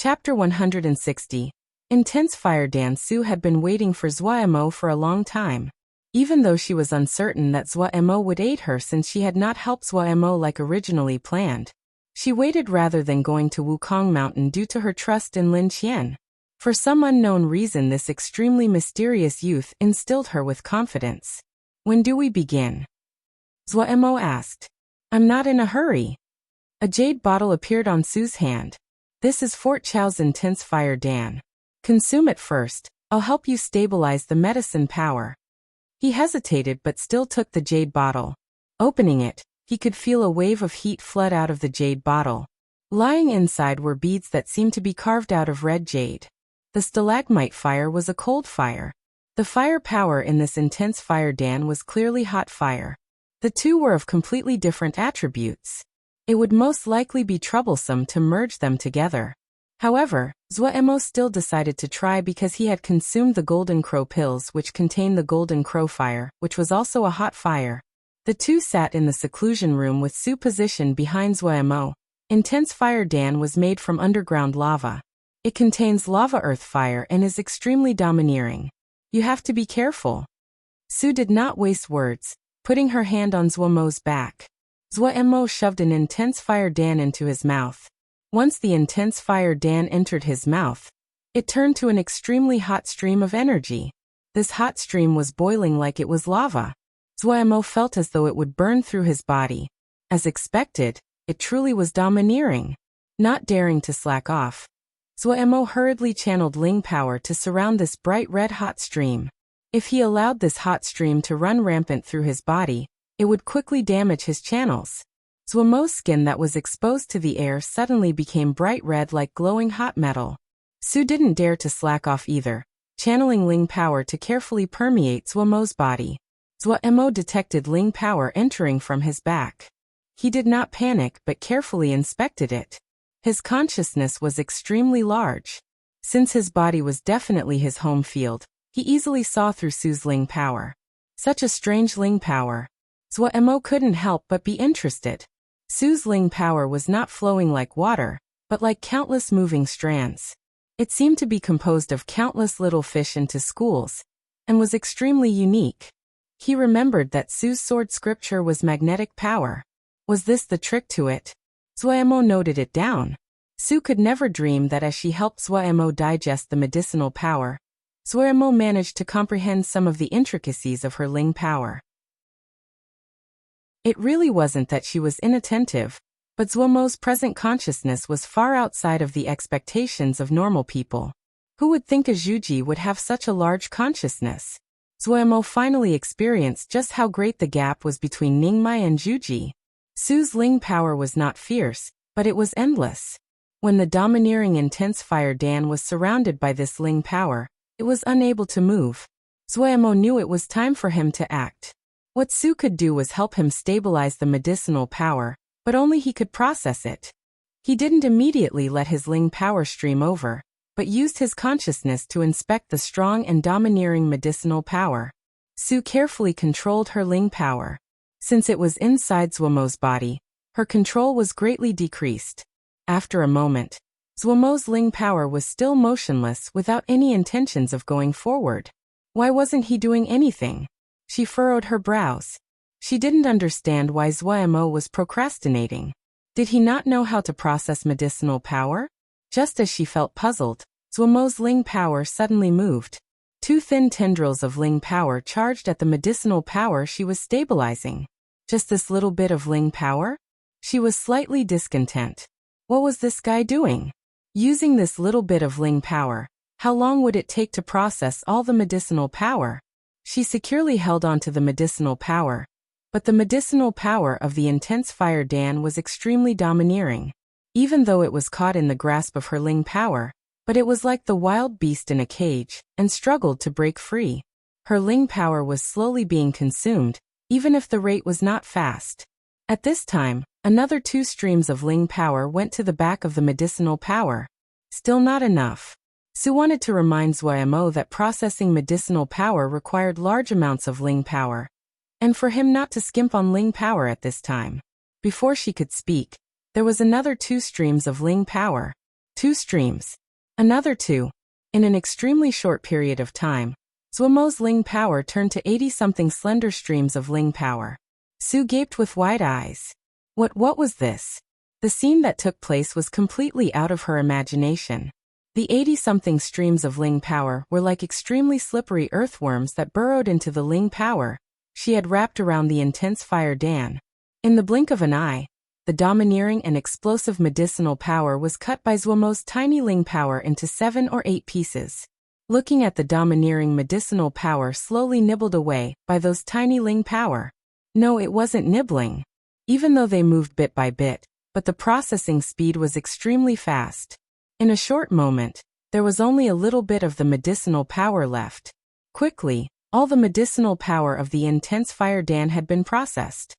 Chapter 160. Intense Fire Dan. Su had been waiting for Zhuo for a long time. Even though she was uncertain that Zhuo would aid her since she had not helped Zhuo like originally planned. She waited rather than going to Wukong Mountain due to her trust in Lin Qian. For some unknown reason, this extremely mysterious youth instilled her with confidence. When do we begin? Zhuo asked. I'm not in a hurry. A jade bottle appeared on Su's hand. This is Fort Chao's Intense Fire Dan. Consume it first, I'll help you stabilize the medicine power. He hesitated but still took the jade bottle. Opening it, he could feel a wave of heat flood out of the jade bottle. Lying inside were beads that seemed to be carved out of red jade. The stalagmite fire was a cold fire. The fire power in this Intense Fire Dan was clearly hot fire. The two were of completely different attributes. It would most likely be troublesome to merge them together. However, Zhuo still decided to try because he had consumed the Golden Crow pills which contained the Golden Crow fire, which was also a hot fire. The two sat in the seclusion room with Su positioned behind Zhuo. Intense Fire Dan was made from underground lava. It contains lava earth fire and is extremely domineering. You have to be careful. Su did not waste words, putting her hand on Zhuo's back. Zhuo shoved an Intense Fire Dan into his mouth. Once the Intense Fire Dan entered his mouth, it turned to an extremely hot stream of energy. This hot stream was boiling like it was lava. Zhuo felt as though it would burn through his body. As expected, it truly was domineering. Not daring to slack off, Zhuo hurriedly channeled Ling power to surround this bright red hot stream. If he allowed this hot stream to run rampant through his body, it would quickly damage his channels. Zhuo's skin that was exposed to the air suddenly became bright red like glowing hot metal. Su didn't dare to slack off either, channeling Ling power to carefully permeate Zhuo's body. Zhuo detected Ling power entering from his back. He did not panic but carefully inspected it. His consciousness was extremely large. Since his body was definitely his home field, he easily saw through Su's Ling power. Such a strange Ling power. Zhuo couldn't help but be interested. Su's Ling power was not flowing like water, but like countless moving strands. It seemed to be composed of countless little fish into schools, and was extremely unique. He remembered that Su's sword scripture was magnetic power. Was this the trick to it? Zhuo noted it down. Su could never dream that as she helped Zhuo digest the medicinal power, Zhuo managed to comprehend some of the intricacies of her Ling power. It really wasn't that she was inattentive, but Zhuo's present consciousness was far outside of the expectations of normal people. Who would think a Zhuji would have such a large consciousness? Zhuo finally experienced just how great the gap was between Ningmai and Zhuji. Su's Ling power was not fierce, but it was endless. When the domineering Intense Fire Dan was surrounded by this Ling power, it was unable to move. Zhuo knew it was time for him to act. What Su could do was help him stabilize the medicinal power, but only he could process it. He didn't immediately let his Ling power stream over, but used his consciousness to inspect the strong and domineering medicinal power. Su carefully controlled her Ling power. Since it was inside Zhuo's body, her control was greatly decreased. After a moment, Zhuo's Ling power was still motionless without any intentions of going forward. Why wasn't he doing anything? She furrowed her brows. She didn't understand why Zhuo was procrastinating. Did he not know how to process medicinal power? Just as she felt puzzled, Zhuo's Ling power suddenly moved. Two thin tendrils of Ling power charged at the medicinal power she was stabilizing. Just this little bit of Ling power? She was slightly discontent. What was this guy doing? Using this little bit of Ling power, how long would it take to process all the medicinal power? She securely held onto the medicinal power, but the medicinal power of the Intense Fire Dan was extremely domineering. Even though it was caught in the grasp of her Ling power, but it was like the wild beast in a cage, and struggled to break free. Her Ling power was slowly being consumed, even if the rate was not fast. At this time, another two streams of Ling power went to the back of the medicinal power. Still not enough. Su wanted to remind Zhuo that processing medicinal power required large amounts of Ling power, and for him not to skimp on Ling power at this time. Before she could speak, there was another two streams of Ling power. 2 streams. Another 2. In an extremely short period of time, Zuomo's Ling power turned to 80-something slender streams of Ling power. Su gaped with wide eyes. What was this? The scene that took place was completely out of her imagination. The 80-something streams of Ling power were like extremely slippery earthworms that burrowed into the Ling power she had wrapped around the intense fire Dan. In the blink of an eye, the domineering and explosive medicinal power was cut by Zuomo's tiny Ling power into 7 or 8 pieces. Looking at the domineering medicinal power slowly nibbled away by those tiny Ling power. No, it wasn't nibbling. Even though they moved bit by bit, but the processing speed was extremely fast. In a short moment, there was only a little bit of the medicinal power left. Quickly, all the medicinal power of the intense fire Dan had been processed.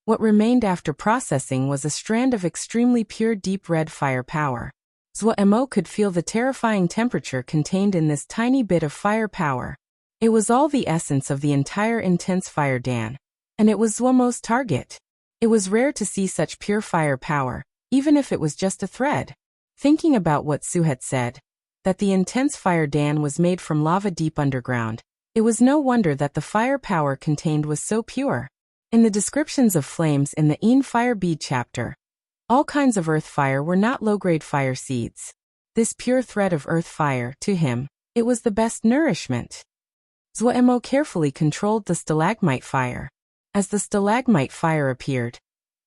What remained after processing was a strand of extremely pure deep red fire power. Zuomo could feel the terrifying temperature contained in this tiny bit of fire power. It was all the essence of the entire intense fire Dan, and it was Zuomo's target. It was rare to see such pure fire power, even if it was just a thread. Thinking about what Su had said, that the intense fire Dan was made from lava deep underground, it was no wonder that the fire power contained was so pure. In the descriptions of flames in the Een Fire Bead chapter, all kinds of earth fire were not low-grade fire seeds. This pure thread of earth fire, to him, it was the best nourishment. Zuomo carefully controlled the stalagmite fire. As the stalagmite fire appeared,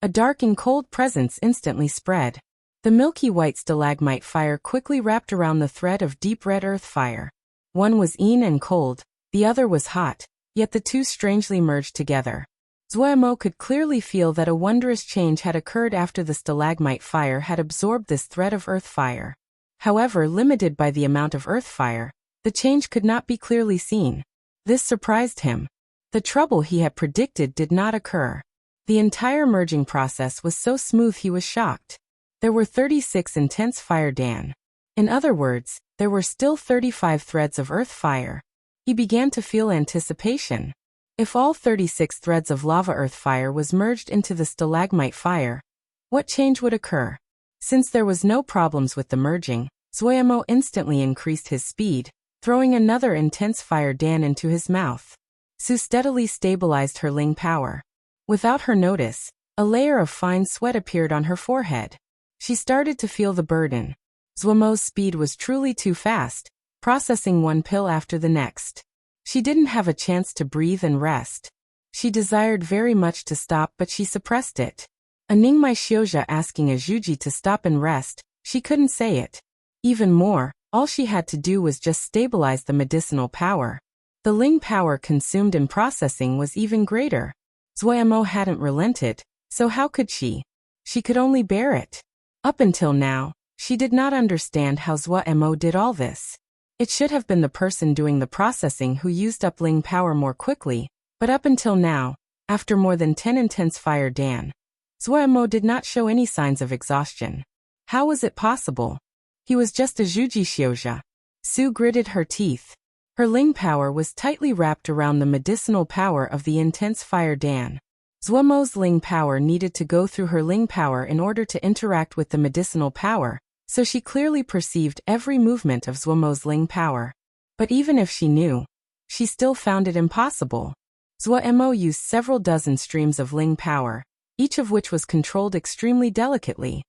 a dark and cold presence instantly spread. The milky white stalagmite fire quickly wrapped around the thread of deep red earth fire. One was Een and cold, the other was hot, yet the two strangely merged together. Zuomo could clearly feel that a wondrous change had occurred after the stalagmite fire had absorbed this thread of earth fire. However, limited by the amount of earth fire, the change could not be clearly seen. This surprised him. The trouble he had predicted did not occur. The entire merging process was so smooth he was shocked. There were 36 intense fire Dan. In other words, there were still 35 threads of earth fire. He began to feel anticipation. If all 36 threads of lava earth fire was merged into the stalagmite fire, what change would occur? Since there was no problems with the merging, Zuomo instantly increased his speed, throwing another intense fire Dan into his mouth. Su steadily stabilized her Ling power. Without her notice, a layer of fine sweat appeared on her forehead. She started to feel the burden. Zuomo's speed was truly too fast, processing one pill after the next. She didn't have a chance to breathe and rest. She desired very much to stop, but she suppressed it. A Ningmai Xiuzha asking a Zhuji to stop and rest, she couldn't say it. Even more, all she had to do was just stabilize the medicinal power. The Ling power consumed in processing was even greater. Zuomo hadn't relented, so how could she? She could only bear it. Up until now, she did not understand how Zuomo did all this. It should have been the person doing the processing who used up Ling power more quickly, but up until now, after more than 10 intense fire Dan, Zuomo did not show any signs of exhaustion. How was it possible? He was just a Zhuji Xiuzha. Su gritted her teeth. Her Ling power was tightly wrapped around the medicinal power of the intense fire Dan. Zuomo's Ling power needed to go through her Ling power in order to interact with the medicinal power, so she clearly perceived every movement of Zuomo's Ling power. But even if she knew, she still found it impossible. Zuomo used several dozen streams of Ling power, each of which was controlled extremely delicately.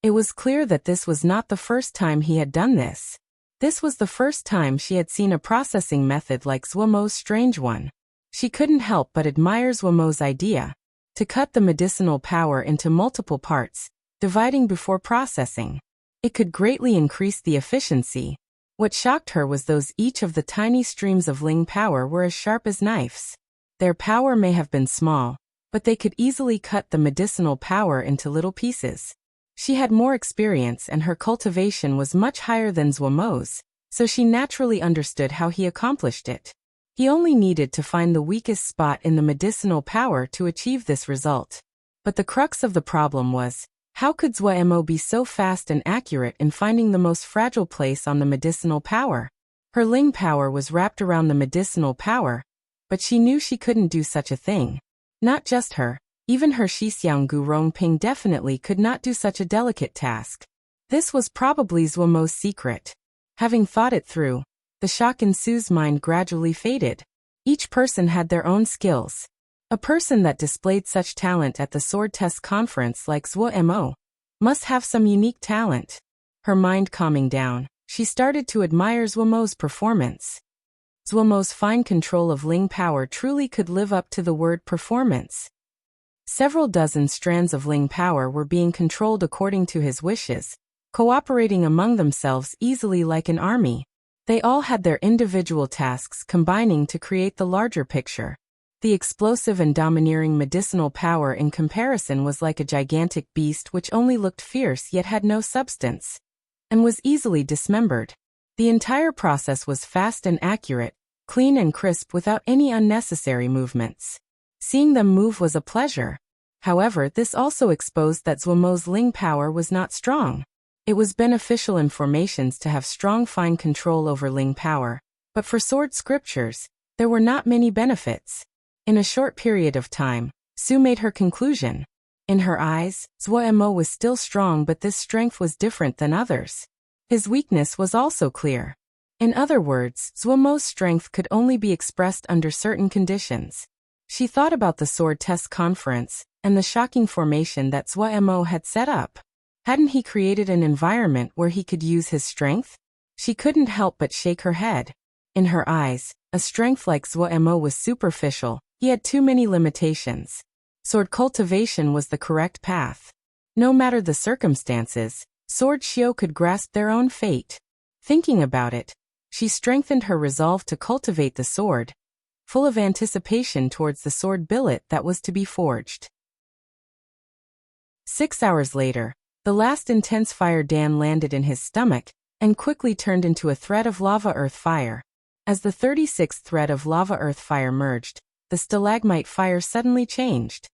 It was clear that this was not the first time he had done this. This was the first time she had seen a processing method like Zuomo's strange one. She couldn't help but admire Zuomo's idea to cut the medicinal power into multiple parts, dividing before processing. It could greatly increase the efficiency. What shocked her was each of the tiny streams of Ling power were as sharp as knives. Their power may have been small, but they could easily cut the medicinal power into little pieces. She had more experience and her cultivation was much higher than Zuomo's, so she naturally understood how he accomplished it. He only needed to find the weakest spot in the medicinal power to achieve this result. But the crux of the problem was, how could Zuomo be so fast and accurate in finding the most fragile place on the medicinal power? Her Ling power was wrapped around the medicinal power, but she knew she couldn't do such a thing. Not just her, Even her Shixiang Gu Rongping definitely could not do such a delicate task. This was probably Zuomo's secret. Having thought it through, the shock in Su's mind gradually faded. Each person had their own skills. A person that displayed such talent at the sword test conference like Zuo must have some unique talent. Her mind calming down, she started to admire Zuomo's performance. Zuomo's fine control of Ling power truly could live up to the word performance. Several dozen strands of Ling power were being controlled according to his wishes, cooperating among themselves easily like an army. They all had their individual tasks combining to create the larger picture. The explosive and domineering medicinal power in comparison was like a gigantic beast which only looked fierce yet had no substance, and was easily dismembered. The entire process was fast and accurate, clean and crisp without any unnecessary movements. Seeing them move was a pleasure. However, this also exposed that Zuomo's Ling power was not strong. It was beneficial in formations to have strong fine control over Ling power, but for sword scriptures, there were not many benefits. In a short period of time, Su made her conclusion. In her eyes, Zuo was still strong, but this strength was different than others. His weakness was also clear. In other words, Zuomo's strength could only be expressed under certain conditions. She thought about the sword test conference, and the shocking formation that Zuo had set up. Hadn't he created an environment where he could use his strength? She couldn't help but shake her head. In her eyes, a strength like Zuo was superficial. He had too many limitations. Sword cultivation was the correct path. No matter the circumstances, Sword Shio could grasp their own fate. Thinking about it, she strengthened her resolve to cultivate the sword, full of anticipation towards the sword billet that was to be forged. 6 hours later, the last intense fire Dan landed in his stomach and quickly turned into a thread of lava-earth-fire. As the 36th thread of lava-earth-fire merged, the stalagmite fire suddenly changed.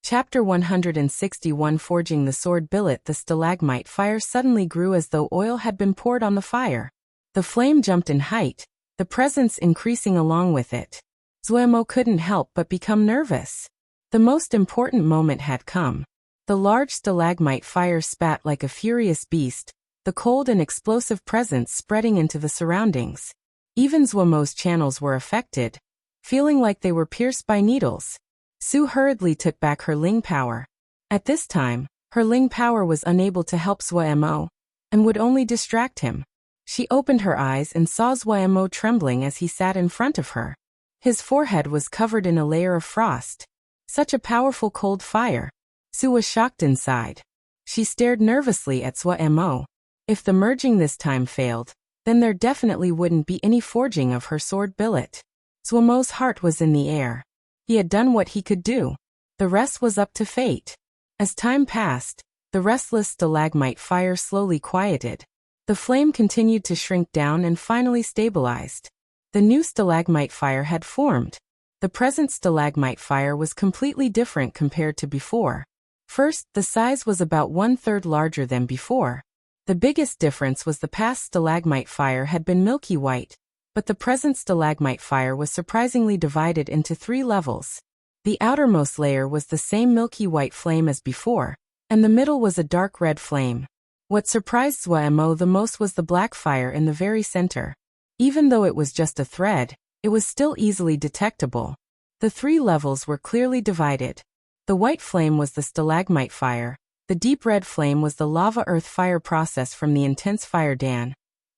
Chapter 161 Forging the Sword Billet. The stalagmite fire suddenly grew as though oil had been poured on the fire. The flame jumped in height, the presence increasing along with it. Zuo couldn't help but become nervous. The most important moment had come. The large stalagmite fire spat like a furious beast, the cold and explosive presence spreading into the surroundings. Even Zuomo's channels were affected, feeling like they were pierced by needles. Su hurriedly took back her Ling power. At this time, her Ling power was unable to help Zuo, and would only distract him. She opened her eyes and saw Zuo trembling as he sat in front of her. His forehead was covered in a layer of frost. Such a powerful cold fire. Su was shocked inside. She stared nervously at Zuo. If the merging this time failed, then there definitely wouldn't be any forging of her sword billet. Zuomo's heart was in the air. He had done what he could do. The rest was up to fate. As time passed, the restless stalagmite fire slowly quieted. The flame continued to shrink down and finally stabilized. The new stalagmite fire had formed. The present stalagmite fire was completely different compared to before. First, the size was about 1/3 larger than before. The biggest difference was the past stalagmite fire had been milky white, but the present stalagmite fire was surprisingly divided into 3 levels. The outermost layer was the same milky white flame as before, and the middle was a dark red flame. What surprised Zuo the most was the black fire in the very center. Even though it was just a thread, it was still easily detectable. The 3 levels were clearly divided. The white flame was the stalagmite fire. The deep red flame was the lava-earth fire process from the intense fire Dan.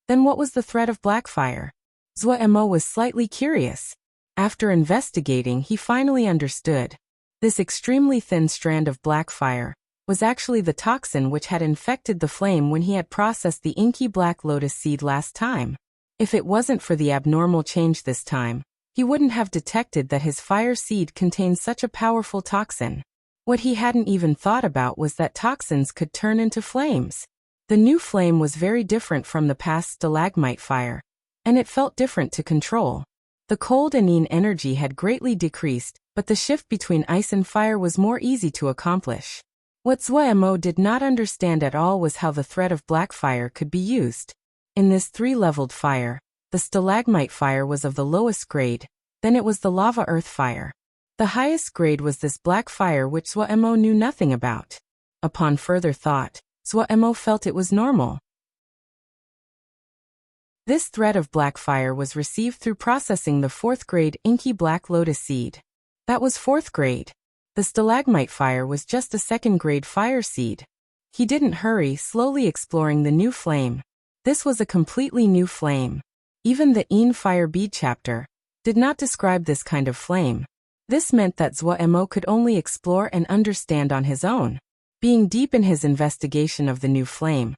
Then what was the thread of black fire? Zuo was slightly curious. After investigating, he finally understood. This extremely thin strand of black fire was actually the toxin which had infected the flame when he had processed the inky black lotus seed last time. If it wasn't for the abnormal change this time, he wouldn't have detected that his fire seed contained such a powerful toxin. What he hadn't even thought about was that toxins could turn into flames. The new flame was very different from the past stalagmite fire, and it felt different to control. The cold and yin energy had greatly decreased, but the shift between ice and fire was more easy to accomplish. What Zuo did not understand at all was how the thread of black fire could be used. In this 3-leveled fire, the stalagmite fire was of the lowest grade, Then it was the lava earth fire. The highest grade was this black fire which Swordsmanship knew nothing about. Upon further thought, Swordsmanship felt it was normal. This thread of black fire was received through processing the 4th grade inky black lotus seed. That was 4th grade. The stalagmite fire was just a 2nd grade fire seed. He didn't hurry, slowly exploring the new flame. This was a completely new flame. Even the Fire Bead chapter did not describe this kind of flame. This meant that Swordsmanship could only explore and understand on his own. Being deep in his investigation of the new flame,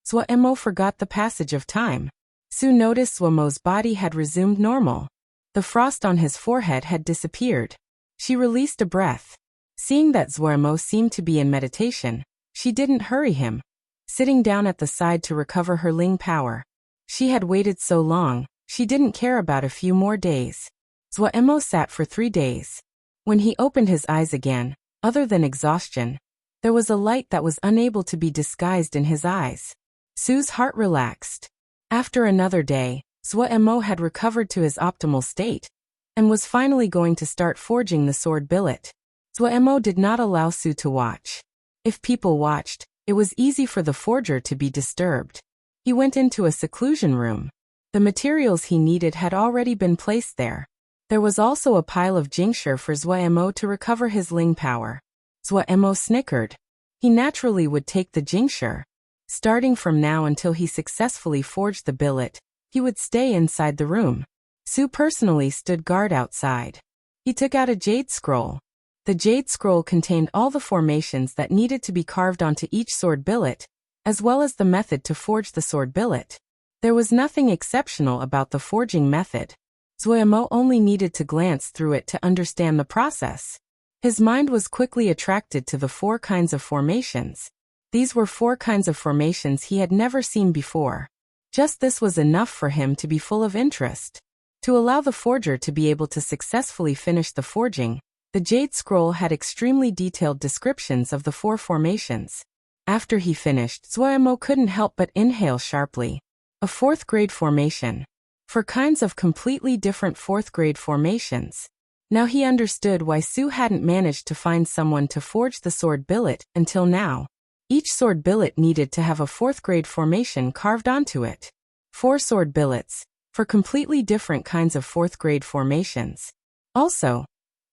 Swordsmanship forgot the passage of time. Su noticed Swordsmanship's body had resumed normal. The frost on his forehead had disappeared. She released a breath. Seeing that Swordsmanship seemed to be in meditation, she didn't hurry him, sitting down at the side to recover her Ling power. She had waited so long, she didn't care about a few more days. Swordsmanship sat for 3 days. When he opened his eyes again, other than exhaustion, there was a light that was unable to be disguised in his eyes. Su's heart relaxed. After another day, Swordsmanship had recovered to his optimal state, and was finally going to start forging the sword billet. Swordsmanship did not allow Su to watch. If people watched, it was easy for the forger to be disturbed. He went into a seclusion room. The materials he needed had already been placed there. There was also a pile of jingsher for Swordsmanship to recover his Ling power. Swordsmanship snickered. He naturally would take the jingsher. Starting from now until he successfully forged the billet, he would stay inside the room. Su personally stood guard outside. He took out a jade scroll. The jade scroll contained all the formations that needed to be carved onto each sword billet, as well as the method to forge the sword billet. There was nothing exceptional about the forging method. Swordsmanship only needed to glance through it to understand the process. His mind was quickly attracted to the 4 kinds of formations. These were 4 kinds of formations he had never seen before. Just this was enough for him to be full of interest. To allow the forger to be able to successfully finish the forging, the jade scroll had extremely detailed descriptions of the 4 formations. After he finished, Swordsmanship couldn't help but inhale sharply. A 4th grade formation. 4 kinds of completely different 4th grade formations. Now he understood why Su hadn't managed to find someone to forge the sword billet until now. Each sword billet needed to have a 4th grade formation carved onto it. 4 sword billets, for completely different kinds of 4th grade formations. Also,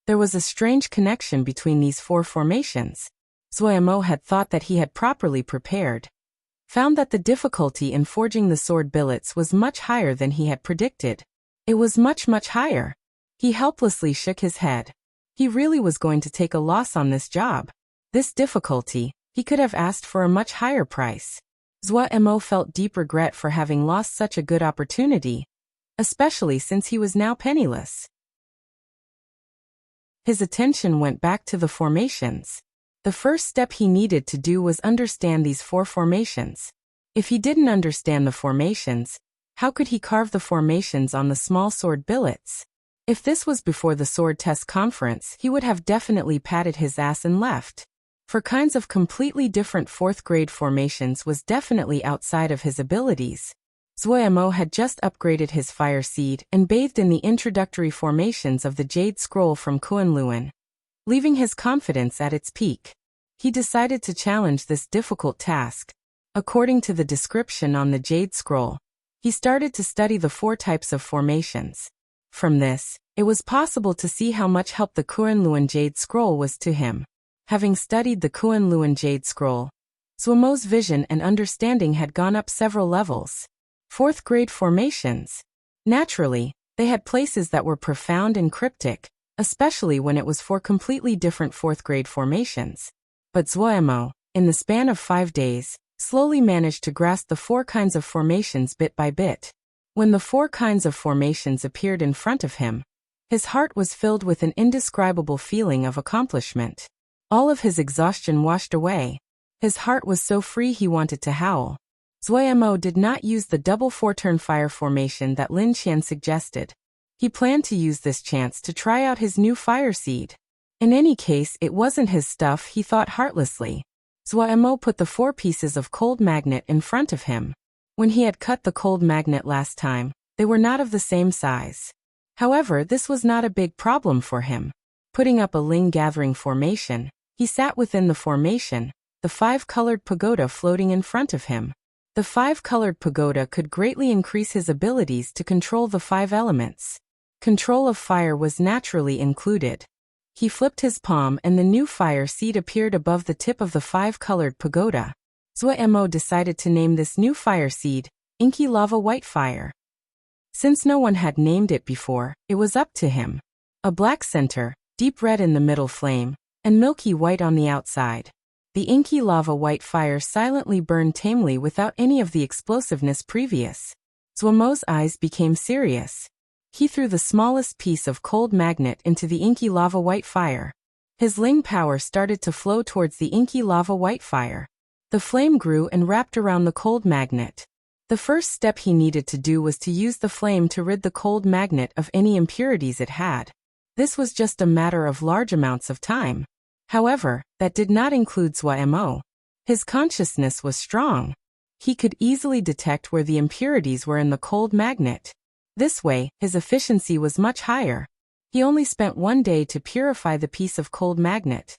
there was a strange connection between these 4 formations. Swordsmanship had thought that he had properly prepared. Found that the difficulty in forging the sword billets was much higher than he had predicted. It was much higher. He helplessly shook his head. He really was going to take a loss on this job. This difficulty, he could have asked for a much higher price. Swordsmanship felt deep regret for having lost such a good opportunity, especially since he was now penniless. His attention went back to the formations. The first step he needed to do was understand these 4 formations. If he didn't understand the formations, how could he carve the formations on the small sword billets? If this was before the sword test conference, he would have definitely patted his ass and left. 4 kinds of completely different 4th grade formations was definitely outside of his abilities. Swordsmanship had just upgraded his fire seed and bathed in the introductory formations of the jade scroll from Kunlun, leaving his confidence at its peak. He decided to challenge this difficult task. According to the description on the jade scroll, he started to study the 4 types of formations. From this, it was possible to see how much help the Kunlun jade scroll was to him. Having studied the Kunlun jade scroll, Swordsmanship's vision and understanding had gone up several levels. 4th grade formations. Naturally, they had places that were profound and cryptic, especially when it was 4 completely different 4th grade formations. But Swordsmanship, in the span of 5 days, slowly managed to grasp the 4 kinds of formations bit by bit. When the 4 kinds of formations appeared in front of him, his heart was filled with an indescribable feeling of accomplishment. All of his exhaustion washed away. His heart was so free he wanted to howl. Swordsmanship did not use the double 4-turn fire formation that Lin Qian suggested. He planned to use this chance to try out his new fire seed. In any case, it wasn't his stuff, he thought heartlessly. Swordsmanship put the 4 pieces of cold magnet in front of him. When he had cut the cold magnet last time, they were not of the same size. However, this was not a big problem for him. Putting up a ling-gathering formation, he sat within the formation, the 5-colored pagoda floating in front of him. The 5-colored pagoda could greatly increase his abilities to control the 5 elements. Control of fire was naturally included. He flipped his palm and the new fire seed appeared above the tip of the 5-colored pagoda. Zhuemo decided to name this new fire seed, Inky Lava White Fire. Since no one had named it before, it was up to him. A black center, deep red in the middle flame, and milky white on the outside. The inky lava white fire silently burned tamely without any of the explosiveness previous. Zhuemo's eyes became serious. He threw the smallest piece of cold magnet into the inky lava white fire. His ling power started to flow towards the inky lava white fire. The flame grew and wrapped around the cold magnet. The first step he needed to do was to use the flame to rid the cold magnet of any impurities it had. This was just a matter of large amounts of time. However, that did not include Zhuemo. His consciousness was strong. He could easily detect where the impurities were in the cold magnet. This way, his efficiency was much higher. He only spent 1 day to purify the piece of cold magnet.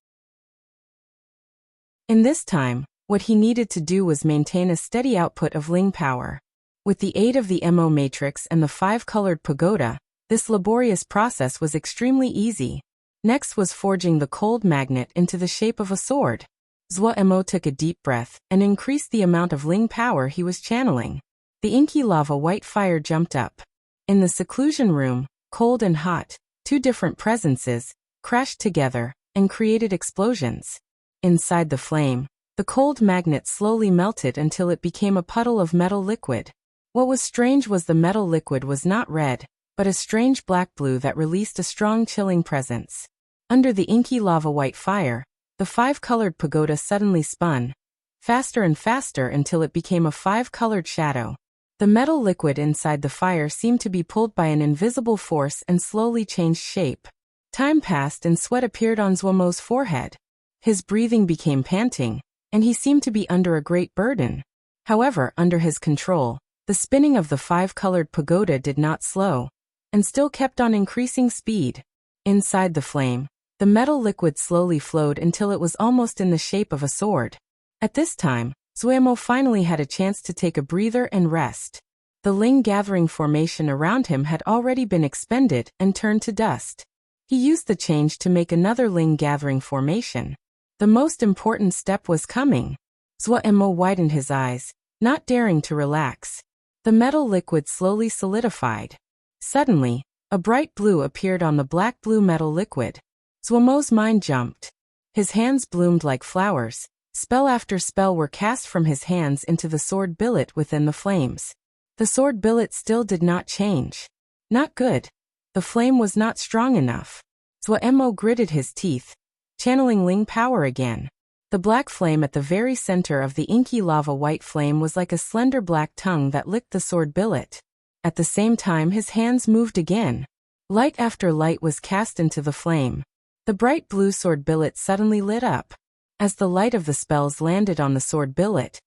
In this time, what he needed to do was maintain a steady output of ling power. With the aid of the Mo matrix and the 5-colored pagoda, this laborious process was extremely easy. Next was forging the cold magnet into the shape of a sword. Zhuemo took a deep breath and increased the amount of ling power he was channeling. The inky lava white fire jumped up. In the seclusion room, cold and hot, 2 different presences, crashed together and created explosions. Inside the flame, the cold magnet slowly melted until it became a puddle of metal liquid. What was strange was the metal liquid was not red, but a strange black blue that released a strong chilling presence. Under the inky lava white fire, the 5-colored pagoda suddenly spun, faster and faster until it became a 5-colored shadow. The metal liquid inside the fire seemed to be pulled by an invisible force and slowly changed shape. Time passed and sweat appeared on Zhuemo's forehead. His breathing became panting, and he seemed to be under a great burden. However, under his control, the spinning of the 5-colored pagoda did not slow, and still kept on increasing speed. Inside the flame, the metal liquid slowly flowed until it was almost in the shape of a sword. At this time, Zhuemo finally had a chance to take a breather and rest. The ling-gathering formation around him had already been expended and turned to dust. He used the change to make another ling-gathering formation. The most important step was coming. Zhuemo widened his eyes, not daring to relax. The metal liquid slowly solidified. Suddenly, a bright blue appeared on the black-blue metal liquid. Zhuemo's mind jumped. His hands bloomed like flowers. Spell after spell were cast from his hands into the sword billet within the flames. The sword billet still did not change. Not good. The flame was not strong enough. Zhuemo gritted his teeth, channeling ling power again. The black flame at the very center of the inky lava white flame was like a slender black tongue that licked the sword billet. At the same time his hands moved again. Light after light was cast into the flame. The bright blue sword billet suddenly lit up. As the light of the spells landed on the sword billet,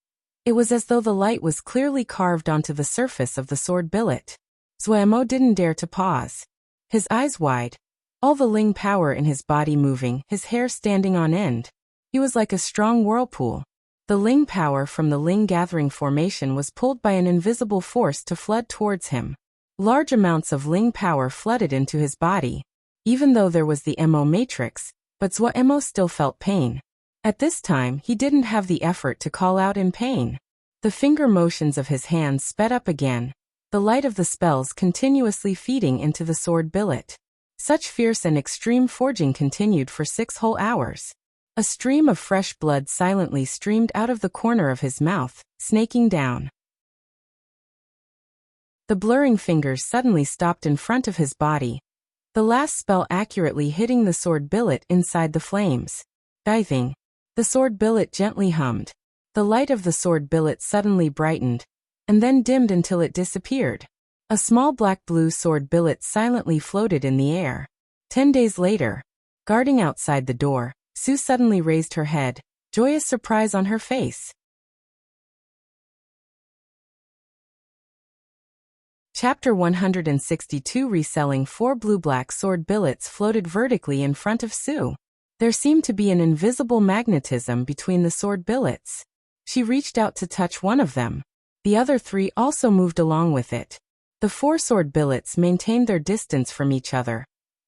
it was as though the light was clearly carved onto the surface of the sword billet. Zhuemo didn't dare to pause. His eyes wide, all the ling power in his body moving, his hair standing on end. He was like a strong whirlpool. The ling power from the ling-gathering formation was pulled by an invisible force to flood towards him. Large amounts of ling power flooded into his body. Even though there was the Mo matrix, but Zhuemo still felt pain. At this time, he didn't have the effort to call out in pain. The finger motions of his hands sped up again, the light of the spells continuously feeding into the sword billet. Such fierce and extreme forging continued for 6 whole hours. A stream of fresh blood silently streamed out of the corner of his mouth, snaking down. The blurring fingers suddenly stopped in front of his body, the last spell accurately hitting the sword billet inside the flames. Writhing, the sword billet gently hummed. The light of the sword billet suddenly brightened, and then dimmed until it disappeared. A small black-blue sword billet silently floated in the air. 10 days later, guarding outside the door, Sue suddenly raised her head, joyous surprise on her face. Chapter 162 Reselling 4 blue-black sword billets floated vertically in front of Sue. There seemed to be an invisible magnetism between the sword billets. She reached out to touch one of them. The other 3 also moved along with it. The 4 sword billets maintained their distance from each other,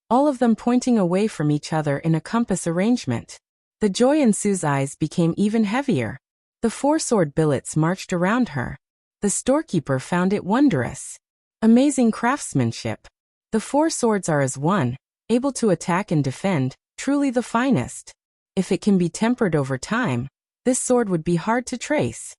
all of them pointing away from each other in a compass arrangement. The joy in Sue's eyes became even heavier. The 4 sword billets marched around her. The storekeeper found it wondrous. Amazing craftsmanship. The 4 swords are as one, able to attack and defend, truly the finest. If it can be tempered over time, this sword would be hard to trace.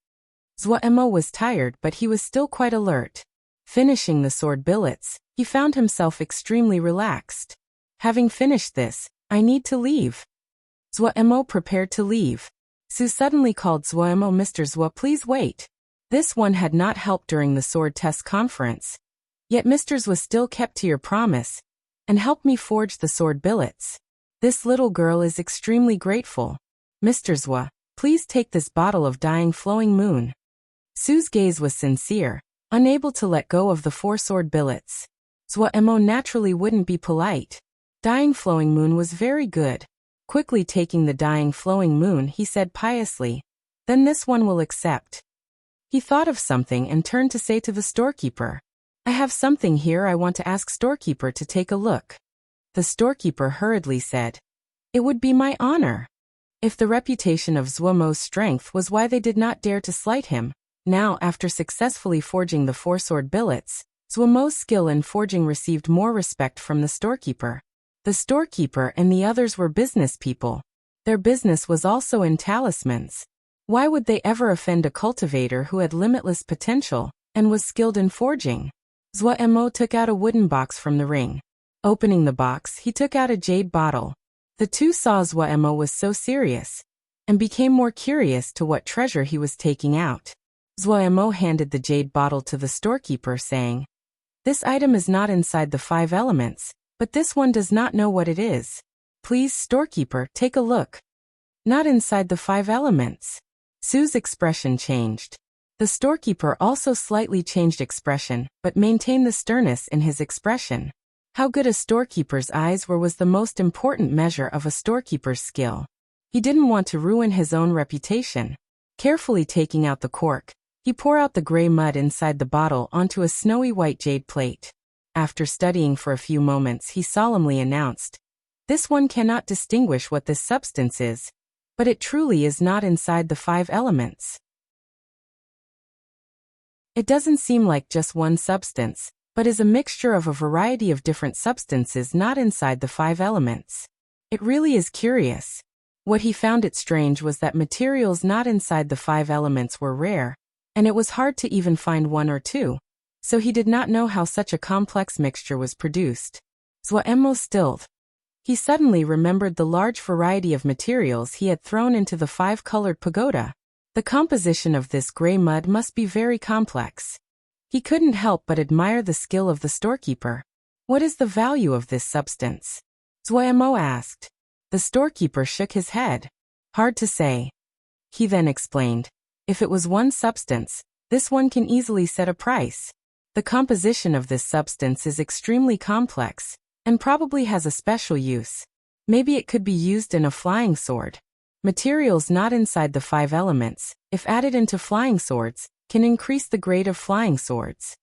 Zhuemo was tired, but he was still quite alert. Finishing the sword billets, he found himself extremely relaxed. Having finished this, I need to leave. Zhuemo prepared to leave. Sue suddenly called Zhuemo, Mr. Zhua, please wait. This one had not helped during the sword test conference. Yet Mr. Zhua still kept to your promise and helped me forge the sword billets. This little girl is extremely grateful. Mr. Zhua, please take this bottle of dying flowing moon. Sue's gaze was sincere, unable to let go of the 4 sword billets. Zhuemo naturally wouldn't be polite. Dying flowing moon was very good. Quickly taking the dying flowing moon, he said piously, then this one will accept. He thought of something and turned to say to the storekeeper, I have something here I want to ask storekeeper to take a look. The storekeeper hurriedly said, it would be my honor. If the reputation of Zhuemo's strength was why they did not dare to slight him, now after successfully forging the 4 sword billets, Zhuemo's skill in forging received more respect from the storekeeper. The storekeeper and the others were business people. Their business was also in talismans. Why would they ever offend a cultivator who had limitless potential and was skilled in forging? Zhuemo took out a wooden box from the ring. Opening the box, he took out a jade bottle. The 2 saw Zhuemo was so serious and became more curious to what treasure he was taking out. Zhuemo handed the jade bottle to the storekeeper, saying, this item is not inside the 5 elements, but this one does not know what it is. Please, storekeeper, take a look. Not inside the 5 elements. Sue's expression changed. The storekeeper also slightly changed expression, but maintained the sternness in his expression. How good a storekeeper's eyes were was the most important measure of a storekeeper's skill. He didn't want to ruin his own reputation. Carefully taking out the cork, he poured out the gray mud inside the bottle onto a snowy white jade plate. After studying for a few moments, he solemnly announced, this one cannot distinguish what this substance is, but it truly is not inside the 5 elements. It doesn't seem like just one substance, but is a mixture of a variety of different substances not inside the 5 elements. It really is curious. What he found it strange was that materials not inside the 5 elements were rare, and it was hard to even find 1 or 2. So he did not know how such a complex mixture was produced. Zhuemo stilled. He suddenly remembered the large variety of materials he had thrown into the 5-colored pagoda. The composition of this gray mud must be very complex. He couldn't help but admire the skill of the storekeeper. What is the value of this substance? Zhuemo asked. The storekeeper shook his head. Hard to say. He then explained, if it was one substance, this one can easily set a price. The composition of this substance is extremely complex, and probably has a special use. Maybe it could be used in a flying sword. Materials not inside the 5 elements, if added into flying swords, can increase the grade of flying swords.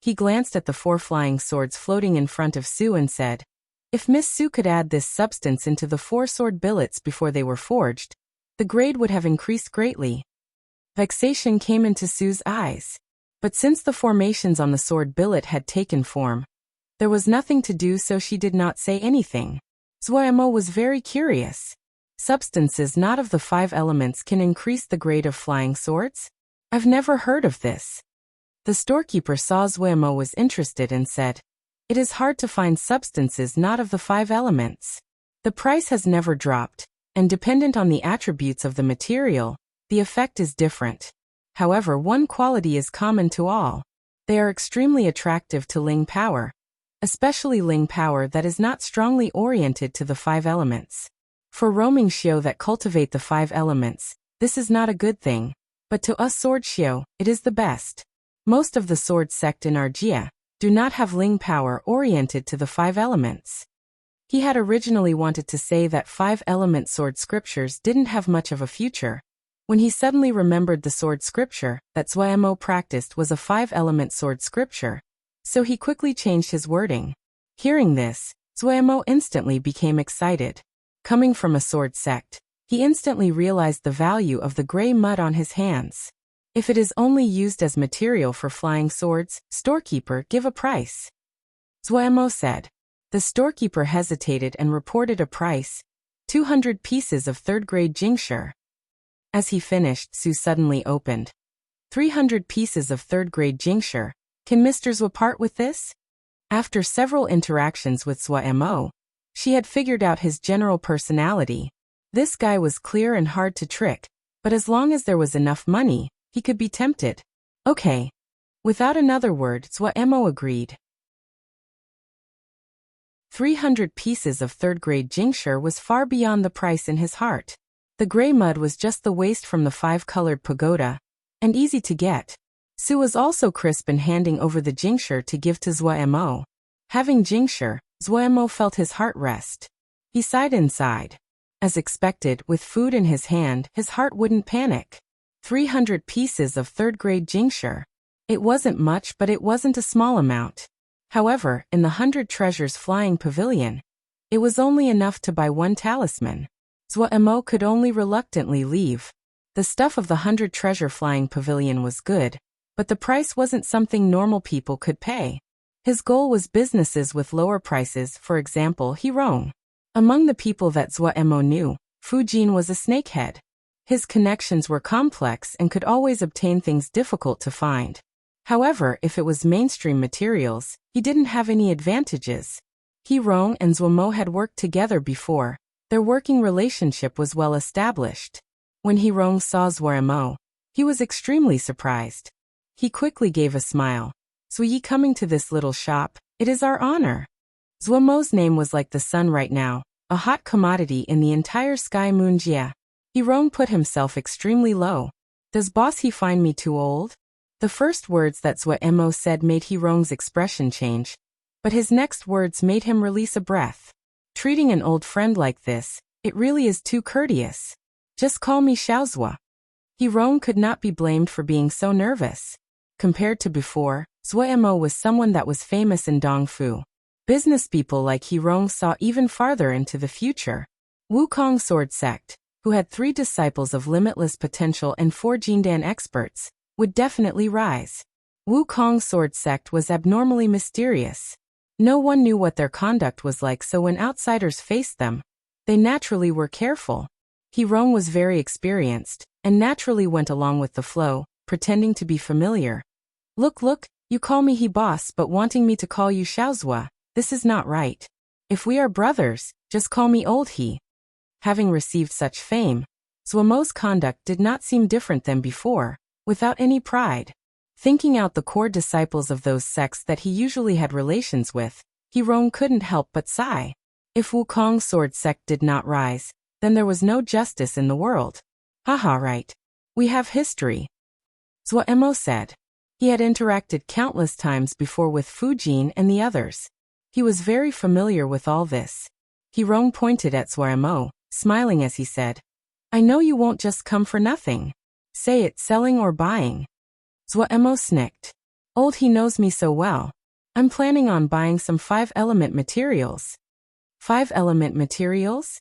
He glanced at the 4 flying swords floating in front of Sue and said, if Miss Sue could add this substance into the 4 sword billets before they were forged, the grade would have increased greatly. Vexation came into Sue's eyes. But since the formations on the sword billet had taken form, there was nothing to do, so she did not say anything. Zhuemo was very curious. Substances not of the 5 elements can increase the grade of flying swords? I've never heard of this. The storekeeper saw Zhuemo was interested and said, it is hard to find substances not of the 5 elements. The price has never dropped, and dependent on the attributes of the material, the effect is different. However, one quality is common to all. They are extremely attractive to Ling power, especially Ling power that is not strongly oriented to the 5 elements. For roaming Xiao that cultivate the 5 elements, this is not a good thing, but to us sword Xiao, it is the best. Most of the sword sect in Argia do not have Ling power oriented to the 5 elements. He had originally wanted to say that 5-element sword scriptures didn't have much of a future, when he suddenly remembered the sword scripture that Zhuamo practiced was a 5-element sword scripture, so he quickly changed his wording. Hearing this, Zhuamo instantly became excited. Coming from a sword sect, he instantly realized the value of the gray mud on his hands. If it is only used as material for flying swords, storekeeper, give a price. Zhuamo said. The storekeeper hesitated and reported a price, 200 pieces of 3rd-grade Jingshi. As he finished, Su suddenly opened. 300 pieces of 3rd-grade Jingshi. Can Mr. Zhua part with this? After several interactions with Zhuamo, she had figured out his general personality. This guy was clear and hard to trick, but as long as there was enough money, he could be tempted. Okay. Without another word, Zhuamo agreed. 300 pieces of 3rd-grade Jingshi was far beyond the price in his heart. The gray mud was just the waste from the 5-colored pagoda, and easy to get. Su was also crisp in handing over the Jingshi to give to Zhuamo. Having Jingshi, Zhuamo felt his heart rest. He sighed inside. As expected, with food in his hand, his heart wouldn't panic. 300 pieces of 3rd-grade Jingshi. It wasn't much, but it wasn't a small amount. However, in the 100 Treasures Flying Pavilion, it was only enough to buy 1 talisman. Zhuamo could only reluctantly leave. The stuff of the 100 Treasure Flying Pavilion was good, but the price wasn't something normal people could pay. His goal was businesses with lower prices, for example, Hirong. Among the people that Zhuamo knew, Fujin was a snakehead. His connections were complex and could always obtain things difficult to find. However, if it was mainstream materials, he didn't have any advantages. Hirong and Zhuamo had worked together before. Their working relationship was well established. When Hirong saw Zhuamo, he was extremely surprised. He quickly gave a smile. "So ye coming to this little shop? It is our honor." Zhuamo's name was like the sun right now, a hot commodity in the entire sky moon Jia. Hirong put himself extremely low. "Does boss he find me too old?" The first words that Zhuamo said made Hirong's expression change, but his next words made him release a breath. Treating an old friend like this, it really is too courteous. "Just call me Xiaozhua." Hirong could not be blamed for being so nervous. Compared to before, Zhuamo was someone that was famous in Dongfu. Business people like Hirong saw even farther into the future. Wukong Sword Sect, who had 3 disciples of limitless potential and 4 Jindan experts, would definitely rise. Wukong Sword Sect was abnormally mysterious. No one knew what their conduct was like, so when outsiders faced them, they naturally were careful. Hirong was very experienced, and naturally went along with the flow, pretending to be familiar. Look, you call me he boss but wanting me to call you Xiaozhua, this is not right. If we are brothers, just call me old he." Having received such fame, Zhuamo's conduct did not seem different than before, without any pride. Thinking out the core disciples of those sects that he usually had relations with, Hirong couldn't help but sigh. If Wukong Sword Sect did not rise, then there was no justice in the world. "Haha, right. We have history," Zhuamo said. He had interacted countless times before with Fujin and the others. He was very familiar with all this. Hirong pointed at Zhuamo, smiling as he said, "I know you won't just come for nothing. Say it, selling or buying." Zhuamo snicked. "Old he knows me so well. I'm planning on buying some 5-element materials." 5-element materials?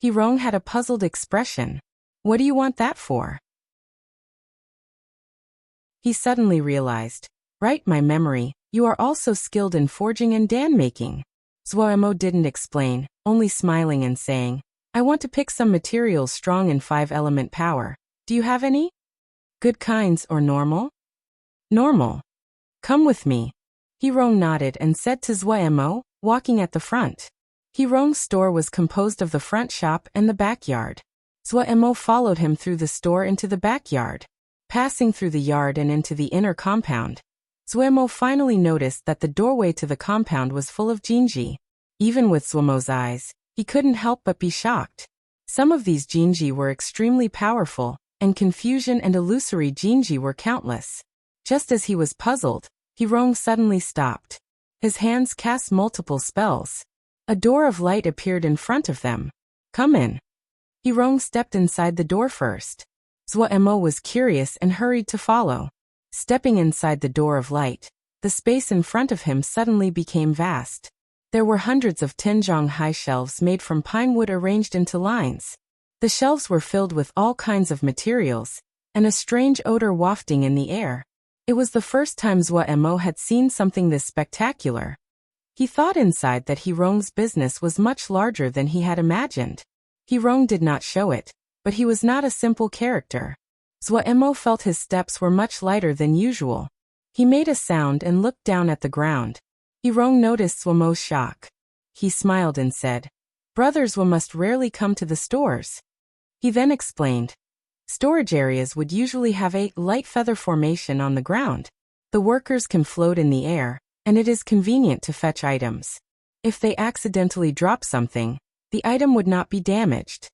Hirong had a puzzled expression. "What do you want that for?" He suddenly realized. "Right, my memory, you are also skilled in forging and dan making." Zhuamo didn't explain, only smiling and saying, "I want to pick some materials strong in 5-element power. Do you have any? Good kinds or normal?" "Normal. Come with me." Hirong nodded and said to Zhuamo, walking at the front. Hirong's store was composed of the front shop and the backyard. Zhuamo followed him through the store into the backyard. Passing through the yard and into the inner compound, Zhuamo finally noticed that the doorway to the compound was full of Jinji. Even with Zhuamo's eyes, he couldn't help but be shocked. Some of these Jinji were extremely powerful, and confusion and illusory Jinji were countless. Just as he was puzzled, Hirong suddenly stopped. His hands cast multiple spells. A door of light appeared in front of them. "Come in." Hirong stepped inside the door first. Zhuo was curious and hurried to follow. Stepping inside the door of light, the space in front of him suddenly became vast. There were hundreds of tenjong high shelves made from pine wood arranged into lines. The shelves were filled with all kinds of materials, and a strange odor wafting in the air. It was the first time Zhuo had seen something this spectacular. He thought inside that Hirong's business was much larger than he had imagined. Hirong did not show it, but he was not a simple character. Zhuo felt his steps were much lighter than usual. He made a sound and looked down at the ground. Hirong noticed Zhuo's shock. He smiled and said, "Brother Zhuo must rarely come to the stores." He then explained, storage areas would usually have a light feather formation on the ground. The workers can float in the air, and it is convenient to fetch items. If they accidentally drop something, the item would not be damaged.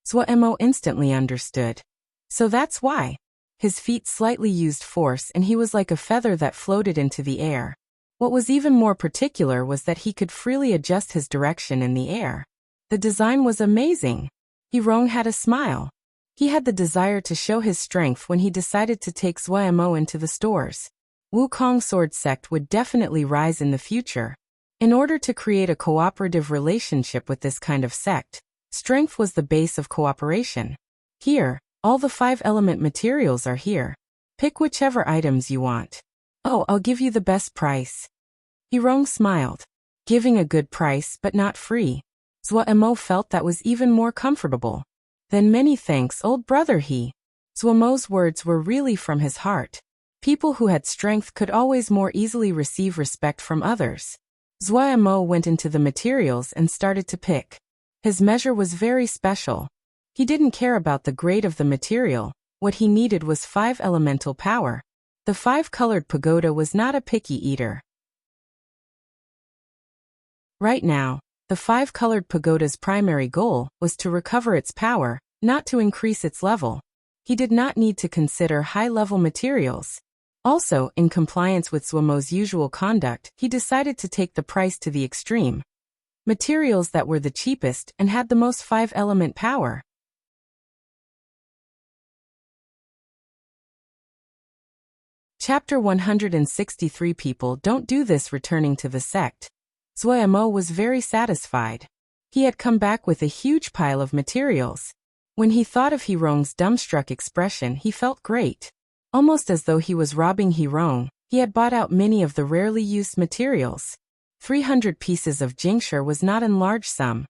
Zhuo instantly understood. So that's why. His feet slightly used force and he was like a feather that floated into the air. What was even more particular was that he could freely adjust his direction in the air. The design was amazing. Hirong had a smile. He had the desire to show his strength when he decided to take Zhuo into the stores. Wukong sword sect would definitely rise in the future. In order to create a cooperative relationship with this kind of sect, strength was the base of cooperation. Here, all the 5-element materials are here. Pick whichever items you want. Oh, I'll give you the best price. Hirong smiled. Giving a good price but not free. Zhuo felt that was even more comfortable. Then many thanks, old brother he. Zhuo's words were really from his heart. People who had strength could always more easily receive respect from others. Zhuo went into the materials and started to pick. His measure was very special. He didn't care about the grade of the material. What he needed was 5 elemental power. The 5-colored pagoda was not a picky eater. Right now, the 5-colored pagoda's primary goal was to recover its power, not to increase its level. He did not need to consider high-level materials. Also, in compliance with Zhuo's usual conduct, he decided to take the price to the extreme. Materials that were the cheapest and had the most 5-element power. Chapter 163. People don't do this. Returning to the sect, Zhuo was very satisfied. He had come back with a huge pile of materials. When he thought of Hirong's dumbstruck expression, he felt great. Almost as though he was robbing Hirong, he had bought out many of the rarely used materials. 300 pieces of jingsher was not a large sum.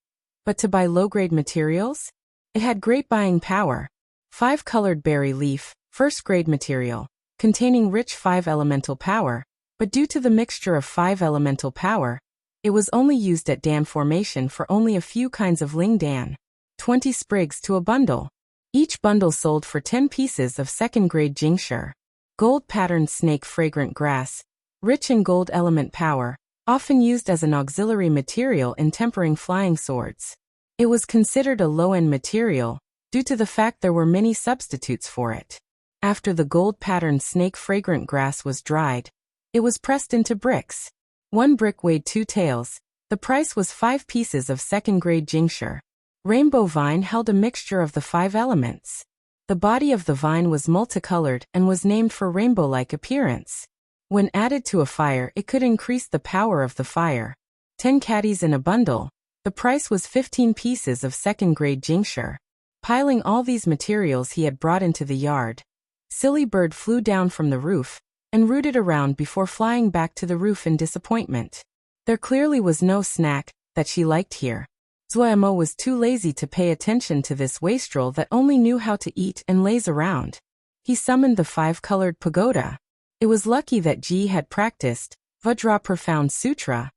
But to buy low-grade materials? It had great buying power. 5-colored berry leaf, first-grade material, containing rich 5-elemental power, but due to the mixture of 5-elemental power, it was only used at dan formation for only a few kinds of ling dan. 20 sprigs to a bundle. Each bundle sold for 10 pieces of 2nd-grade jingsher. Gold-patterned snake fragrant grass, rich in gold element power, often used as an auxiliary material in tempering flying swords. It was considered a low-end material, due to the fact there were many substitutes for it. After the gold-patterned snake fragrant grass was dried, it was pressed into bricks. 1 brick weighed 2 taels. The price was 5 pieces of 2nd-grade jingsher. Rainbow vine held a mixture of the 5 elements. The body of the vine was multicolored and was named for rainbow-like appearance. When added to a fire, it could increase the power of the fire. 10 caddies in a bundle. The price was 15 pieces of 2nd-grade jingsher. Piling all these materials he had brought into the yard, Silly Bird flew down from the roof and rooted around before flying back to the roof in disappointment. There clearly was no snack that she liked here. Zhuo was too lazy to pay attention to this wastrel that only knew how to eat and laze around. He summoned the 5-colored pagoda. It was lucky that Ji had practiced Vajra Profound Sutra.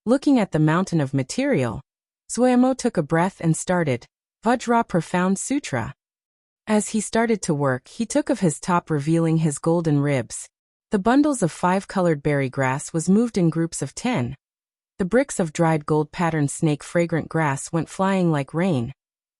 Looking at the mountain of material, Zhuo took a breath and started Vajra Profound Sutra. As he started to work, he took off his top, revealing his golden ribs. The bundles of 5-colored berry grass was moved in groups of 10. The bricks of dried gold-patterned snake fragrant grass went flying like rain.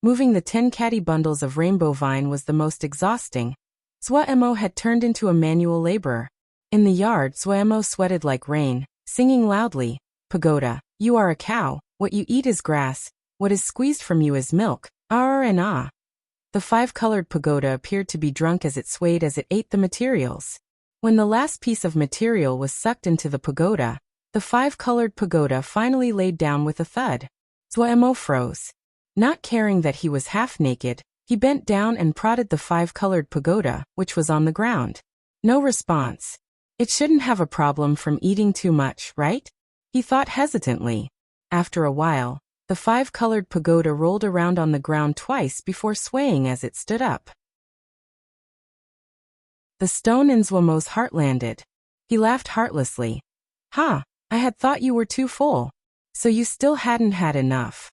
Moving the 10 caddy bundles of rainbow vine was the most exhausting. Zhuemo had turned into a manual laborer. In the yard, Zhuemo sweated like rain, singing loudly, "Pagoda, you are a cow, what you eat is grass, what is squeezed from you is milk, and ah." The five-colored pagoda appeared to be drunk as it swayed as it ate the materials. When the last piece of material was sucked into the pagoda, the five-colored pagoda finally laid down with a thud. Zhuemo froze. Not caring that he was half-naked, he bent down and prodded the five-colored pagoda, which was on the ground. No response. It shouldn't have a problem from eating too much, right? He thought hesitantly. After a while, the five-colored pagoda rolled around on the ground twice before swaying as it stood up. The stone in Zhuemo's heart landed. He laughed heartlessly. "Ha, I had thought you were too full. So you still hadn't had enough."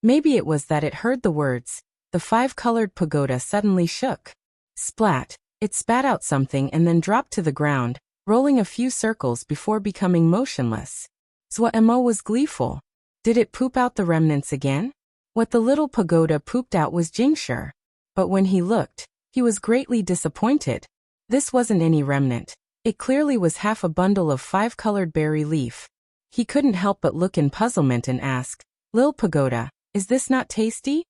Maybe it was that it heard the words. The five-colored pagoda suddenly shook. Splat, it spat out something and then dropped to the ground, rolling a few circles before becoming motionless. Zhuemo was gleeful. Did it poop out the remnants again? What the little pagoda pooped out was Jingshi. But when he looked, he was greatly disappointed. This wasn't any remnant. It clearly was half a bundle of five-colored berry leaf. He couldn't help but look in puzzlement and ask, "Lil Pagoda, is this not tasty?"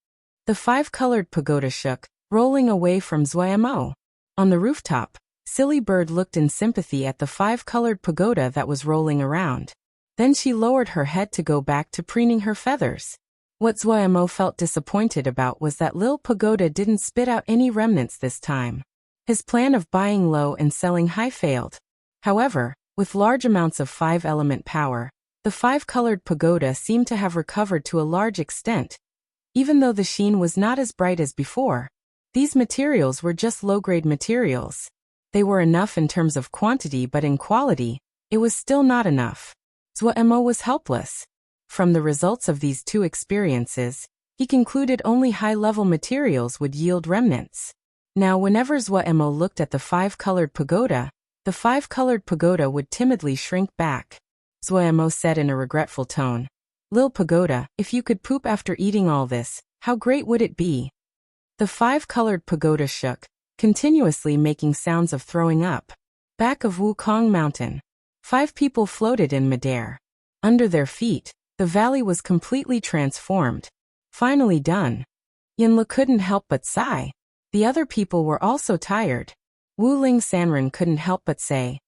The five-colored pagoda shook, rolling away from Zhuemo. On the rooftop, Silly Bird looked in sympathy at the five-colored pagoda that was rolling around. Then she lowered her head to go back to preening her feathers. What Zhuemo felt disappointed about was that Lil Pagoda didn't spit out any remnants this time. His plan of buying low and selling high failed. However, with large amounts of five-element power, the five-colored pagoda seemed to have recovered to a large extent. Even though the sheen was not as bright as before, these materials were just low-grade materials. They were enough in terms of quantity, but in quality, it was still not enough. Zhuemo was helpless. From the results of these two experiences, he concluded only high-level materials would yield remnants. Now whenever Zhuemo looked at the five-colored pagoda, the five-colored pagoda would timidly shrink back. Zhuemo said in a regretful tone, "Lil Pagoda, if you could poop after eating all this, how great would it be?" The five-colored pagoda shook, continuously making sounds of throwing up. Back of Wukong Mountain, 5 people floated in midair. Under their feet, the valley was completely transformed. Finally done. Yinlu couldn't help but sigh. The other people were also tired. Wuling Sanren couldn't help but say,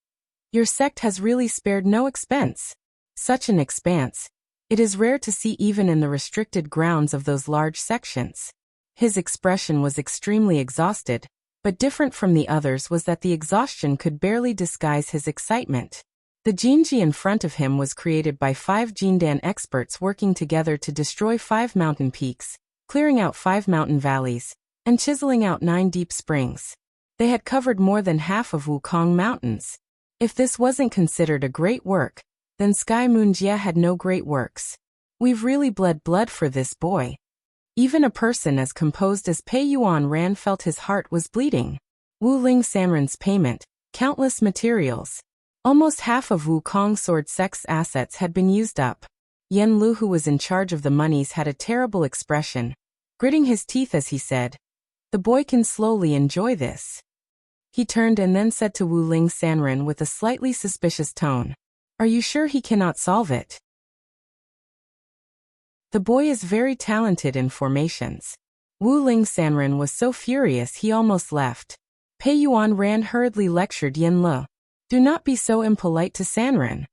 "Your sect has really spared no expense. Such an expanse. It is rare to see even in the restricted grounds of those large sections." His expression was extremely exhausted, but different from the others was that the exhaustion could barely disguise his excitement. The Jinji in front of him was created by 5 Jindan experts working together to destroy 5 mountain peaks, clearing out 5 mountain valleys, and chiseling out 9 deep springs. They had covered more than half of Wukong Mountains. If this wasn't considered a great work, then Sky Moon Jia had no great works. We've really bled blood for this boy. Even a person as composed as Pei Yuan Ran felt his heart was bleeding. Wuling Sanren's payment, countless materials. Almost half of Wukong Sword Sect's assets had been used up. Yen Lu, who was in charge of the monies, had a terrible expression, gritting his teeth as he said, "The boy can slowly enjoy this." He turned and then said to Wuling Sanren with a slightly suspicious tone, "Are you sure he cannot solve it?" "The boy is very talented in formations." Wuling Sanren was so furious he almost left. Pei Yuan Ran hurriedly lectured Yen Lu. "Do not be so impolite to Sanren."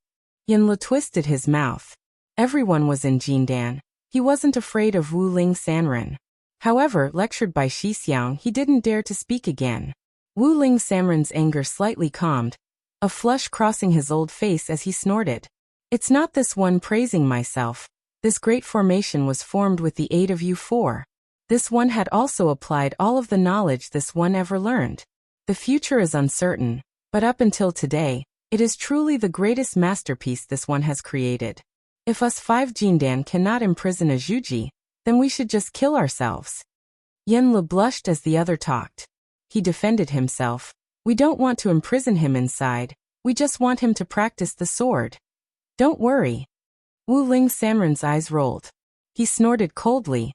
Yen Lu twisted his mouth. Everyone was in Jindan. He wasn't afraid of Wuling Sanren. However, lectured by Shixiang, he didn't dare to speak again. Wuling Sanren's anger slightly calmed, a flush crossing his old face as he snorted. "It's not this one praising myself. This great formation was formed with the aid of you 4. This one had also applied all of the knowledge this one ever learned. The future is uncertain, but up until today, it is truly the greatest masterpiece this one has created. If us 5 Jindan cannot imprison a Zhuji, then we should just kill ourselves." Yen Lu blushed as the other talked. He defended himself. "We don't want to imprison him inside, we just want him to practice the sword. Don't worry." Wuling Sanren's eyes rolled. He snorted coldly.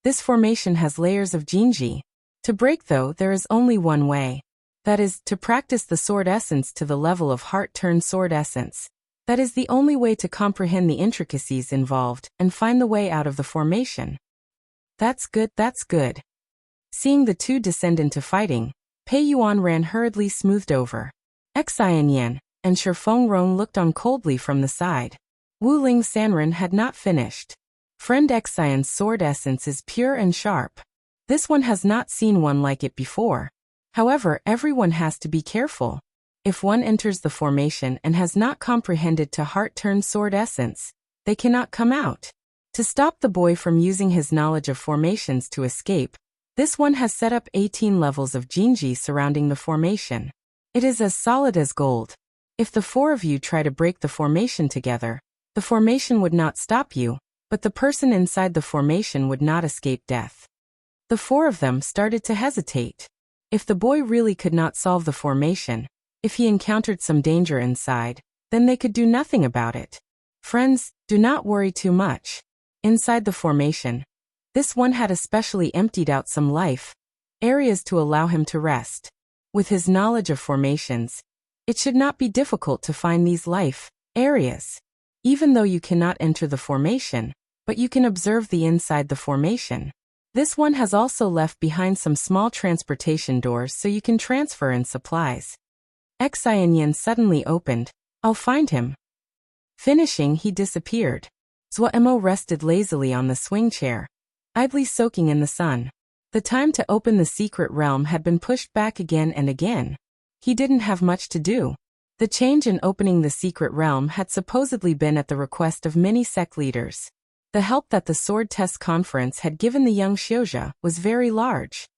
"This formation has layers of Jinji. To break though, there is only one way. That is, to practice the sword essence to the level of heart-turned sword essence. That is the only way to comprehend the intricacies involved and find the way out of the formation. That's good, that's good. Seeing the two descend into fighting, Pei Yuan ran hurriedly smoothed over. Xianyan and Shi Fengrong looked on coldly from the side. Wu Ling Sanren had not finished. Friend Xian's sword essence is pure and sharp. This one has not seen one like it before. However, everyone has to be careful. If one enters the formation and has not comprehended to heart-turned sword essence, they cannot come out. To stop the boy from using his knowledge of formations to escape, this one has set up 18 levels of Jinji surrounding the formation. It is as solid as gold. If the four of you try to break the formation together, the formation would not stop you, but the person inside the formation would not escape death. The four of them started to hesitate. If the boy really could not solve the formation, if he encountered some danger inside, then they could do nothing about it. Friends, do not worry too much. Inside the formation, this one had especially emptied out some life areas to allow him to rest. With his knowledge of formations, it should not be difficult to find these life areas. Even though you cannot enter the formation, but you can observe the inside the formation. This one has also left behind some small transportation doors so you can transfer in supplies. Xianyan suddenly opened. I'll find him. Finishing, he disappeared. Zhuemo rested lazily on the swing chair, idly soaking in the sun. The time to open the secret realm had been pushed back again and again. He didn't have much to do. The change in opening the secret realm had supposedly been at the request of many sect leaders. The help that the sword test conference had given the young Xiuzha was very large.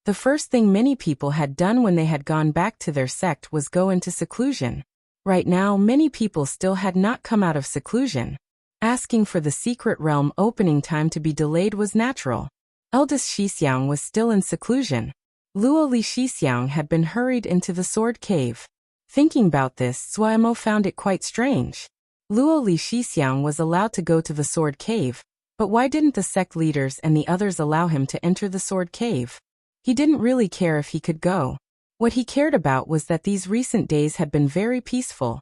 The first thing many people had done when they had gone back to their sect was go into seclusion. Right now, many people still had not come out of seclusion. Asking for the secret realm opening time to be delayed was natural. Eldest Shixiang was still in seclusion. Luo Li Shixiang had been hurried into the sword cave. Thinking about this, Zhuemo found it quite strange. Luo Li Shixiang was allowed to go to the sword cave, but why didn't the sect leaders and the others allow him to enter the sword cave? He didn't really care if he could go. What he cared about was that these recent days had been very peaceful.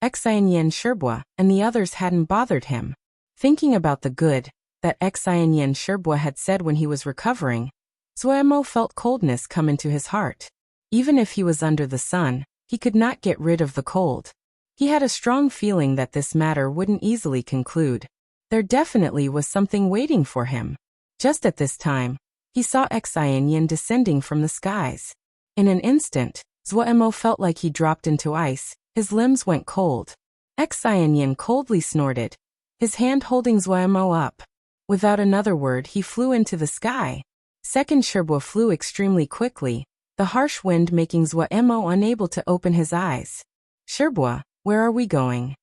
Xianyan Shibua and the others hadn't bothered him. Thinking about the good that Xianyan Shibua had said when he was recovering, Zhuemo felt coldness come into his heart. Even if he was under the sun, he could not get rid of the cold. He had a strong feeling that this matter wouldn't easily conclude. There definitely was something waiting for him. Just at this time, he saw Xianyan descending from the skies. In an instant, Zhuemo felt like he dropped into ice. His limbs went cold. Xianyan coldly snorted, his hand holding Zhuemo up. Without another word, he flew into the sky. Second Shibua flew extremely quickly, the harsh wind making Zhuemo unable to open his eyes. Shibua, where are we going?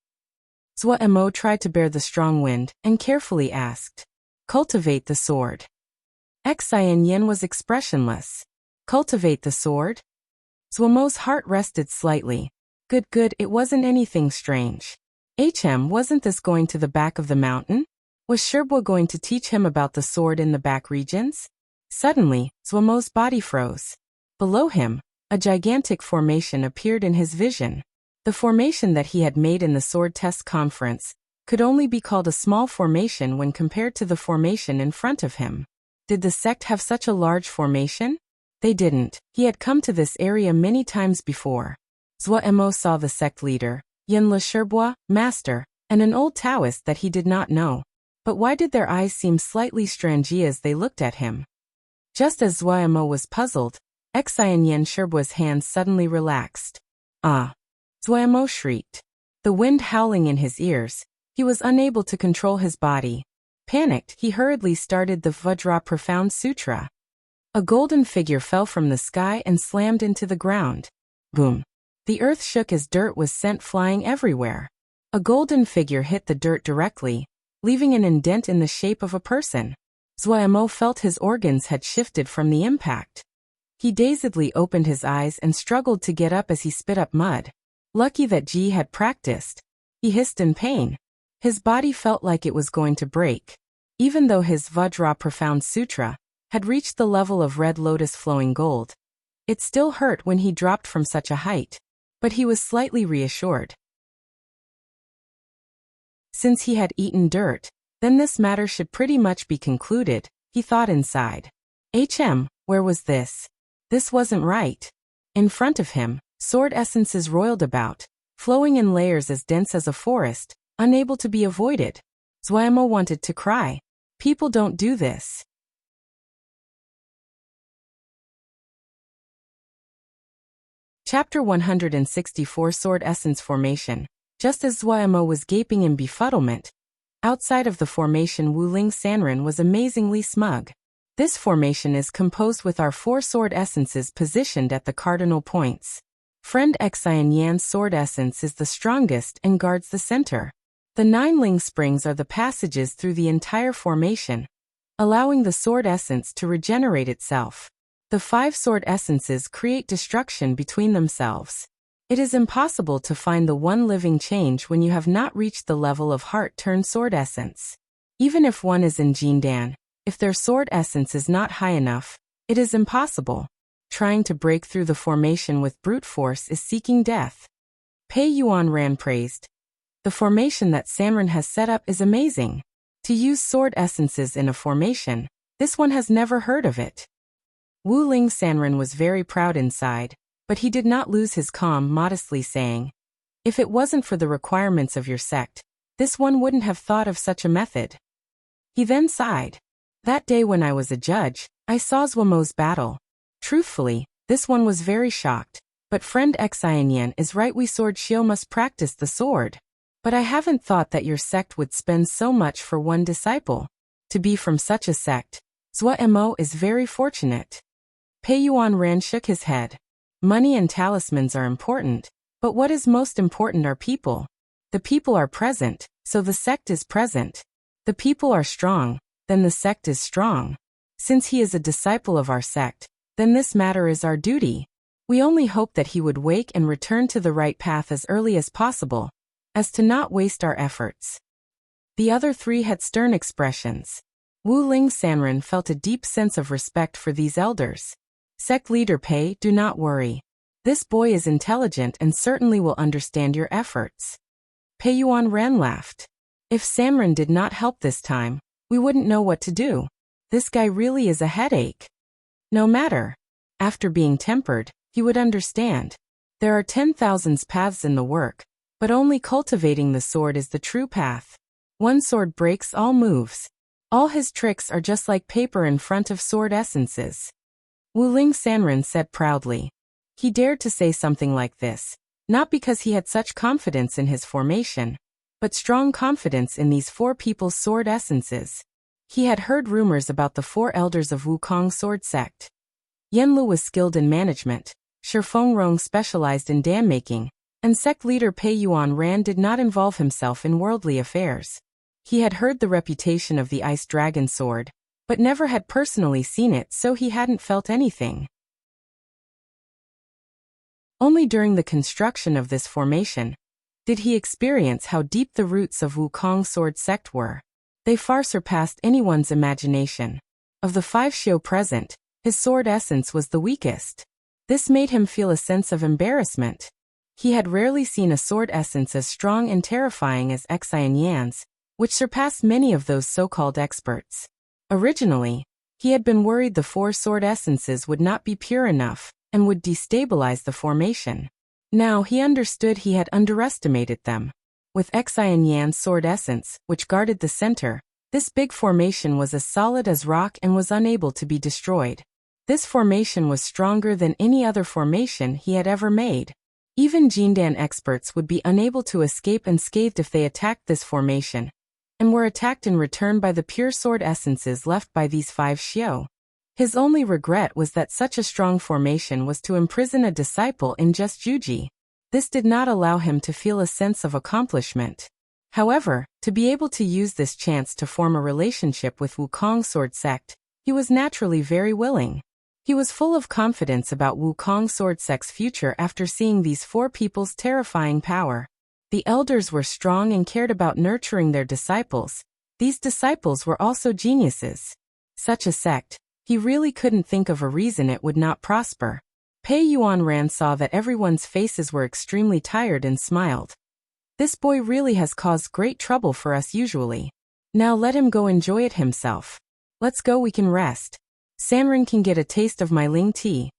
Zhuemo tried to bear the strong wind and carefully asked. Cultivate the sword. Xianyan was expressionless. Cultivate the sword? Zhuemo's heart rested slightly. Good, it wasn't anything strange. Wasn't this going to the back of the mountain? Was Shibua going to teach him about the sword in the back regions? Suddenly, Zhuemo's body froze. Below him, a gigantic formation appeared in his vision. The formation that he had made in the sword test conference could only be called a small formation when compared to the formation in front of him. Did the sect have such a large formation? They didn't. He had come to this area many times before. Zhuemo saw the sect leader, Yinla Shibua, master, and an old Taoist that he did not know. But why did their eyes seem slightly strange as they looked at him? Just as Zhuemo was puzzled, Xianyan Shibua's hands suddenly relaxed. Ah! Zhuemo shrieked. The wind howling in his ears, he was unable to control his body. Panicked, he hurriedly started the Vajra Profound Sutra. A golden figure fell from the sky and slammed into the ground. Boom! The earth shook as dirt was sent flying everywhere. A golden figure hit the dirt directly, leaving an indent in the shape of a person. Zhuemo felt his organs had shifted from the impact. He dazedly opened his eyes and struggled to get up as he spit up mud. Lucky that Ji had practiced. He hissed in pain. His body felt like it was going to break. Even though his Vajra Profound Sutra had reached the level of red lotus flowing gold. It still hurt when he dropped from such a height, but he was slightly reassured. Since he had eaten dirt, then this matter should pretty much be concluded, he thought inside. Where was this? This wasn't right. In front of him, sword essences roiled about, flowing in layers as dense as a forest, unable to be avoided. Zhuamo wanted to cry. People don't do this. Chapter 164 Sword Essence Formation. Just as Zhuamo was gaping in befuddlement, outside of the formation Wuling Sanren was amazingly smug. This formation is composed with our 4 sword essences positioned at the cardinal points. Friend Xian Yan's sword essence is the strongest and guards the center. The 9 Ling springs are the passages through the entire formation, allowing the sword essence to regenerate itself. The 5 sword essences create destruction between themselves. It is impossible to find the one living change when you have not reached the level of heart-turned-sword essence. Even if one is in Jindan, if their sword essence is not high enough, it is impossible. Trying to break through the formation with brute force is seeking death. Pei Yuan Ran praised. The formation that Sanren has set up is amazing. To use sword essences in a formation, this one has never heard of it. Wuling Sanren was very proud inside, but he did not lose his calm, modestly saying, "If it wasn't for the requirements of your sect, this one wouldn't have thought of such a method." He then sighed. That day when I was a judge, I saw Zhuamo's battle. Truthfully, this one was very shocked, but friend Xianyan is right, we sword Xiao must practice the sword. But I haven't thought that your sect would spend so much for one disciple. To be from such a sect, Zhuamo is very fortunate. Pei Yuan Ran shook his head. Money and talismans are important, but what is most important are people. The people are present, so the sect is present. The people are strong, then the sect is strong. Since he is a disciple of our sect, then this matter is our duty. We only hope that he would wake and return to the right path as early as possible, as to not waste our efforts. The other 3 had stern expressions. Wuling Sanren felt a deep sense of respect for these elders. Sect leader Pei, do not worry. This boy is intelligent and certainly will understand your efforts. Pei Yuan Ran laughed. If Sanren did not help this time, we wouldn't know what to do. This guy really is a headache. No matter. After being tempered, he would understand. There are 10,000 paths in the work, but only cultivating the sword is the true path. One sword breaks all moves. All his tricks are just like paper in front of sword essences. Wuling Sanren said proudly. He dared to say something like this, not because he had such confidence in his formation, but strong confidence in these 4 people's sword essences. He had heard rumors about the 4 elders of Wukong sword sect. Yanlu was skilled in management, Shifeng Rong specialized in dam making, and sect leader Pei Yuan Ran did not involve himself in worldly affairs. He had heard the reputation of the Ice Dragon sword, but never had personally seen it, so he hadn't felt anything. Only during the construction of this formation did he experience how deep the roots of Wukong sword sect were. They far surpassed anyone's imagination. Of the 5 Xiao present, his sword essence was the weakest. This made him feel a sense of embarrassment. He had rarely seen a sword essence as strong and terrifying as Xian Yan's, which surpassed many of those so-called experts. Originally, he had been worried the 4 sword essences would not be pure enough, and would destabilize the formation. Now he understood he had underestimated them. With Xian Yan's sword essence, which guarded the center, this big formation was as solid as rock and was unable to be destroyed. This formation was stronger than any other formation he had ever made. Even Jindan experts would be unable to escape unscathed if they attacked this formation, and were attacked in return by the pure sword essences left by these 5 Xiao. His only regret was that such a strong formation was to imprison a disciple in just Juji. This did not allow him to feel a sense of accomplishment. However, to be able to use this chance to form a relationship with Wukong sword sect, he was naturally very willing. He was full of confidence about Wukong sword sect's future after seeing these 4 people's terrifying power. The elders were strong and cared about nurturing their disciples. These disciples were also geniuses. Such a sect, He really couldn't think of a reason it would not prosper. Pei Yuanran saw that everyone's faces were extremely tired and smiled. This boy really has caused great trouble for us usually. Now let him go enjoy it himself. Let's go, we can rest. Sanren can get a taste of my Ling tea.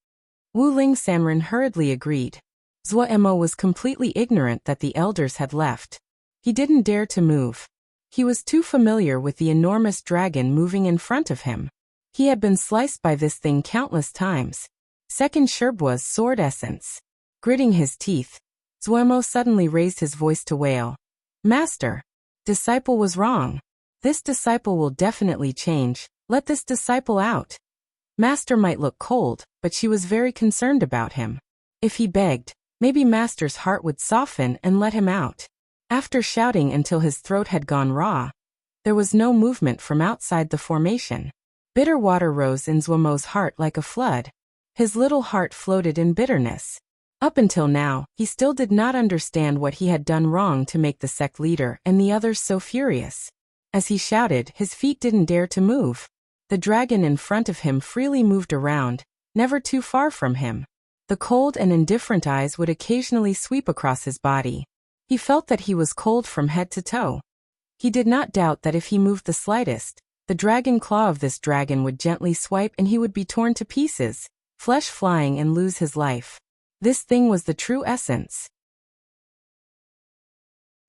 Wu Ling Sanren hurriedly agreed. Zuo was completely ignorant that the elders had left. He didn't dare to move. He was too familiar with the enormous dragon moving in front of him. He had been sliced by this thing countless times. Second Sherbua's sword essence. Gritting his teeth, Zuo suddenly raised his voice to wail. Master! Disciple was wrong. This disciple will definitely change. Let this disciple out. Master might look cold, but she was very concerned about him. If he begged, maybe Master's heart would soften and let him out. After shouting until his throat had gone raw, there was no movement from outside the formation. Bitter water rose in Zuomo's heart like a flood. His little heart floated in bitterness. Up until now, he still did not understand what he had done wrong to make the sect leader and the others so furious. As he shouted, his feet didn't dare to move. The dragon in front of him freely moved around, never too far from him. The cold and indifferent eyes would occasionally sweep across his body. He felt that he was cold from head to toe. He did not doubt that if he moved the slightest, the dragon claw of this dragon would gently swipe and he would be torn to pieces, flesh flying, and lose his life. This thing was the true essence.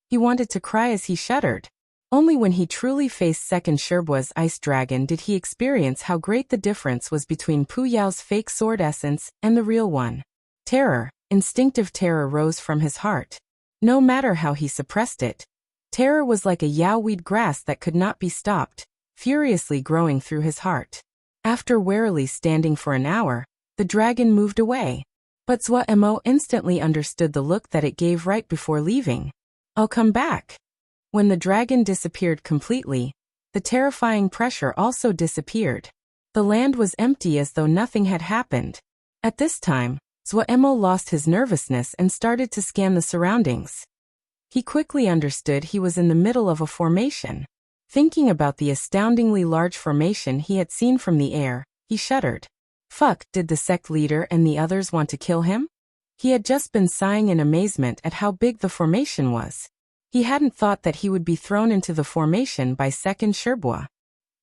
He wanted to cry as he shuddered. Only when he truly faced Second Sherbua's ice dragon did he experience how great the difference was between Pu Yao's fake sword essence and the real one. Terror, instinctive terror rose from his heart. No matter how he suppressed it, terror was like a yaoweed grass that could not be stopped, furiously growing through his heart. After warily standing for an hour, the dragon moved away. But Zuo instantly understood the look that it gave right before leaving. I'll come back. When the dragon disappeared completely, the terrifying pressure also disappeared. The land was empty as though nothing had happened. At this time, Zuo lost his nervousness and started to scan the surroundings. He quickly understood he was in the middle of a formation. Thinking about the astoundingly large formation he had seen from the air, he shuddered. Fuck, did the sect leader and the others want to kill him? He had just been sighing in amazement at how big the formation was. He hadn't thought that he would be thrown into the formation by Second Sherbua.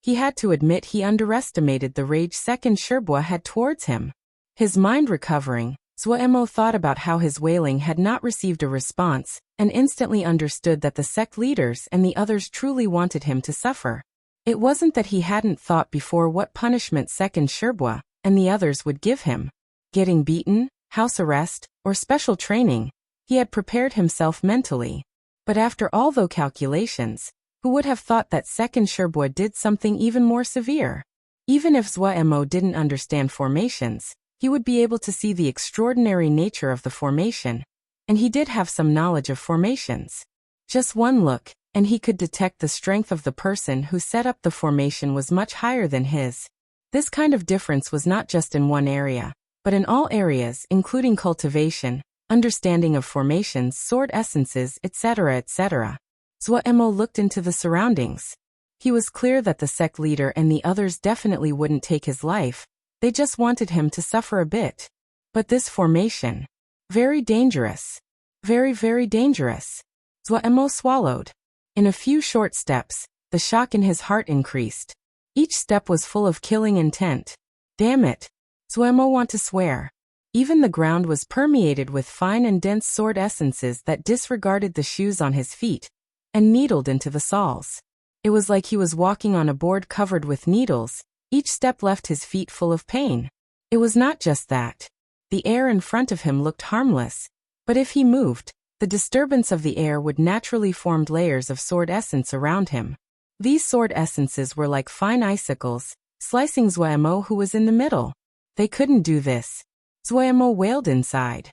He had to admit he underestimated the rage Second Sherbua had towards him. His mind recovering, Zuo thought about how his wailing had not received a response, and instantly understood that the sect leaders and the others truly wanted him to suffer. It wasn't that he hadn't thought before what punishment Second Sherbua and the others would give him. Getting beaten, house arrest, or special training. He had prepared himself mentally. But after all those calculations, who would have thought that Second Sherbua did something even more severe? Even if Zuo didn't understand formations, he would be able to see the extraordinary nature of the formation, and he did have some knowledge of formations. Just one look, and he could detect the strength of the person who set up the formation was much higher than his. This kind of difference was not just in one area, but in all areas, including cultivation, understanding of formations, sword essences, etc., etc. Zuo looked into the surroundings. He was clear that the sect leader and the others definitely wouldn't take his life. They just wanted him to suffer a bit. But this formation, very dangerous. Very, very dangerous. Zuo swallowed. In a few short steps, the shock in his heart increased. Each step was full of killing intent. Damn it. Zuo want to swear. Even the ground was permeated with fine and dense sword essences that disregarded the shoes on his feet and needled into the soles. It was like he was walking on a board covered with needles. Each step left his feet full of pain. It was not just that. The air in front of him looked harmless, but if he moved, the disturbance of the air would naturally form layers of sword essence around him. These sword essences were like fine icicles, slicing Zuo who was in the middle. They couldn't do this. Zuo wailed inside.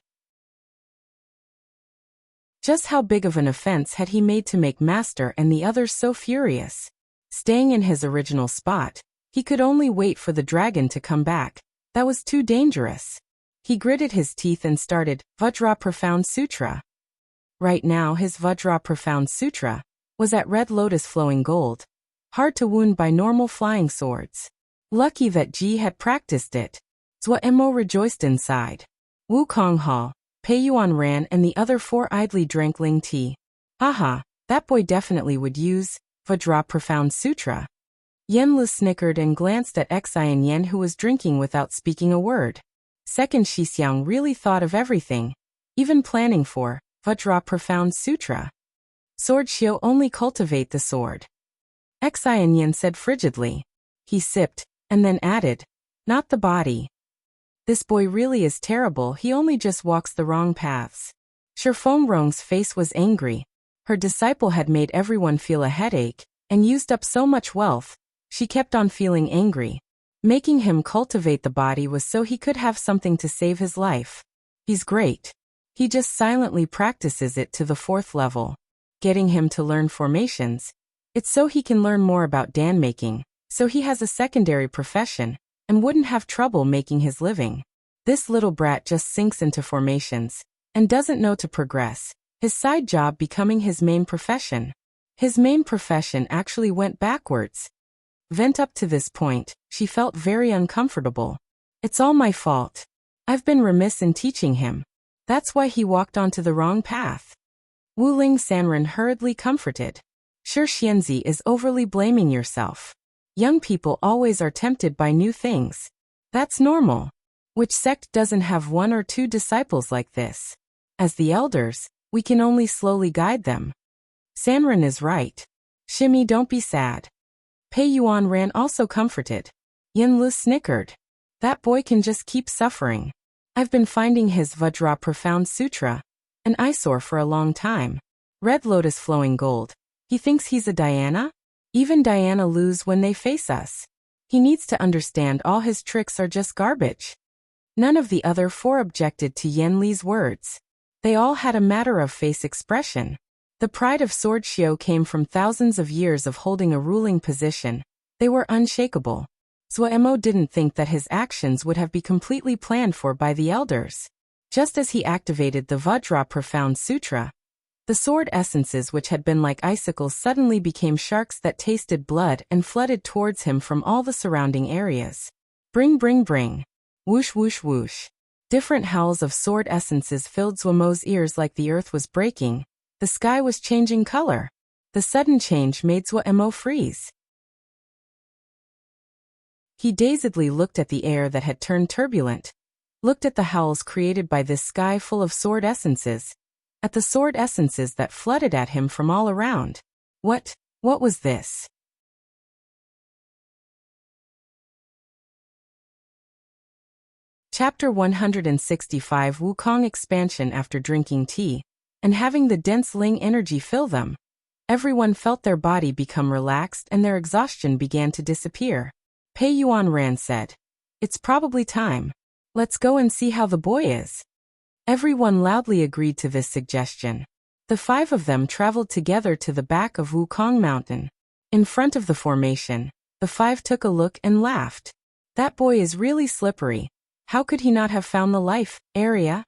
Just how big of an offense had he made to make Master and the others so furious? Staying in his original spot, he could only wait for the dragon to come back. That was too dangerous. He gritted his teeth and started Vajra Profound Sutra. Right now his Vajra Profound Sutra was at Red Lotus Flowing Gold, hard to wound by normal flying swords. Lucky that Ji had practiced it. Zhou Emo rejoiced inside. Wukong Hall, Pei Yuan ran and the other 4 idly drank Ling tea. Haha, that boy definitely would use Vajra Profound Sutra. Yanlu snickered and glanced at Xian Yan who was drinking without speaking a word. Second Shixiang really thought of everything, even planning for Vajra Profound Sutra. Sword Xiu only cultivate the sword. Xian Yan said frigidly. He sipped, and then added, not the body. This boy really is terrible, he only just walks the wrong paths. Shifeng face was angry. Her disciple had made everyone feel a headache, and used up so much wealth. She kept on feeling angry. Making him cultivate the body was so he could have something to save his life. He's great. He just silently practices it to the 4th level. Getting him to learn formations. It's so he can learn more about dan making, so he has a secondary profession, and wouldn't have trouble making his living. This little brat just sinks into formations, and doesn't know to progress, his side job becoming his main profession. His main profession actually went backwards. Vent up to this point, she felt very uncomfortable. It's all my fault. I've been remiss in teaching him. That's why he walked onto the wrong path. Wuling Sanren hurriedly comforted. Sure, Xianzi is overly blaming yourself. Young people always are tempted by new things. That's normal. Which sect doesn't have 1 or 2 disciples like this? As the elders, we can only slowly guide them. Sanren is right. Shimmy, don't be sad. Pei Yuan ran also comforted. Yanlu snickered. That boy can just keep suffering. I've been finding his Vajra Profound Sutra an eyesore for a long time. Red lotus flowing gold. He thinks he's a Diana? Even Diana lose when they face us. He needs to understand all his tricks are just garbage. None of the other 4 objected to Yan Li's words. They all had a matter of face expression. The pride of Sword Xiu came from thousands of years of holding a ruling position. They were unshakable. Zhou Emo didn't think that his actions would have been completely planned for by the elders. Just as he activated the Vajra Profound Sutra, the sword essences which had been like icicles suddenly became sharks that tasted blood and flooded towards him from all the surrounding areas. Bring, bring, bring. Whoosh, whoosh, whoosh. Different howls of sword essences filled Zhou Emo's ears like the earth was breaking. The sky was changing color. The sudden change made Zhou Emo freeze. He dazedly looked at the air that had turned turbulent, looked at the howls created by this sky full of sword essences, at the sword essences that flooded at him from all around. What was this? Chapter 165 Wukong expansion. After drinking tea, and having the dense Ling energy fill them, everyone felt their body become relaxed and their exhaustion began to disappear. Pei Yuan Ran said, "It's probably time. Let's go and see how the boy is." Everyone loudly agreed to this suggestion. The 5 of them traveled together to the back of Wukong Mountain. In front of the formation, the 5 took a look and laughed. That boy is really slippery. How could he not have found the life area?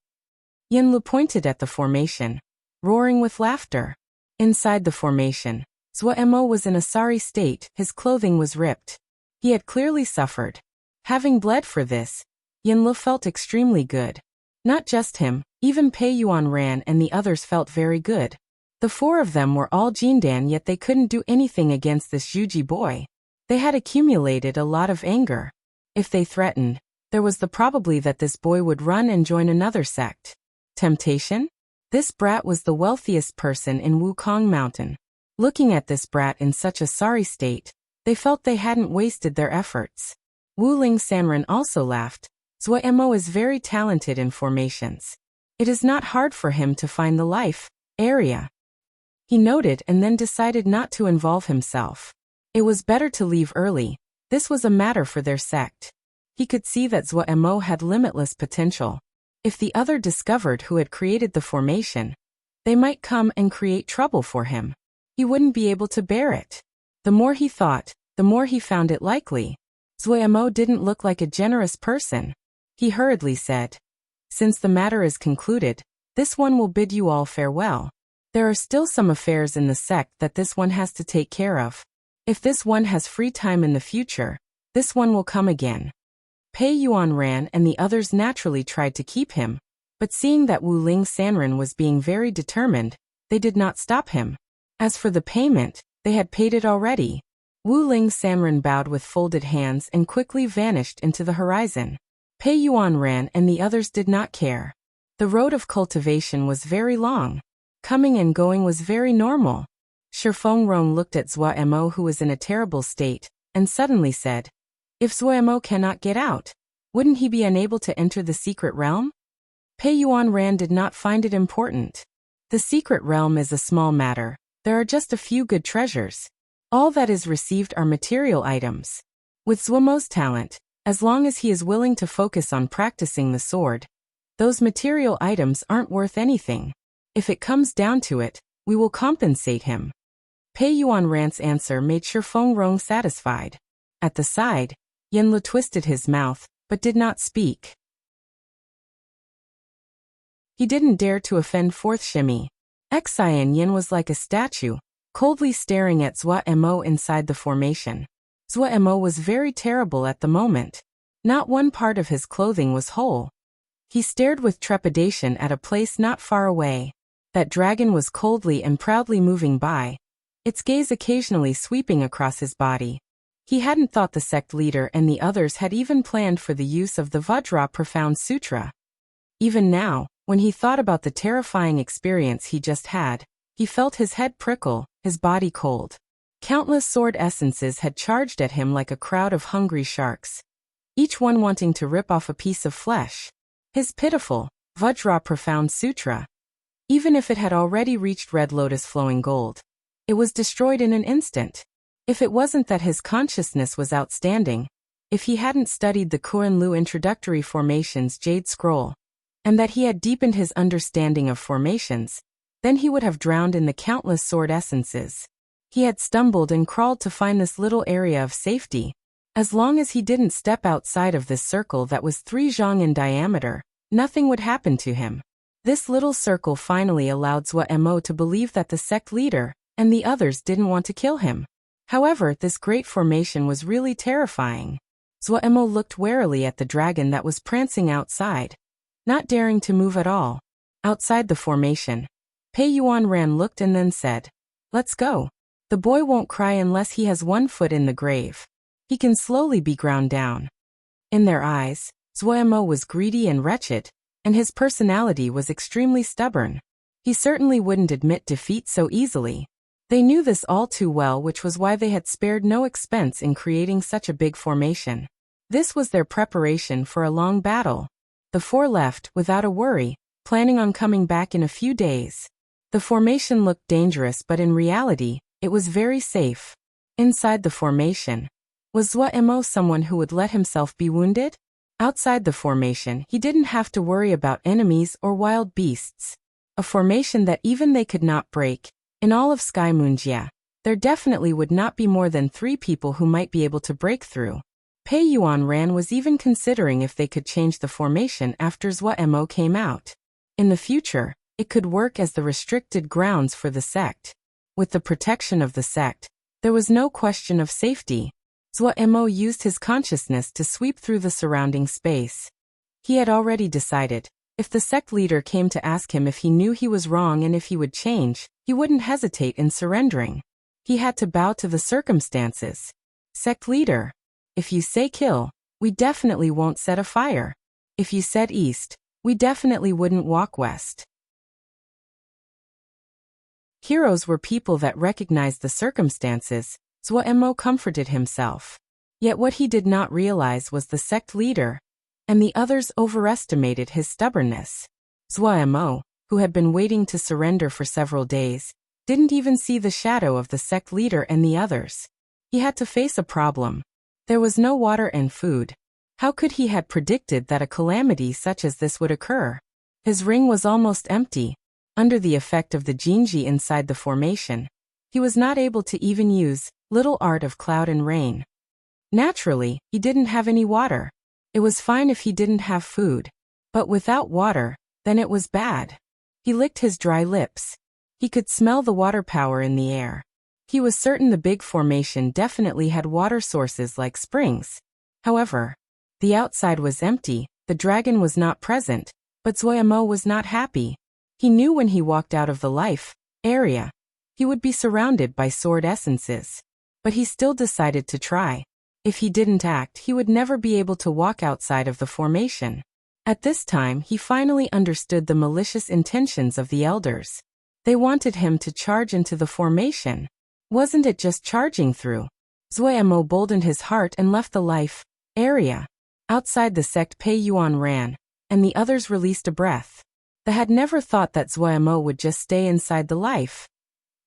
Yanlu pointed at the formation, roaring with laughter. Inside the formation, Zhou Emo was in a sorry state, his clothing was ripped. He had clearly suffered. Having bled for this, Yanlu felt extremely good. Not just him, even Pei Yuan Ran and the others felt very good. The 4 of them were all Jindan, yet they couldn't do anything against this Yuji boy. They had accumulated a lot of anger. If they threatened, there was the probability that this boy would run and join another sect. Temptation? This brat was the wealthiest person in Wukong Mountain. Looking at this brat in such a sorry state, they felt they hadn't wasted their efforts. Wuling Sanren also laughed. Zhou Emo is very talented in formations. It is not hard for him to find the life area. He noted and then decided not to involve himself. It was better to leave early. This was a matter for their sect. He could see that Zhou Emo had limitless potential. If the other discovered who had created the formation, they might come and create trouble for him. He wouldn't be able to bear it. The more he thought, the more he found it likely. Zhou Emo didn't look like a generous person. He hurriedly said, "Since the matter is concluded, this one will bid you all farewell. There are still some affairs in the sect that this one has to take care of. If this one has free time in the future, This one will come again. Pei Yuan ran and the others naturally tried to keep him, but seeing that Wu Ling Sanren was being very determined, they did not stop him. As for the payment, they had paid it already. Wu Ling Sanren bowed with folded hands and quickly vanished into the horizon. Pei Yuan ran and the others did not care. The road of cultivation was very long. Coming and going was very normal. Shi Fengrong looked at Zhua Mo, who was in a terrible state, and suddenly said, "If Zhua Mo cannot get out, wouldn't he be unable to enter the secret realm?" Pei Yuan ran did not find it important. The secret realm is a small matter. There are just a few good treasures. All that is received are material items. With Zhua Mo's talent, as long as he is willing to focus on practicing the sword, those material items aren't worth anything. If it comes down to it, we will compensate him. Pei Yuan Ran's answer made Shi Fengrong satisfied. At the side, Yanlu twisted his mouth, but did not speak. He didn't dare to offend Fourth Shimmy. Xian Yin was like a statue, coldly staring at Zhua Mo inside the formation. Zhua Mo was very terrible at the moment. Not one part of his clothing was whole. He stared with trepidation at a place not far away. That dragon was coldly and proudly moving by, its gaze occasionally sweeping across his body. He hadn't thought the sect leader and the others had even planned for the use of the Vajra Profound Sutra. Even now, when he thought about the terrifying experience he just had, he felt his head prickle, his body cold. Countless sword essences had charged at him like a crowd of hungry sharks, each one wanting to rip off a piece of flesh. His pitiful Vajra Profound Sutra, even if it had already reached Red Lotus Flowing Gold, it was destroyed in an instant. If it wasn't that his consciousness was outstanding, if he hadn't studied the Kuan Lu Introductory Formations Jade Scroll, and that he had deepened his understanding of formations, then he would have drowned in the countless sword essences. He had stumbled and crawled to find this little area of safety. As long as he didn't step outside of this circle that was 3 zhang in diameter, nothing would happen to him. This little circle finally allowed Zhua Mo to believe that the sect leader and the others didn't want to kill him. However, this great formation was really terrifying. Zhua Mo looked warily at the dragon that was prancing outside, not daring to move at all. Outside the formation, Pei Yuan Ran looked and then said, "Let's go. The boy won't cry unless he has 1 foot in the grave. He can slowly be ground down." In their eyes, Zhua Mo was greedy and wretched, and his personality was extremely stubborn. He certainly wouldn't admit defeat so easily. They knew this all too well, which was why they had spared no expense in creating such a big formation. This was their preparation for a long battle. The 4 left, without a worry, planning on coming back in a few days. The formation looked dangerous, but in reality, it was very safe. Inside the formation, was Zhua Mo someone who would let himself be wounded? Outside the formation, he didn't have to worry about enemies or wild beasts. A formation that even they could not break. In all of Sky Moonjia, there definitely would not be more than 3 people who might be able to break through. Pei Yuan Ran was even considering if they could change the formation after Zhua Mo came out. In the future, it could work as the restricted grounds for the sect. With the protection of the sect, there was no question of safety. Zhua Mo used his consciousness to sweep through the surrounding space. He had already decided, if the sect leader came to ask him if he knew he was wrong and if he would change, he wouldn't hesitate in surrendering. He had to bow to the circumstances. "Sect leader, if you say kill, we definitely won't set a fire. If you said east, we definitely wouldn't walk west." Heroes were people that recognized the circumstances. Zhua Mo comforted himself. Yet what he did not realize was the sect leader and the others overestimated his stubbornness. Zhua Mo, who had been waiting to surrender for several days, didn't even see the shadow of the sect leader and the others. He had to face a problem. There was no water and food. How could he have predicted that a calamity such as this would occur? His ring was almost empty. Under the effect of the Jinji inside the formation, he was not able to even use little art of cloud and rain. Naturally, he didn't have any water. It was fine if he didn't have food. But without water, then it was bad. He licked his dry lips. He could smell the water power in the air. He was certain the big formation definitely had water sources like springs. However, the outside was empty, the dragon was not present, but Zuoyamo was not happy. He knew when he walked out of the life area, he would be surrounded by sword essences. But he still decided to try. If he didn't act, he would never be able to walk outside of the formation. At this time, he finally understood the malicious intentions of the elders. They wanted him to charge into the formation. Wasn't it just charging through? Zuoyamo boldened his heart and left the life area. Outside the sect, Pei Yuan ran, and the others released a breath. They had never thought that Zuoyamo would just stay inside the life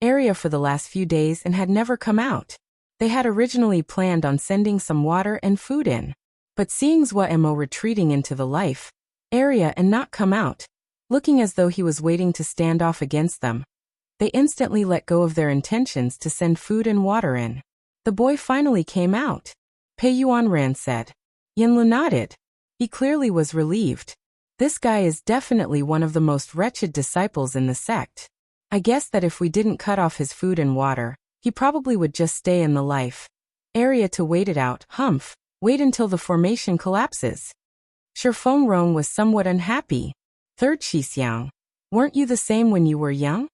area for the last few days and had never come out. They had originally planned on sending some water and food in. But seeing Zuoyamo retreating into the life area and not come out, looking as though he was waiting to stand off against them, they instantly let go of their intentions to send food and water in. The boy finally came out. Pei Yuanran said. Yanlu nodded. He clearly was relieved. This guy is definitely one of the most wretched disciples in the sect. I guess that if we didn't cut off his food and water, he probably would just stay in the life area to wait it out. Humph. Wait until the formation collapses. Shifeng Rong was somewhat unhappy. Third Xixiang, weren't you the same when you were young?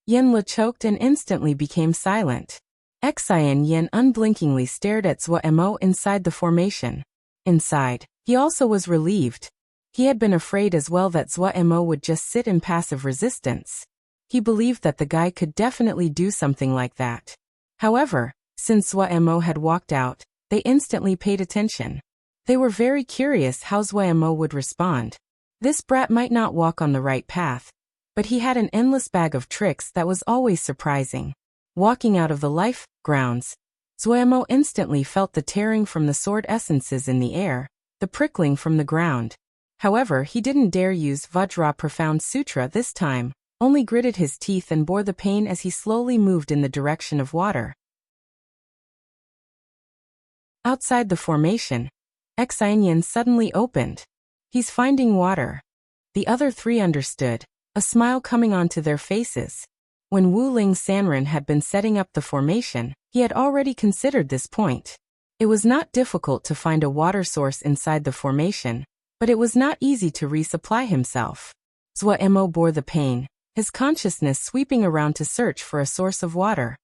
Yanlu choked and instantly became silent. Xian Yin unblinkingly stared at Zuoyamo inside the formation. Inside, he also was relieved. He had been afraid as well that Zuoyamo would just sit in passive resistance. He believed that the guy could definitely do something like that. However, since Zuoyamo had walked out, they instantly paid attention. They were very curious how Zuoyamo would respond. This brat might not walk on the right path, but he had an endless bag of tricks that was always surprising. Walking out of the life grounds, Zuoyamo instantly felt the tearing from the sword essences in the air, the prickling from the ground. However, he didn't dare use Vajra Profound Sutra this time, only gritted his teeth and bore the pain as he slowly moved in the direction of water. Outside the formation, Xianyan suddenly opened. He's finding water. The other three understood, a smile coming onto their faces. When Wu Ling Sanren had been setting up the formation, he had already considered this point. It was not difficult to find a water source inside the formation, but it was not easy to resupply himself. Zuoyamo bore the pain, his consciousness sweeping around to search for a source of water.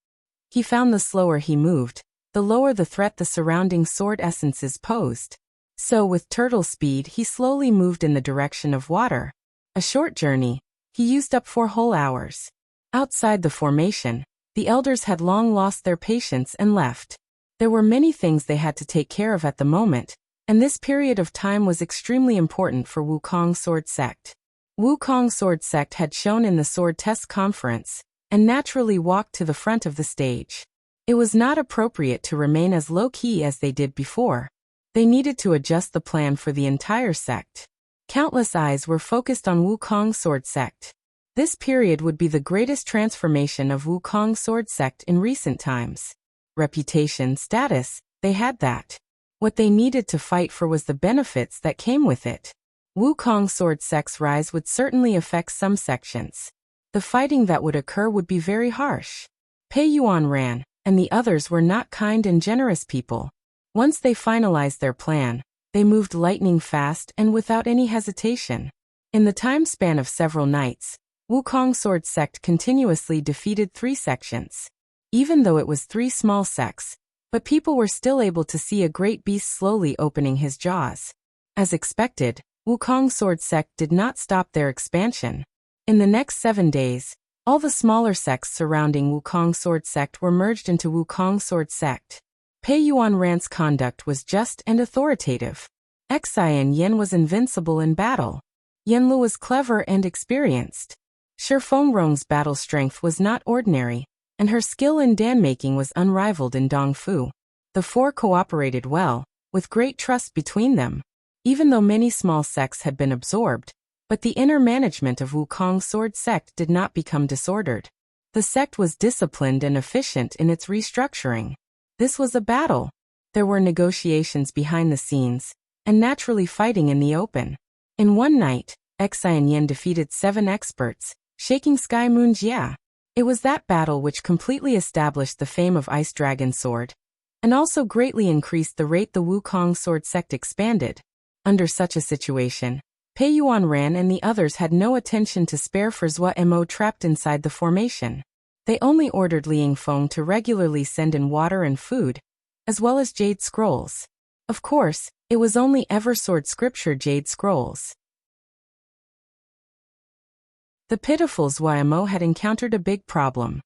He found the slower he moved, the lower the threat the surrounding sword essences posed. So with turtle speed he slowly moved in the direction of water. A short journey, he used up 4 whole hours. Outside the formation, the elders had long lost their patience and left. There were many things they had to take care of at the moment, and this period of time was extremely important for Wukong Sword Sect. Wukong Sword Sect had shown in the sword test conference, and naturally walked to the front of the stage. It was not appropriate to remain as low-key as they did before. They needed to adjust the plan for the entire sect. Countless eyes were focused on Wukong Sword Sect. This period would be the greatest transformation of Wukong Sword Sect in recent times. Reputation, status, they had that. What they needed to fight for was the benefits that came with it. Wukong Sword Sect's rise would certainly affect some sections. The fighting that would occur would be very harsh. Pei Yuan ran, and the others were not kind and generous people. Once they finalized their plan, they moved lightning fast and without any hesitation. In the time span of several nights, Wukong Sword Sect continuously defeated 3 sections. Even though it was 3 small sects, but people were still able to see a great beast slowly opening his jaws. As expected, Wukong Sword Sect did not stop their expansion. In the next 7 days, all the smaller sects surrounding Wukong Sword Sect were merged into Wukong Sword Sect. Pei Yuan Ran's conduct was just and authoritative. Xian Yin was invincible in battle. Yanlu was clever and experienced. Shifeng Rong's battle strength was not ordinary, and her skill in dan-making was unrivaled in Dongfu. The 4 cooperated well, with great trust between them. Even though many small sects had been absorbed, but the inner management of Wukong Sword Sect did not become disordered. The sect was disciplined and efficient in its restructuring. This was a battle. There were negotiations behind the scenes, and naturally fighting in the open. In one night, Xian Yin defeated 7 experts, shaking Sky Moon Jia. It was that battle which completely established the fame of Ice Dragon Sword. and also greatly increased the rate the Wukong sword sect expanded. Under such a situation, Pei Yuan ran and the others had no attention to spare for Zhua Mo trapped inside the formation. They only ordered Liang Feng to regularly send in water and food, as well as jade scrolls. Of course, it was only Eversword scripture jade scrolls. The pitiful Zhua Mo had encountered a big problem.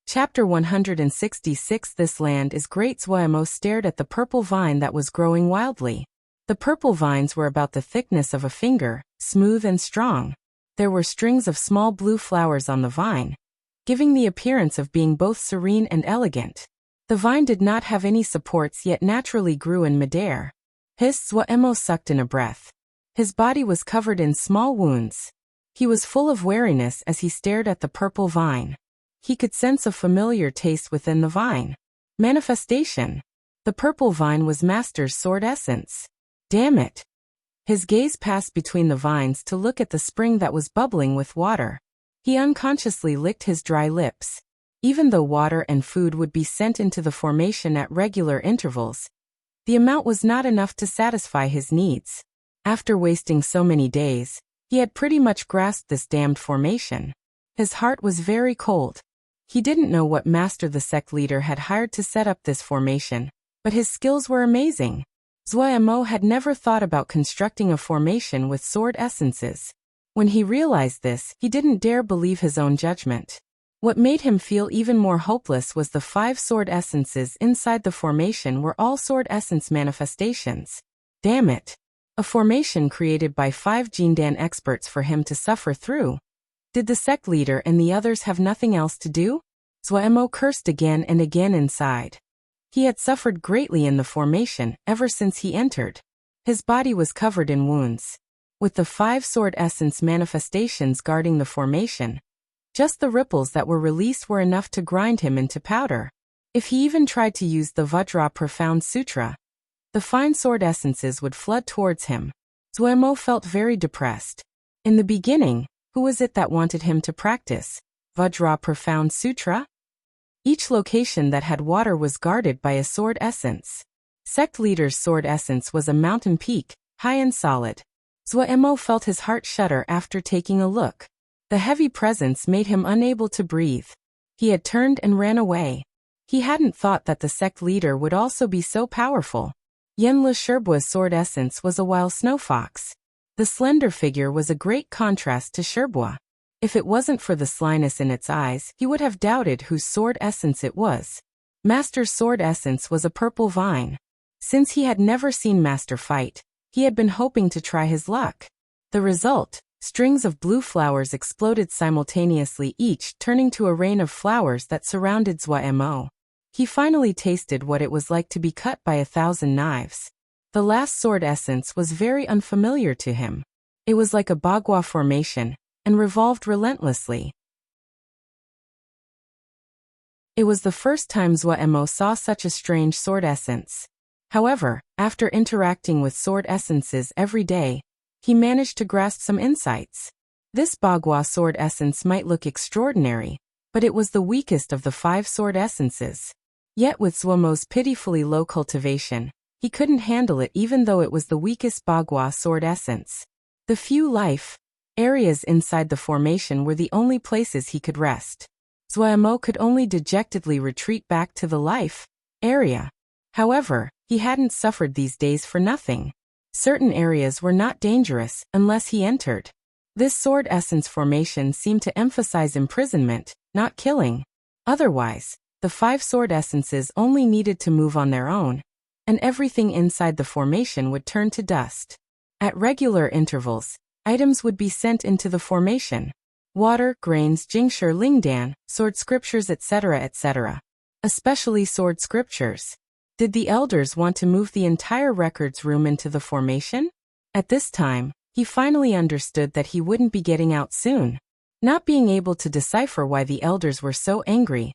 Chapter 166 This land is great. Zhua Mo stared at the purple vine that was growing wildly. The purple vines were about the thickness of a finger, smooth and strong. There were strings of small blue flowers on the vine, giving the appearance of being both serene and elegant. The vine did not have any supports yet naturally grew in midair. Zhua Mo sucked in a breath. His body was covered in small wounds. He was full of wariness as he stared at the purple vine. He could sense a familiar taste within the vine. Manifestation. The purple vine was Master's sword essence. Damn it. His gaze passed between the vines to look at the spring that was bubbling with water. He unconsciously licked his dry lips. Even though water and food would be sent into the formation at regular intervals, the amount was not enough to satisfy his needs. After wasting so many days, he had pretty much grasped this damned formation. His heart was very cold. He didn't know what master the sect leader had hired to set up this formation, but his skills were amazing. Zhua Mo had never thought about constructing a formation with sword essences. When he realized this, he didn't dare believe his own judgment. What made him feel even more hopeless was the 5 sword essences inside the formation were all sword essence manifestations. Damn it. A formation created by 5 Jindan experts for him to suffer through. Did the sect leader and the others have nothing else to do? Zhua Mo cursed again and again inside. He had suffered greatly in the formation ever since he entered. His body was covered in wounds. With the 5 sword essence manifestations guarding the formation, just the ripples that were released were enough to grind him into powder. If he even tried to use the Vajra Profound Sutra, the fine sword essences would flood towards him. Zhua Mo felt very depressed. In the beginning, who was it that wanted him to practice Vajra Profound Sutra? Each location that had water was guarded by a sword essence. Sect leader's sword essence was a mountain peak, high and solid. Zhua Mo felt his heart shudder after taking a look. The heavy presence made him unable to breathe. He had turned and ran away. He hadn't thought that the sect leader would also be so powerful. Yanle Sherbua's sword essence was a wild snowfox. The slender figure was a great contrast to Sherbua. If it wasn't for the slyness in its eyes, he would have doubted whose sword essence it was. Master's sword essence was a purple vine. Since he had never seen Master fight, he had been hoping to try his luck. The result, strings of blue flowers exploded simultaneously, each turning to a rain of flowers that surrounded Zhua Mo. He finally tasted what it was like to be cut by 1,000 knives. The last sword essence was very unfamiliar to him. It was like a bagua formation, and revolved relentlessly. It was the first time Zhua Mo saw such a strange sword essence. However, after interacting with sword essences every day, he managed to grasp some insights. This bagua sword essence might look extraordinary, but it was the weakest of the 5 sword essences. Yet with Zhua Mo's pitifully low cultivation, he couldn't handle it even though it was the weakest bagua sword essence. The few life areas inside the formation were the only places he could rest. Zhua Mo could only dejectedly retreat back to the life area. However, he hadn't suffered these days for nothing. Certain areas were not dangerous unless he entered. This sword essence formation seemed to emphasize imprisonment, not killing. Otherwise, the 5 sword essences only needed to move on their own, and everything inside the formation would turn to dust. At regular intervals, items would be sent into the formation. Water, grains, jingshi, lingdan, sword scriptures, etc., etc. Especially sword scriptures. Did the elders want to move the entire records room into the formation? At this time, he finally understood that he wouldn't be getting out soon. Not being able to decipher why the elders were so angry,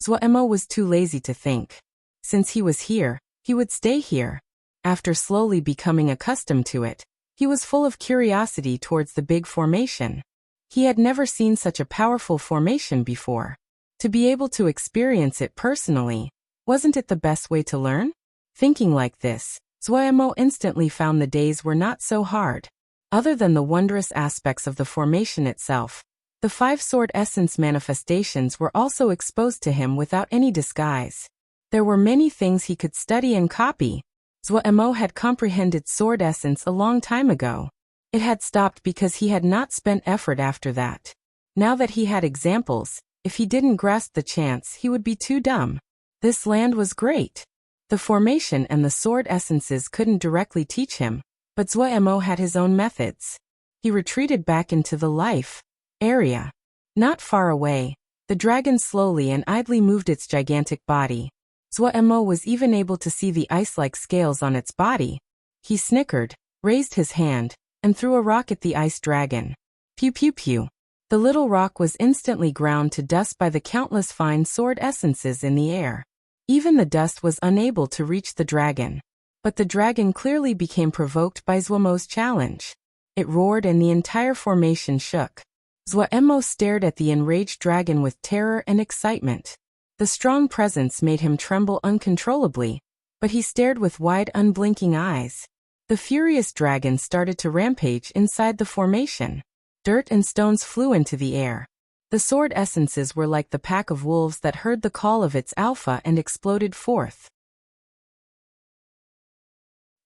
Zhua Mo was too lazy to think. Since he was here, he would stay here. After slowly becoming accustomed to it, he was full of curiosity towards the big formation. He had never seen such a powerful formation before. To be able to experience it personally, wasn't it the best way to learn? Thinking like this, Zuoyamo instantly found the days were not so hard. Other than the wondrous aspects of the formation itself, the 5 sword essence manifestations were also exposed to him without any disguise. There were many things he could study and copy. Zuoyamo had comprehended sword essence a long time ago. It had stopped because he had not spent effort after that. Now that he had examples, if he didn't grasp the chance, he would be too dumb. This land was great. The formation and the sword essences couldn't directly teach him, but Zuoyamo had his own methods. He retreated back into the life area. Not far away, the dragon slowly and idly moved its gigantic body. Zuoyamo was even able to see the ice-like scales on its body. He snickered, raised his hand, and threw a rock at the ice dragon. Pew pew pew. The little rock was instantly ground to dust by the countless fine sword essences in the air. Even the dust was unable to reach the dragon. But the dragon clearly became provoked by Zuoyamo's challenge. It roared and the entire formation shook. Zuoyamo stared at the enraged dragon with terror and excitement. The strong presence made him tremble uncontrollably, but he stared with wide, unblinking eyes. The furious dragon started to rampage inside the formation. Dirt and stones flew into the air. The sword essences were like the pack of wolves that heard the call of its alpha and exploded forth.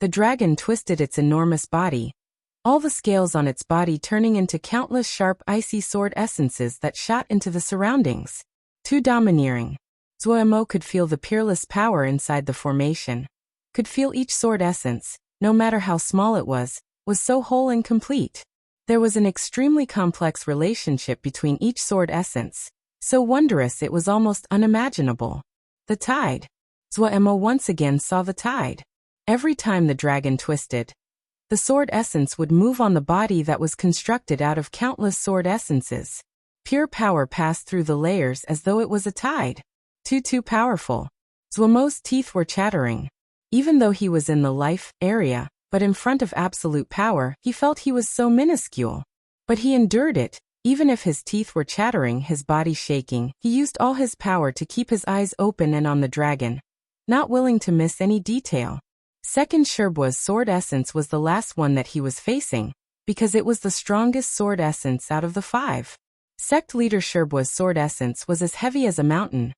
The dragon twisted its enormous body, all the scales on its body turning into countless sharp icy sword essences that shot into the surroundings. Too domineering. Zuoyamo could feel the peerless power inside the formation. Could feel each sword essence, no matter how small it was so whole and complete. There was an extremely complex relationship between each sword essence, so wondrous it was almost unimaginable. The tide. Zuoyamo once again saw the tide. Every time the dragon twisted, the sword essence would move on the body that was constructed out of countless sword essences. Pure power passed through the layers as though it was a tide. Too powerful. Zuoyamo's teeth were chattering. Even though he was in the life area, but in front of absolute power, he felt he was so minuscule. But he endured it. Even if his teeth were chattering, his body shaking, he used all his power to keep his eyes open and on the dragon, not willing to miss any detail. Second Sherbua's sword essence was the last one that he was facing, because it was the strongest sword essence out of the 5. Sect leader Sherbua's sword essence was as heavy as a mountain.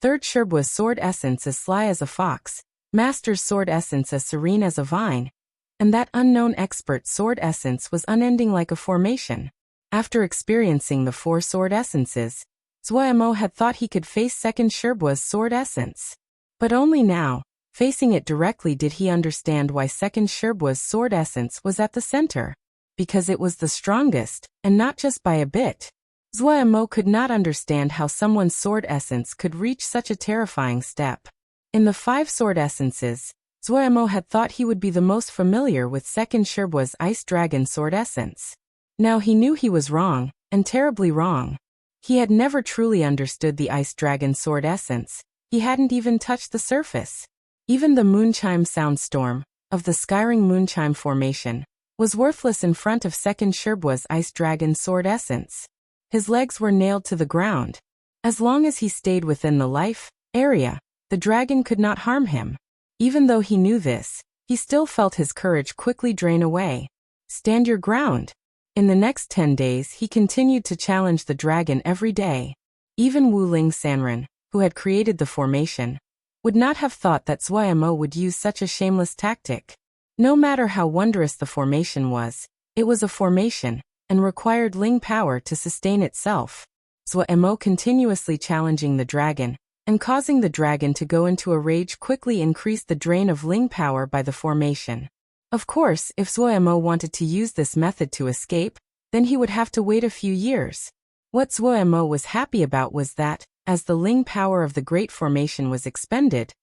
Third Sherbua's sword essence as sly as a fox. Master's sword essence as serene as a vine. And that unknown expert's sword essence was unending like a formation. After experiencing the 4 sword essences, Zuoyamo had thought he could face Second Sherbua's sword essence. But only now, facing it directly, did he understand why Second Sherbua's sword essence was at the center. Because it was the strongest, and not just by a bit. Zuoyamo could not understand how someone's sword essence could reach such a terrifying step. In the 5 sword essences, Zuoyamo had thought he would be the most familiar with Second Sherbua's ice dragon sword essence. Now he knew he was wrong, and terribly wrong. He had never truly understood the ice dragon sword essence. He hadn't even touched the surface. Even the moonchime soundstorm, of the Skyring moonchime formation, was worthless in front of Second Sherbua's ice dragon sword essence. His legs were nailed to the ground. As long as he stayed within the life area, the dragon could not harm him. Even though he knew this, he still felt his courage quickly drain away. Stand your ground. In the next 10 days he continued to challenge the dragon every day. Even Wu Ling Sanren, who had created the formation, would not have thought that Zuoyamo would use such a shameless tactic. No matter how wondrous the formation was, it was a formation, and required Ling power to sustain itself. Zuoyamo continuously challenging the dragon, and causing the dragon to go into a rage quickly increased the drain of Ling power by the formation. Of course, if Zuoyamo wanted to use this method to escape, then he would have to wait a few years. What Zuoyamo was happy about was that, as the Ling power of the Great Formation was expended,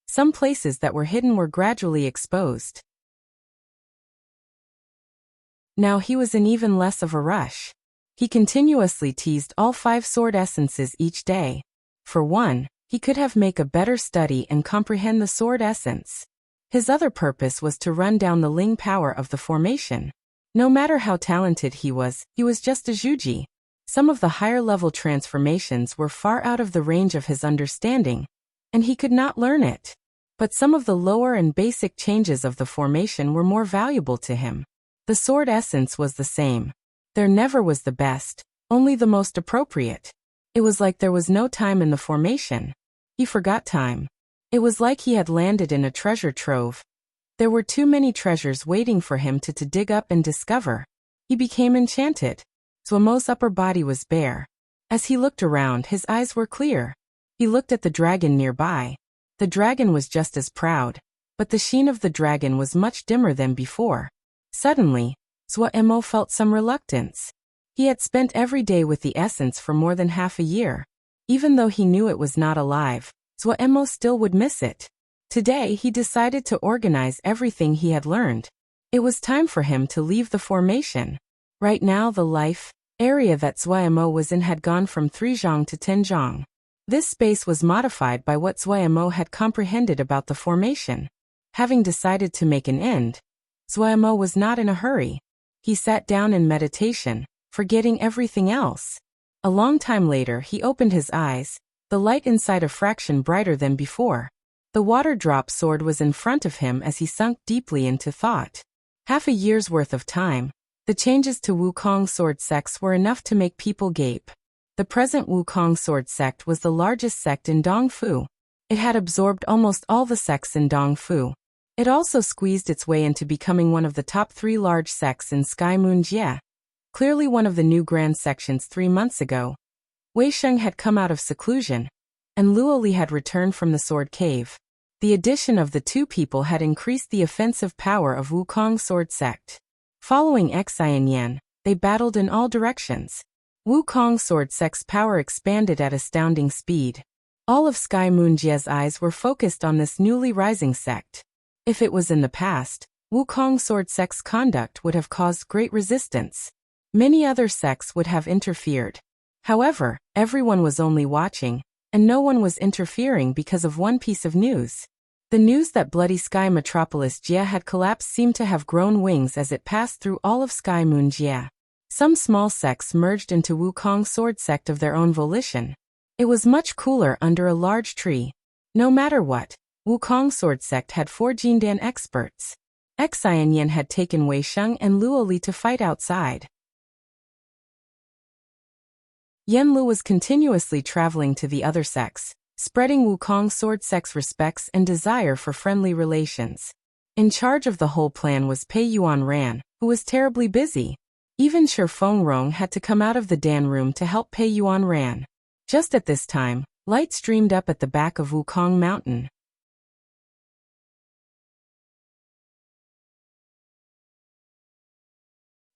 some places that were hidden were gradually exposed. Now he was in even less of a rush. He continuously teased all 5 sword essences each day. For one, he could have make a better study and comprehend the sword essence. His other purpose was to run down the Ling power of the formation. No matter how talented he was just a Zhuji. Some of the higher-level transformations were far out of the range of his understanding, and he could not learn it. But some of the lower and basic changes of the formation were more valuable to him. The sword essence was the same. There never was the best, only the most appropriate. It was like there was no time in the formation. He forgot time. It was like he had landed in a treasure trove. There were too many treasures waiting for him to dig up and discover. He became enchanted. Zhuamo's upper body was bare. As he looked around, his eyes were clear. He looked at the dragon nearby. The dragon was just as proud, but the sheen of the dragon was much dimmer than before. Suddenly, Zhuamo felt some reluctance. He had spent every day with the essence for more than half a year. Even though he knew it was not alive, Zhuamo still would miss it. Today he decided to organize everything he had learned. It was time for him to leave the formation. Right now the life area that Zhuamo was in had gone from 3 zhang to 10 zhang. This space was modified by what Zhuamo had comprehended about the formation. Having decided to make an end, Zhuamo was not in a hurry. He sat down in meditation, forgetting everything else. A long time later he opened his eyes, the light inside a fraction brighter than before. The water drop sword was in front of him as he sunk deeply into thought. Half a year's worth of time. The changes to Wukong sword sects were enough to make people gape. The present Wukong sword sect was the largest sect in Dongfu. It had absorbed almost all the sects in Dongfu. It also squeezed its way into becoming one of the top 3 large sects in Sky Moon Jie. Clearly one of the new grand sections 3 months ago. Wei Sheng had come out of seclusion, and Luo Li had returned from the sword cave. The addition of the 2 people had increased the offensive power of Wukong sword sect. Following Xian Yan, they battled in all directions. Wukong sword sect's power expanded at astounding speed. All of Sky Moon Jie's eyes were focused on this newly rising sect. If it was in the past, Wukong sword sect's conduct would have caused great resistance. Many other sects would have interfered. However, everyone was only watching, and no one was interfering because of one piece of news. The news that Bloody Sky Metropolis Jie had collapsed seemed to have grown wings as it passed through all of Sky Moon Jie. Some small sects merged into Wukong sword sect of their own volition. It was much cooler under a large tree. No matter what, Wukong sword sect had 4 Jindan experts. Xian Yan had taken Wei Sheng and Luo Li to fight outside. Yan Lu was continuously traveling to the other sects, spreading Wukong sword sect's respects and desire for friendly relations. In charge of the whole plan was Pei Yuan Ran, who was terribly busy. Even Shi Fengrong had to come out of the Dan room to help Pei Yuan Ran. Just at this time, light streamed up at the back of Wukong Mountain.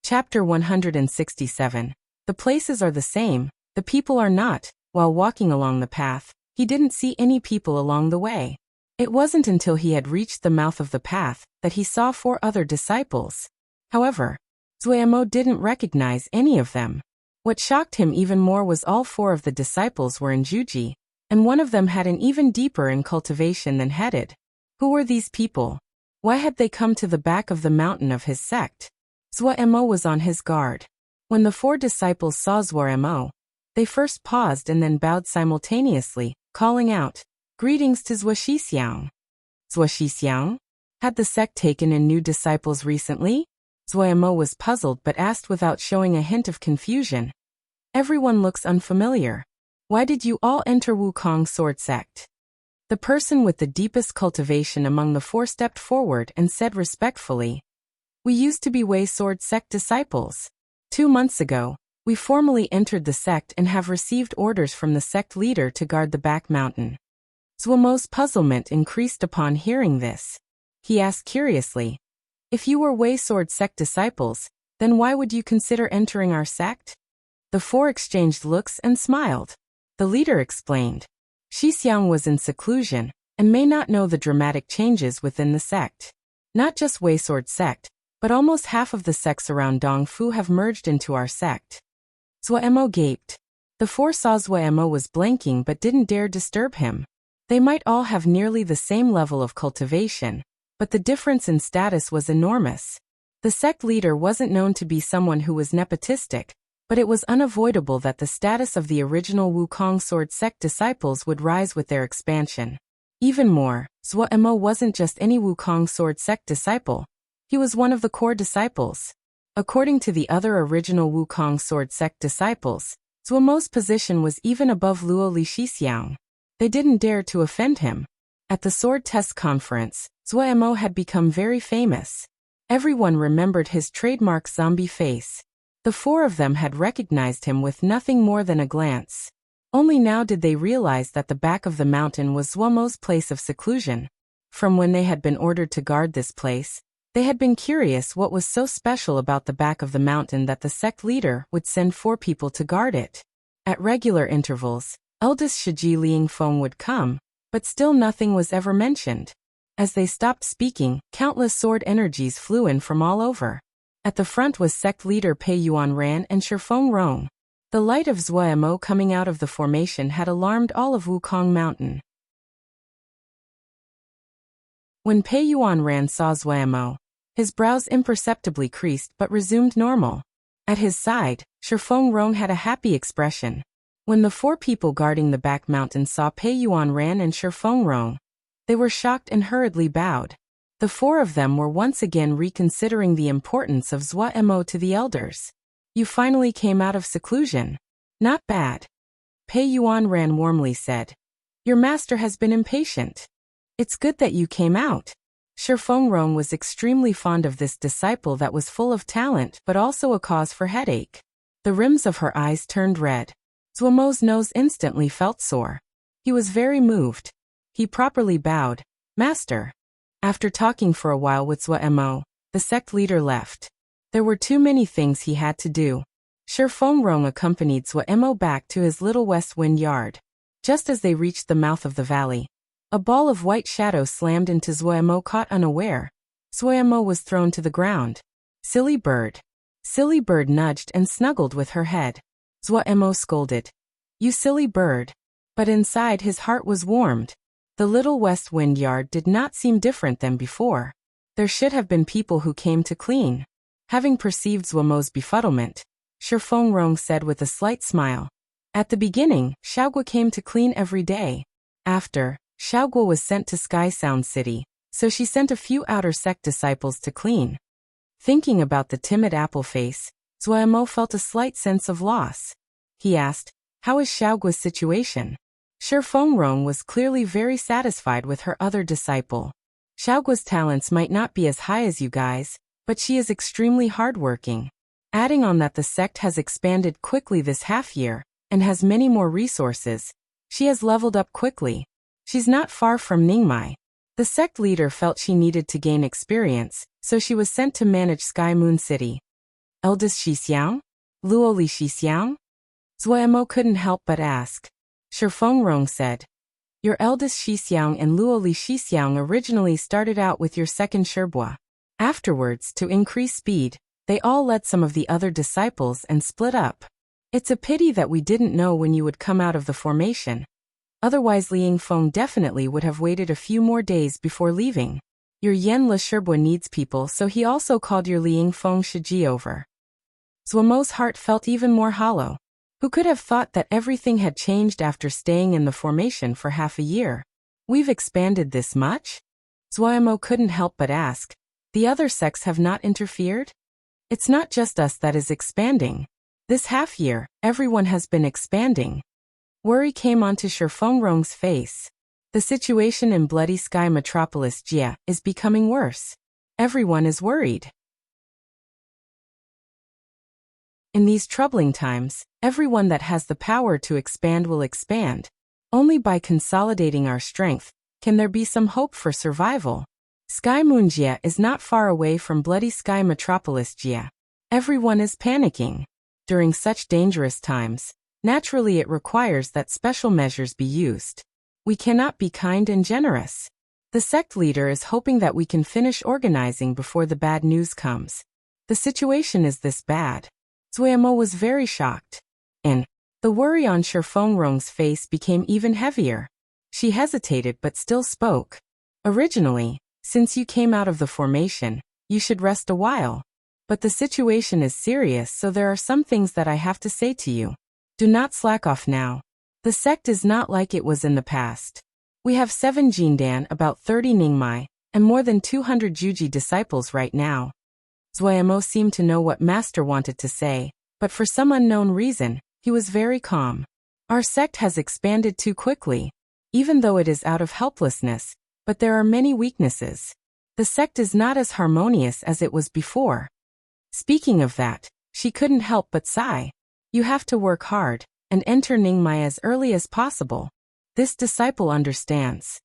Chapter 167. The places are the same, the people are not. While walking along the path, he didn't see any people along the way. It wasn't until he had reached the mouth of the path that he saw 4 other disciples. However, Zhuamo didn't recognize any of them. What shocked him even more was all 4 of the disciples were in Juji, and one of them had an even deeper in cultivation than headed. Who were these people? Why had they come to the back of the mountain of his sect? Zhuamo was on his guard. When the 4 disciples saw Zhuamo, they first paused and then bowed simultaneously, calling out, "Greetings to Zhuaxixiang." Zhuaxixiang? Had the sect taken in new disciples recently? Zhuamo was puzzled but asked without showing a hint of confusion. Everyone looks unfamiliar. Why did you all enter Wukong sword sect? The person with the deepest cultivation among the 4 stepped forward and said respectfully, "We used to be Wei sword sect disciples. 2 months ago, we formally entered the sect and have received orders from the sect leader to guard the back mountain." Zhuamo's puzzlement increased upon hearing this. He asked curiously, "If you were Wei sword sect disciples, then why would you consider entering our sect?" The 4 exchanged looks and smiled. The leader explained, "Xixiang was in seclusion, and may not know the dramatic changes within the sect. Not just Wei sword sect, but almost half of the sects around Dongfu have merged into our sect." Zhuamo gaped. The 4 saw Zhuamo was blinking but didn't dare disturb him. They might all have nearly the same level of cultivation, but the difference in status was enormous. The sect leader wasn't known to be someone who was nepotistic, but it was unavoidable that the status of the original Wukong sword sect disciples would rise with their expansion. Even more, Zhuo wasn't just any Wukong sword sect disciple. He was one of the core disciples. According to the other original Wukong sword sect disciples, Zhuo's position was even above Luo Lixixiang. They didn't dare to offend him. At the sword test conference, Zhuo had become very famous. Everyone remembered his trademark zombie face. The four of them had recognized him with nothing more than a glance. Only now did they realize that the back of the mountain was Zhuo's place of seclusion. From when they had been ordered to guard this place, they had been curious what was so special about the back of the mountain that the sect leader would send 4 people to guard it. At regular intervals, eldest Shiji Liangfeng would come, but still nothing was ever mentioned. As they stopped speaking, countless sword energies flew in from all over. At the front was sect leader Pei Yuanran and Shifeng Rong. The light of Zhuo coming out of the formation had alarmed all of Wukong Mountain. When Pei Yuanran saw Zhuo, his brows imperceptibly creased but resumed normal. At his side, Shifeng Rong had a happy expression. When the 4 people guarding the back mountain saw Pei Yuanran and Shifeng Rong, they were shocked and hurriedly bowed. The 4 of them were once again reconsidering the importance of Zhuo to the elders. You finally came out of seclusion. Not bad. Pei Yuanran warmly said. Your master has been impatient. It's good that you came out. Shifeng Rong was extremely fond of this disciple that was full of talent but also a cause for headache. The rims of her eyes turned red. Zhuo's nose instantly felt sore. He was very moved. He properly bowed. Master. After talking for a while with Zhuo, the sect leader left. There were too many things he had to do. Shifeng Rong accompanied Zhuo back to his little west wind yard. Just as they reached the mouth of the valley, a ball of white shadow slammed into Zhuo caught unaware. Zhuo was thrown to the ground. Silly bird. Silly bird nudged and snuggled with her head. Zhuo scolded. You silly bird. But inside his heart was warmed. The little west wind yard did not seem different than before. There should have been people who came to clean. Having perceived Zhuo's befuddlement, Shifeng Rong said with a slight smile. At the beginning, Xiaoguo came to clean every day. After, Xiaoguo was sent to Sky Sound City, so she sent a few outer sect disciples to clean. Thinking about the timid apple face, Zhuo felt a slight sense of loss. He asked, how is Xiaoguo's situation? Shifeng Rong was clearly very satisfied with her other disciple. Xiaoguo's talents might not be as high as you guys, but she is extremely hardworking. Adding on that the sect has expanded quickly this half year, and has many more resources, she has leveled up quickly. She's not far from Ningmai. The sect leader felt she needed to gain experience, so she was sent to manage Sky Moon City. Eldest Xixiang? Luo Lixixiang? Zhuo couldn't help but ask. Shifeng Rong said. Your eldest Xixiang and Luo Lixixiang originally started out with your second Sherbois. Afterwards, to increase speed, they all led some of the other disciples and split up. It's a pity that we didn't know when you would come out of the formation. Otherwise Liangfeng definitely would have waited a few more days before leaving. Your Yan Le Sherbois needs people, so he also called your Liangfeng Shiji over. Zhuo's heart felt even more hollow. Who could have thought that everything had changed after staying in the formation for half a year? We've expanded this much? Zhuo couldn't help but ask. The other sects have not interfered? It's not just us that is expanding. This half year, everyone has been expanding. Worry came onto Shifeng Rong's face. The situation in Bloody Sky Metropolis Jia is becoming worse. Everyone is worried. In these troubling times, everyone that has the power to expand will expand. Only by consolidating our strength can there be some hope for survival. Sky Moon Jia is not far away from Bloody Sky Metropolis Jia. Everyone is panicking. During such dangerous times, naturally it requires that special measures be used. We cannot be kind and generous. The sect leader is hoping that we can finish organizing before the bad news comes. The situation is this bad. Zhuo was very shocked. And the worry on Shifeng Rong's face became even heavier. She hesitated but still spoke. Originally, since you came out of the formation, you should rest a while. But the situation is serious, so there are some things that I have to say to you. Do not slack off now. The sect is not like it was in the past. We have 7 Jindan, about 30 Ningmai, and more than 200 Juji disciples right now. Zuoyamo seemed to know what Master wanted to say, but for some unknown reason, he was very calm. Our sect has expanded too quickly, even though it is out of helplessness, but there are many weaknesses. The sect is not as harmonious as it was before. Speaking of that, she couldn't help but sigh. You have to work hard and enter Ningmai as early as possible. This disciple understands.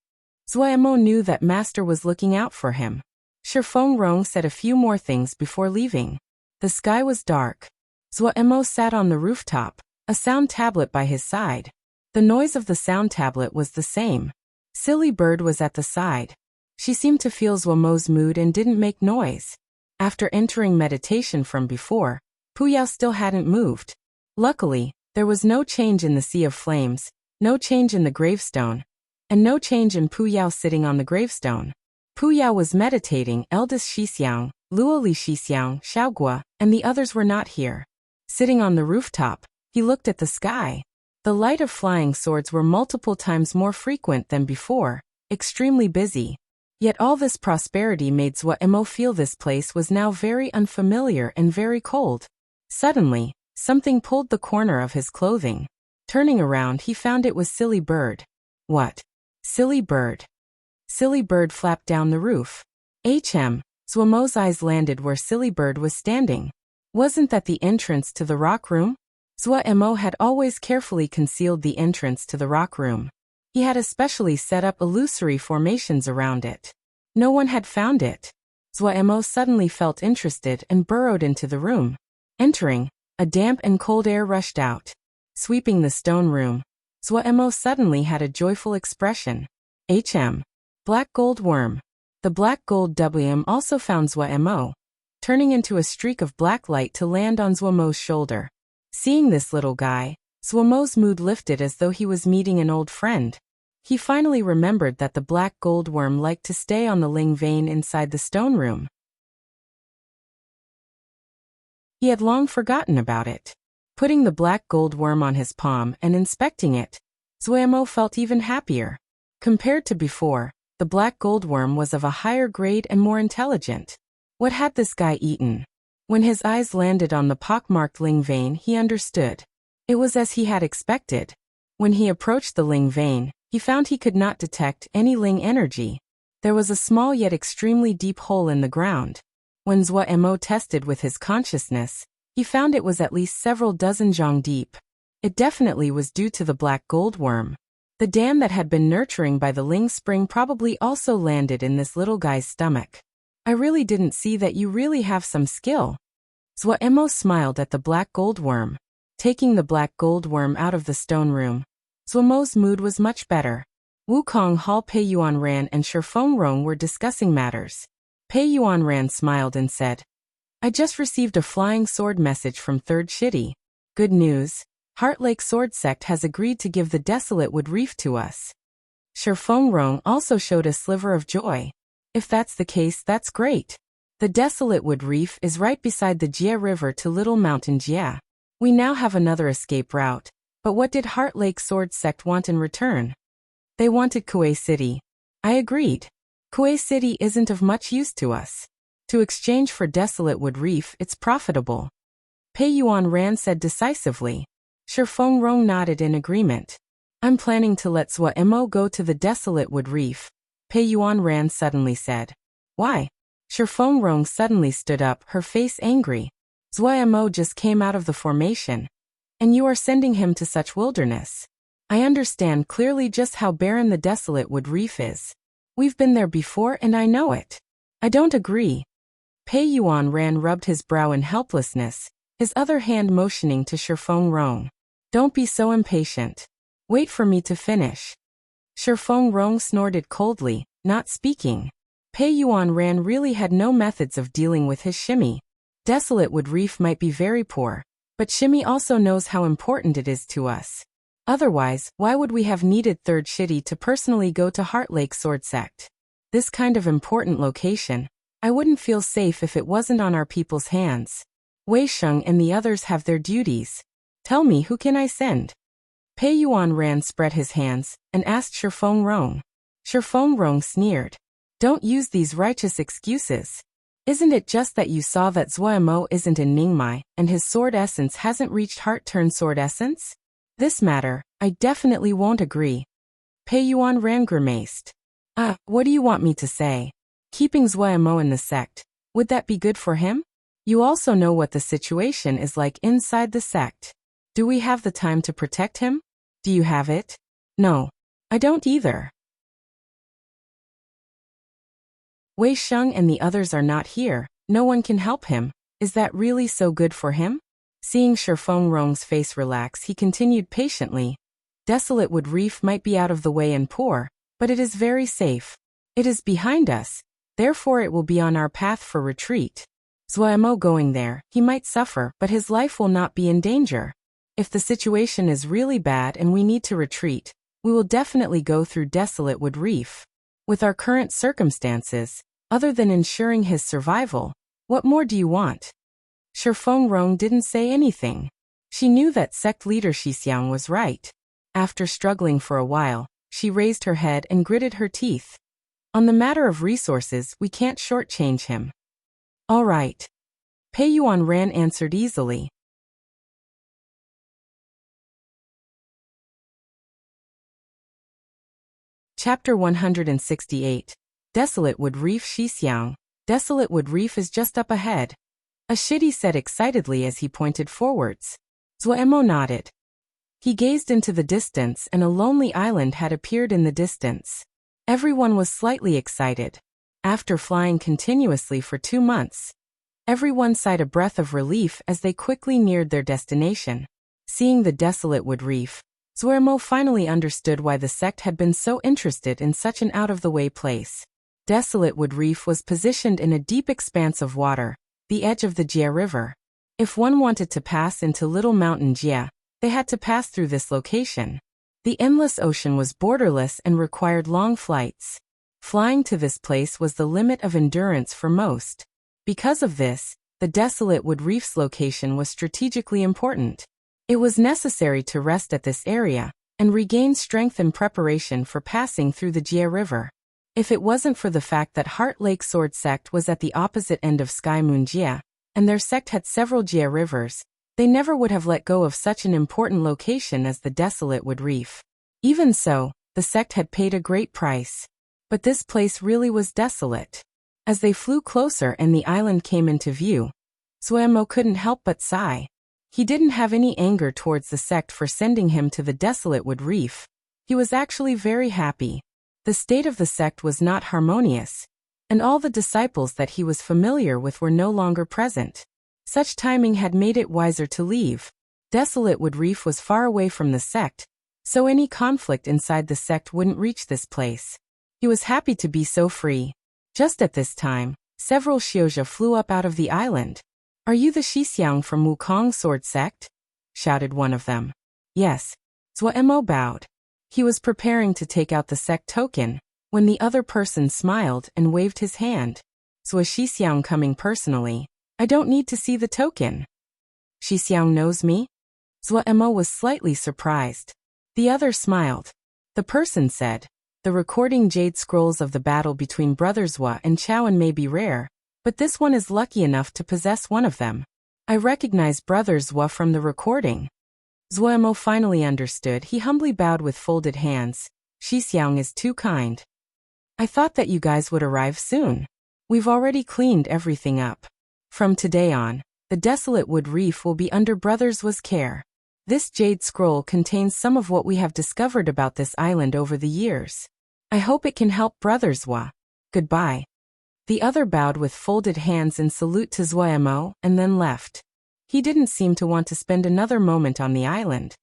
Zuoyamo knew that Master was looking out for him. Shifeng Rong said a few more things before leaving. The sky was dark. Zuoyamo sat on the rooftop, a sound tablet by his side. The noise of the sound tablet was the same. Silly Bird was at the side. She seemed to feel Zuoyamo's mood and didn't make noise. After entering meditation from before, Puyao still hadn't moved. Luckily, there was no change in the sea of flames, no change in the gravestone, and no change in Puyao sitting on the gravestone. Puyao was meditating. Eldest Shixiang, Luoli Shixiang, Xiaogua, and the others were not here. Sitting on the rooftop, he looked at the sky. The light of flying swords were multiple times more frequent than before, extremely busy. Yet all this prosperity made Zuoyamo feel this place was now very unfamiliar and very cold. Suddenly, something pulled the corner of his clothing. Turning around, he found it was Silly Bird. What? Silly Bird. Silly Bird flapped down the roof. Zuoyamo's eyes landed where Silly Bird was standing. Wasn't that the entrance to the rock room? Zuoyamo had always carefully concealed the entrance to the rock room. He had especially set up illusory formations around it. No one had found it. Zuoyamo suddenly felt interested and burrowed into the room. Entering, a damp and cold air rushed out. Sweeping the stone room, Zuoyamo suddenly had a joyful expression. Black gold worm. The black gold WM also found Zuoyamo, turning into a streak of black light to land on Zuoyamo's shoulder. Seeing this little guy, Zuoyamo's mood lifted as though he was meeting an old friend. He finally remembered that the black gold worm liked to stay on the Ling vein inside the stone room. He had long forgotten about it. Putting the black gold worm on his palm and inspecting it, Zuoyamo felt even happier. Compared to before, the black gold worm was of a higher grade and more intelligent. What had this guy eaten? When his eyes landed on the pockmarked Ling vein, he understood. It was as he had expected. When he approached the Ling vein, he found he could not detect any Ling energy. There was a small yet extremely deep hole in the ground. When Zuoyamo tested with his consciousness, he found it was at least several dozen zhang deep. It definitely was due to the black gold worm. The dam that had been nurturing by the Ling spring probably also landed in this little guy's stomach. I really didn't see that you really have some skill. Zuoyamo smiled at the black gold worm. Taking the black gold worm out of the stone room, Zuoyamo's mood was much better. Wukong Hall Pei Yuanran and Shifeng Rong were discussing matters. Pei Yuanran smiled and said, I just received a flying sword message from 3rd Shitty. Good news. Heart Lake Sword Sect has agreed to give the Desolate Wood Reef to us. Shifeng Rong also showed a sliver of joy. If that's the case, that's great. The Desolate Wood Reef is right beside the Jie River to Little Mountain Jie. We now have another escape route. But what did Heart Lake Sword Sect want in return? They wanted Kuei City. I agreed. Kuei City isn't of much use to us. To exchange for Desolate Wood Reef, it's profitable. Pei Yuanran said decisively. Shifeng Rong nodded in agreement. I'm planning to let Zuoyamo go to the Desolate Wood Reef, Pei Yuanran suddenly said. Why? Shifeng Rong suddenly stood up, her face angry. Zuoyamo just came out of the formation. And you are sending him to such wilderness. I understand clearly just how barren the Desolate Wood Reef is. We've been there before and I know it. I don't agree. Pei Yuanran rubbed his brow in helplessness, his other hand motioning to Shifeng Rong. Don't be so impatient. Wait for me to finish. Shifeng Rong snorted coldly, not speaking. Pei Yuanran really had no methods of dealing with his shimmy. Desolate Wood Reef might be very poor, but Shimmy also knows how important it is to us. Otherwise, why would we have needed 3rd Shitty to personally go to Heart Lake Sword Sect? This kind of important location, I wouldn't feel safe if it wasn't on our people's hands. Wei Sheng and the others have their duties. Tell me, who can I send? Pei Yuanran spread his hands and asked Shifeng Rong. Shifeng Rong sneered. Don't use these righteous excuses. Isn't it just that you saw that Zuo isn't in Ningmai and his sword essence hasn't reached heart-turn sword essence? This matter, I definitely won't agree. Pei Yuanran grimaced. What do you want me to say? Keeping Zuo in the sect, would that be good for him? You also know what the situation is like inside the sect. Do we have the time to protect him? Do you have it? No. I don't either. Wei Sheng and the others are not here, no one can help him. Is that really so good for him? Seeing Shifeng Rong's face relax, he continued patiently. Desolate Wood Reef might be out of the way and poor, but it is very safe. It is behind us, therefore it will be on our path for retreat. Zuo going there, he might suffer, but his life will not be in danger. If the situation is really bad and we need to retreat, we will definitely go through Desolate Wood Reef. With our current circumstances, other than ensuring his survival, what more do you want? Shifeng Rong didn't say anything. She knew that sect leader Xixiang was right. After struggling for a while, she raised her head and gritted her teeth. On the matter of resources, we can't shortchange him. All right. Pei Yuanran answered easily. Chapter 168. Desolate Wood Reef. Xixiang. Desolate Wood Reef is just up ahead. Ashidi said excitedly as he pointed forwards. Zuo nodded. He gazed into the distance and a lonely island had appeared in the distance. Everyone was slightly excited. After flying continuously for 2 months, everyone sighed a breath of relief as they quickly neared their destination. Seeing the Desolate Wood Reef, Zuo finally understood why the sect had been so interested in such an out-of-the-way place. Desolate Wood Reef was positioned in a deep expanse of water, the edge of the Jie River. If one wanted to pass into Little Mountain Jie, they had to pass through this location. The endless ocean was borderless and required long flights. Flying to this place was the limit of endurance for most. Because of this, the Desolate Wood Reef's location was strategically important. It was necessary to rest at this area and regain strength in preparation for passing through the Jie River. If it wasn't for the fact that Heart Lake Sword Sect was at the opposite end of Sky Moon Jie, and their sect had several Jie rivers, they never would have let go of such an important location as the Desolate Wood Reef. Even so, the sect had paid a great price. But this place really was desolate. As they flew closer and the island came into view, Zuo couldn't help but sigh. He didn't have any anger towards the sect for sending him to the Desolate Wood Reef. He was actually very happy. The state of the sect was not harmonious, and all the disciples that he was familiar with were no longer present. Such timing had made it wiser to leave. Desolate Wood Reef was far away from the sect, so any conflict inside the sect wouldn't reach this place. He was happy to be so free. Just at this time, several Xiozha flew up out of the island. Are you the Xixiang from Wukong Sword Sect? Shouted one of them. Yes. Zuo bowed. He was preparing to take out the sect token, when the other person smiled and waved his hand. Zuo Xixiang coming personally. I don't need to see the token. Xixiang knows me? Zuo was slightly surprised. The other smiled. The person said, the recording jade scrolls of the battle between brothers Zuo and Chaoan may be rare, but this one is lucky enough to possess one of them. I recognize brothers Zuo from the recording. Zuo finally understood. He humbly bowed with folded hands. Xixiang is too kind. I thought that you guys would arrive soon. We've already cleaned everything up. From today on, the Desolate Wood Reef will be under brothers Zuo's care. This jade scroll contains some of what we have discovered about this island over the years. I hope it can help brothers Zuo. Goodbye. The other bowed with folded hands in salute to Zuo and then left. He didn't seem to want to spend another moment on the island.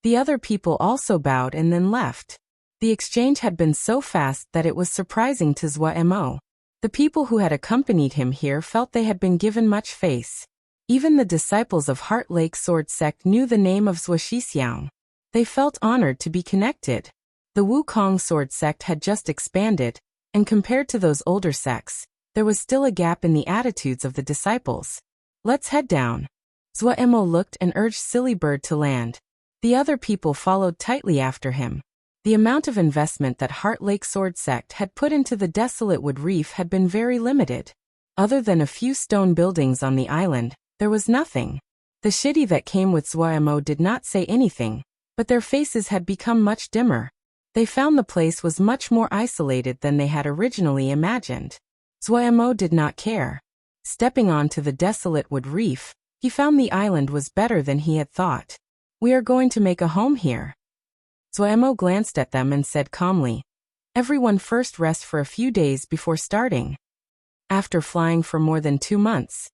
The other people also bowed and then left. The exchange had been so fast that it was surprising to Zuo. The people who had accompanied him here felt they had been given much face. Even the disciples of Heart Lake Sword Sect knew the name of Zuo Xixiang. They felt honored to be connected. The Wukong Sword Sect had just expanded, and compared to those older sects, there was still a gap in the attitudes of the disciples. Let's head down. Zhuemo looked and urged Silly Bird to land. The other people followed tightly after him. The amount of investment that Heart Lake Sword Sect had put into the desolate wood reef had been very limited. Other than a few stone buildings on the island, there was nothing. The shitty that came with Zhuemo did not say anything, but their faces had become much dimmer. They found the place was much more isolated than they had originally imagined. Zhuemo did not care. Stepping onto the desolate wood reef, he found the island was better than he had thought. We are going to make a home here. Zhuemo glanced at them and said calmly, everyone first rest for a few days before starting. After flying for more than 2 months,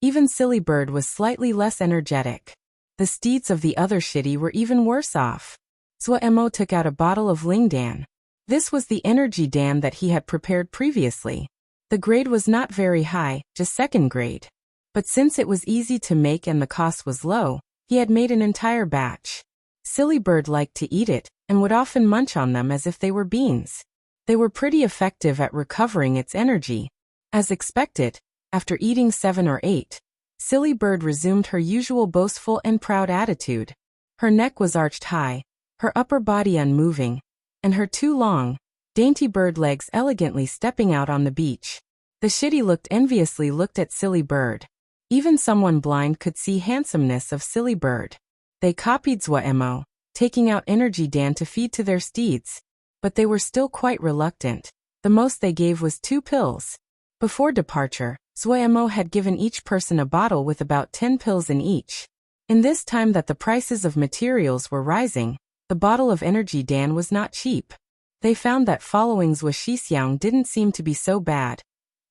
even Silly Bird was slightly less energetic. The steeds of the other shitty were even worse off. Zhuemo took out a bottle of Ling Dan. This was the energy Dan that he had prepared previously. The grade was not very high, just 2nd grade. But since it was easy to make and the cost was low, he had made an entire batch. Silly Bird liked to eat it, and would often munch on them as if they were beans. They were pretty effective at recovering its energy. As expected, after eating 7 or 8, Silly Bird resumed her usual boastful and proud attitude. Her neck was arched high, her upper body unmoving, and her 2 long, dainty bird legs elegantly stepping out on the beach. The shitty looked at Silly Bird. Even someone blind could see handsomeness of Silly Bird. They copied Zhuemo, taking out energy Dan to feed to their steeds. But they were still quite reluctant. The most they gave was 2 pills. Before departure, Zhuemo had given each person a bottle with about 10 pills in each. In this time that the prices of materials were rising, the bottle of energy Dan was not cheap. They found that following Zhuo didn't seem to be so bad.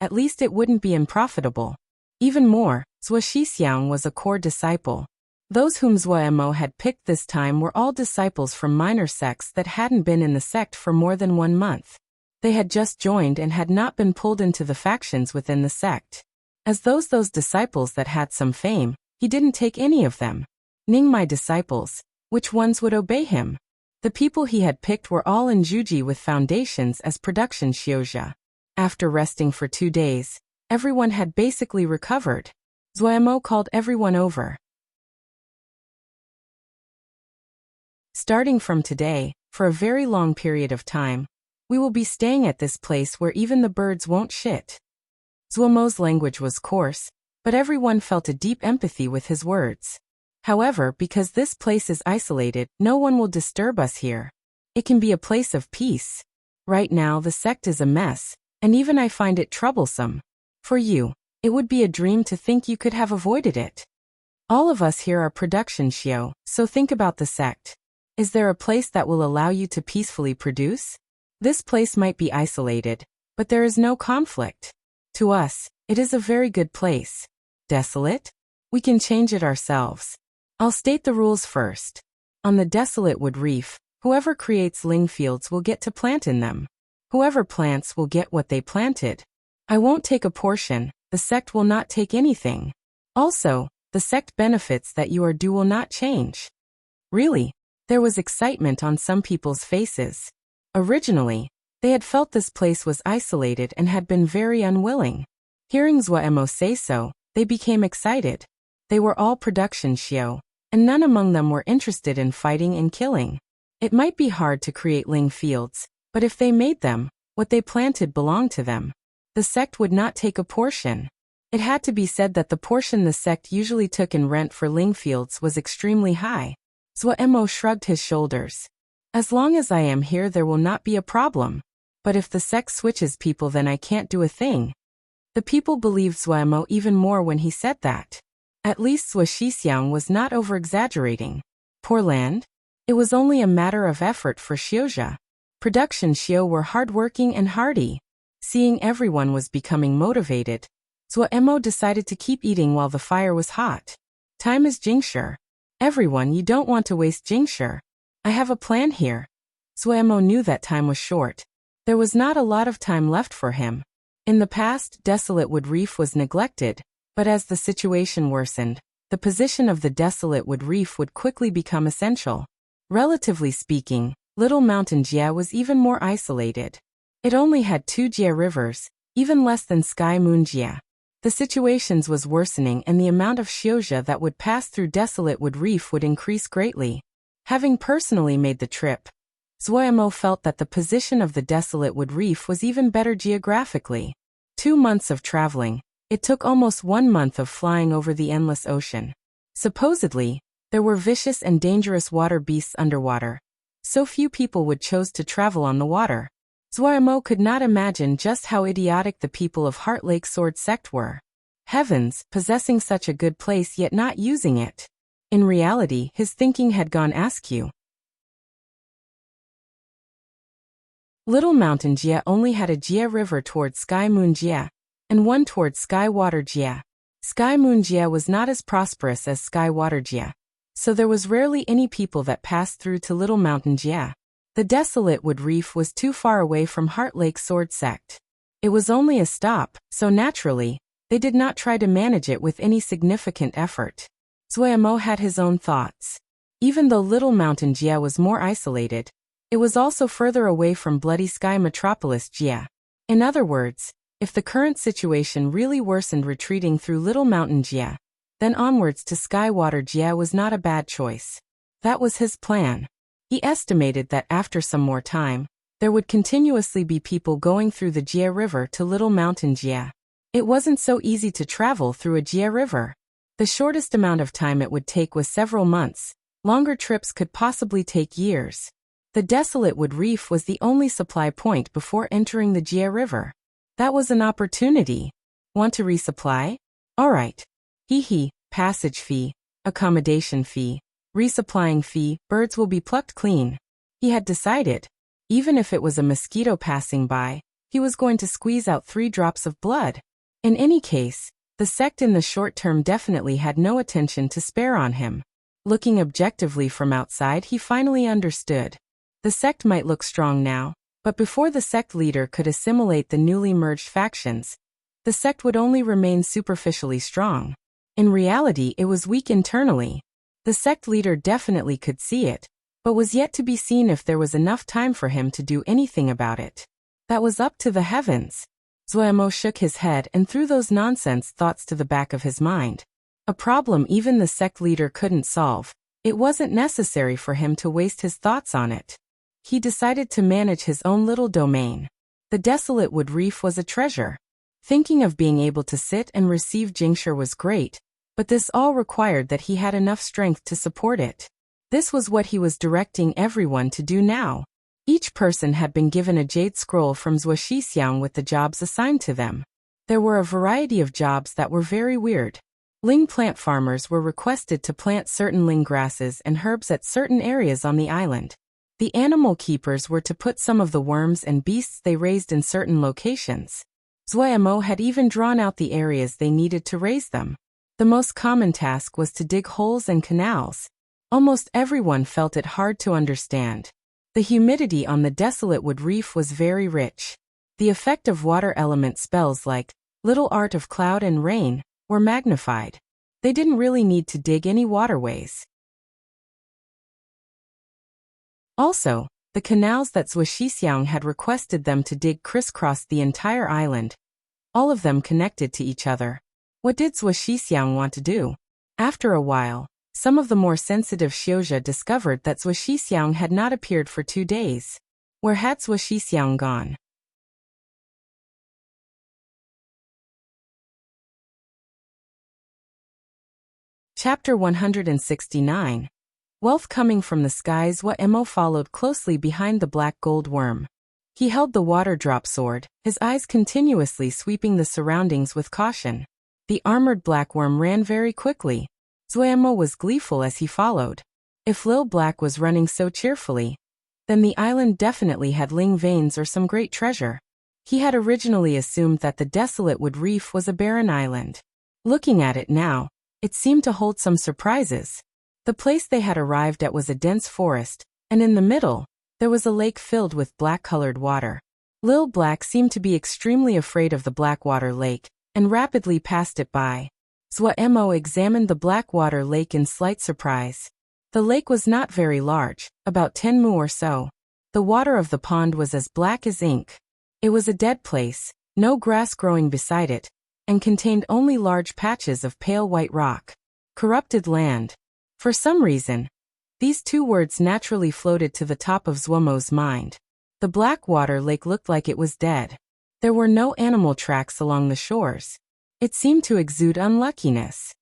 At least it wouldn't be unprofitable. Even more, Zhuo was a core disciple. Those whom Zhuemo had picked this time were all disciples from minor sects that hadn't been in the sect for more than 1 month. They had just joined and had not been pulled into the factions within the sect. As those disciples that had some fame, he didn't take any of them. Ning my disciples, which ones would obey him? The people he had picked were all in Juji with foundations as production Xiozha. After resting for 2 days, everyone had basically recovered. Zhuemo called everyone over. Starting from today, for a very long period of time, we will be staying at this place where even the birds won't shit. Zhuemo's language was coarse, but everyone felt a deep empathy with his words. However, because this place is isolated, no one will disturb us here. It can be a place of peace. Right now the sect is a mess, and even I find it troublesome. For you, it would be a dream to think you could have avoided it. All of us here are production Shio, so think about the sect. Is there a place that will allow you to peacefully produce? This place might be isolated, but there is no conflict. To us, it is a very good place. Desolate? We can change it ourselves. I'll state the rules first. On the desolate wood reef, whoever creates ling fields will get to plant in them. Whoever plants will get what they planted. I won't take a portion, the sect will not take anything. Also, the sect benefits that you are due will not change. Really? There was excitement on some people's faces. Originally, they had felt this place was isolated and had been very unwilling. Hearing Zhuemo say so, they became excited. They were all production Shio, and none among them were interested in fighting and killing. It might be hard to create ling fields, but if they made them, what they planted belonged to them. The sect would not take a portion. It had to be said that the portion the sect usually took in rent for ling fields was extremely high. Zhuemo shrugged his shoulders. As long as I am here there will not be a problem. But if the sect switches people then I can't do a thing. The people believed Zhuemo even more when he said that. At least Zhuo was not over-exaggerating. Poor land? It was only a matter of effort for Xiozha. Production Shio were hardworking and hardy. Seeing everyone was becoming motivated, Zhuemo decided to keep eating while the fire was hot. Time is Jingshi. Everyone, you don't want to waste Jingshi. I have a plan here. Zhuemo knew that time was short. There was not a lot of time left for him. In the past, desolate wood reef was neglected, but as the situation worsened, the position of the desolate wood reef would quickly become essential. Relatively speaking, Little Mountain Jia was even more isolated. It only had 2 Jia rivers, even less than Sky Moon Jia. The situations was worsening and the amount of Xiuzha that would pass through Desolate Wood Reef would increase greatly. Having personally made the trip, Zuoyamo felt that the position of the Desolate Wood Reef was even better geographically. 2 months of traveling, it took almost 1 month of flying over the endless ocean. Supposedly, there were vicious and dangerous water beasts underwater. So few people would choose to travel on the water. Zuoyamo could not imagine just how idiotic the people of Heart Lake Sword Sect were. Heavens, possessing such a good place yet not using it. In reality, his thinking had gone askew. Little Mountain Jia only had a Jia river towards Sky Moon Jia, and one towards Sky Water Jia. Sky Moon Jia was not as prosperous as Sky Water Jia, so there was rarely any people that passed through to Little Mountain Jia. The Desolate Wood Reef was too far away from Heart Lake Sword Sect. It was only a stop, so naturally, they did not try to manage it with any significant effort. Zuoyamo had his own thoughts. Even though Little Mountain Jia was more isolated, it was also further away from Bloody Sky Metropolis Jia. In other words, if the current situation really worsened retreating through Little Mountain Jia, then onwards to Sky Water Jia was not a bad choice. That was his plan. He estimated that after some more time, there would continuously be people going through the Jia River to Little Mountain Jia. It wasn't so easy to travel through a Jia River. The shortest amount of time it would take was several months. Longer trips could possibly take years. The Desolate Wood Reef was the only supply point before entering the Jia River. That was an opportunity. Want to resupply? Alright. Passage fee, accommodation fee, resupplying fee, birds will be plucked clean. He had decided. Even if it was a mosquito passing by, he was going to squeeze out 3 drops of blood. In any case, the sect in the short term definitely had no attention to spare on him. Looking objectively from outside, he finally understood. The sect might look strong now, but before the sect leader could assimilate the newly merged factions, the sect would only remain superficially strong. In reality, it was weak internally. The sect leader definitely could see it, but was yet to be seen if there was enough time for him to do anything about it. That was up to the heavens. Zuoyamo shook his head and threw those nonsense thoughts to the back of his mind. A problem even the sect leader couldn't solve. It wasn't necessary for him to waste his thoughts on it. He decided to manage his own little domain. The Desolate Wood Reef was a treasure. Thinking of being able to sit and receive Jingshur was great, but this all required that he had enough strength to support it. This was what he was directing everyone to do now. Each person had been given a jade scroll from Zuoxixiang with the jobs assigned to them. There were a variety of jobs that were very weird. Ling plant farmers were requested to plant certain ling grasses and herbs at certain areas on the island. The animal keepers were to put some of the worms and beasts they raised in certain locations. Zuoyamo had even drawn out the areas they needed to raise them. The most common task was to dig holes and canals. Almost everyone felt it hard to understand. The humidity on the Desolate Wood Reef was very rich. The effect of water element spells like Little Art of Cloud and Rain were magnified. They didn't really need to dig any waterways. Also, the canals that Zuoxixiang had requested them to dig crisscrossed the entire island, all of them connected to each other. What did Zuoxixiang want to do? After a while, some of the more sensitive Xiuzha discovered that Zuoxixiang had not appeared for 2 days. Where had Zuoxixiang gone? Chapter 169. Wealth coming from the skies. Zuoyamo followed closely behind the black gold worm. He held the water drop sword, his eyes continuously sweeping the surroundings with caution. The armored black worm ran very quickly. Zuoyamo was gleeful as he followed. If Lil Black was running so cheerfully, then the island definitely had ling veins or some great treasure. He had originally assumed that the Desolate Wood Reef was a barren island. Looking at it now, it seemed to hold some surprises. The place they had arrived at was a dense forest, and in the middle, there was a lake filled with black-colored water. Lil Black seemed to be extremely afraid of the Blackwater Lake, and rapidly passed it by. Zuoyamo examined the Blackwater Lake in slight surprise. The lake was not very large, about 10 mu or so. The water of the pond was as black as ink. It was a dead place, no grass growing beside it, and contained only large patches of pale white rock. Corrupted land. For some reason, these two words naturally floated to the top of Zhuomo's mind. The Blackwater Lake looked like it was dead. There were no animal tracks along the shores. It seemed to exude unluckiness.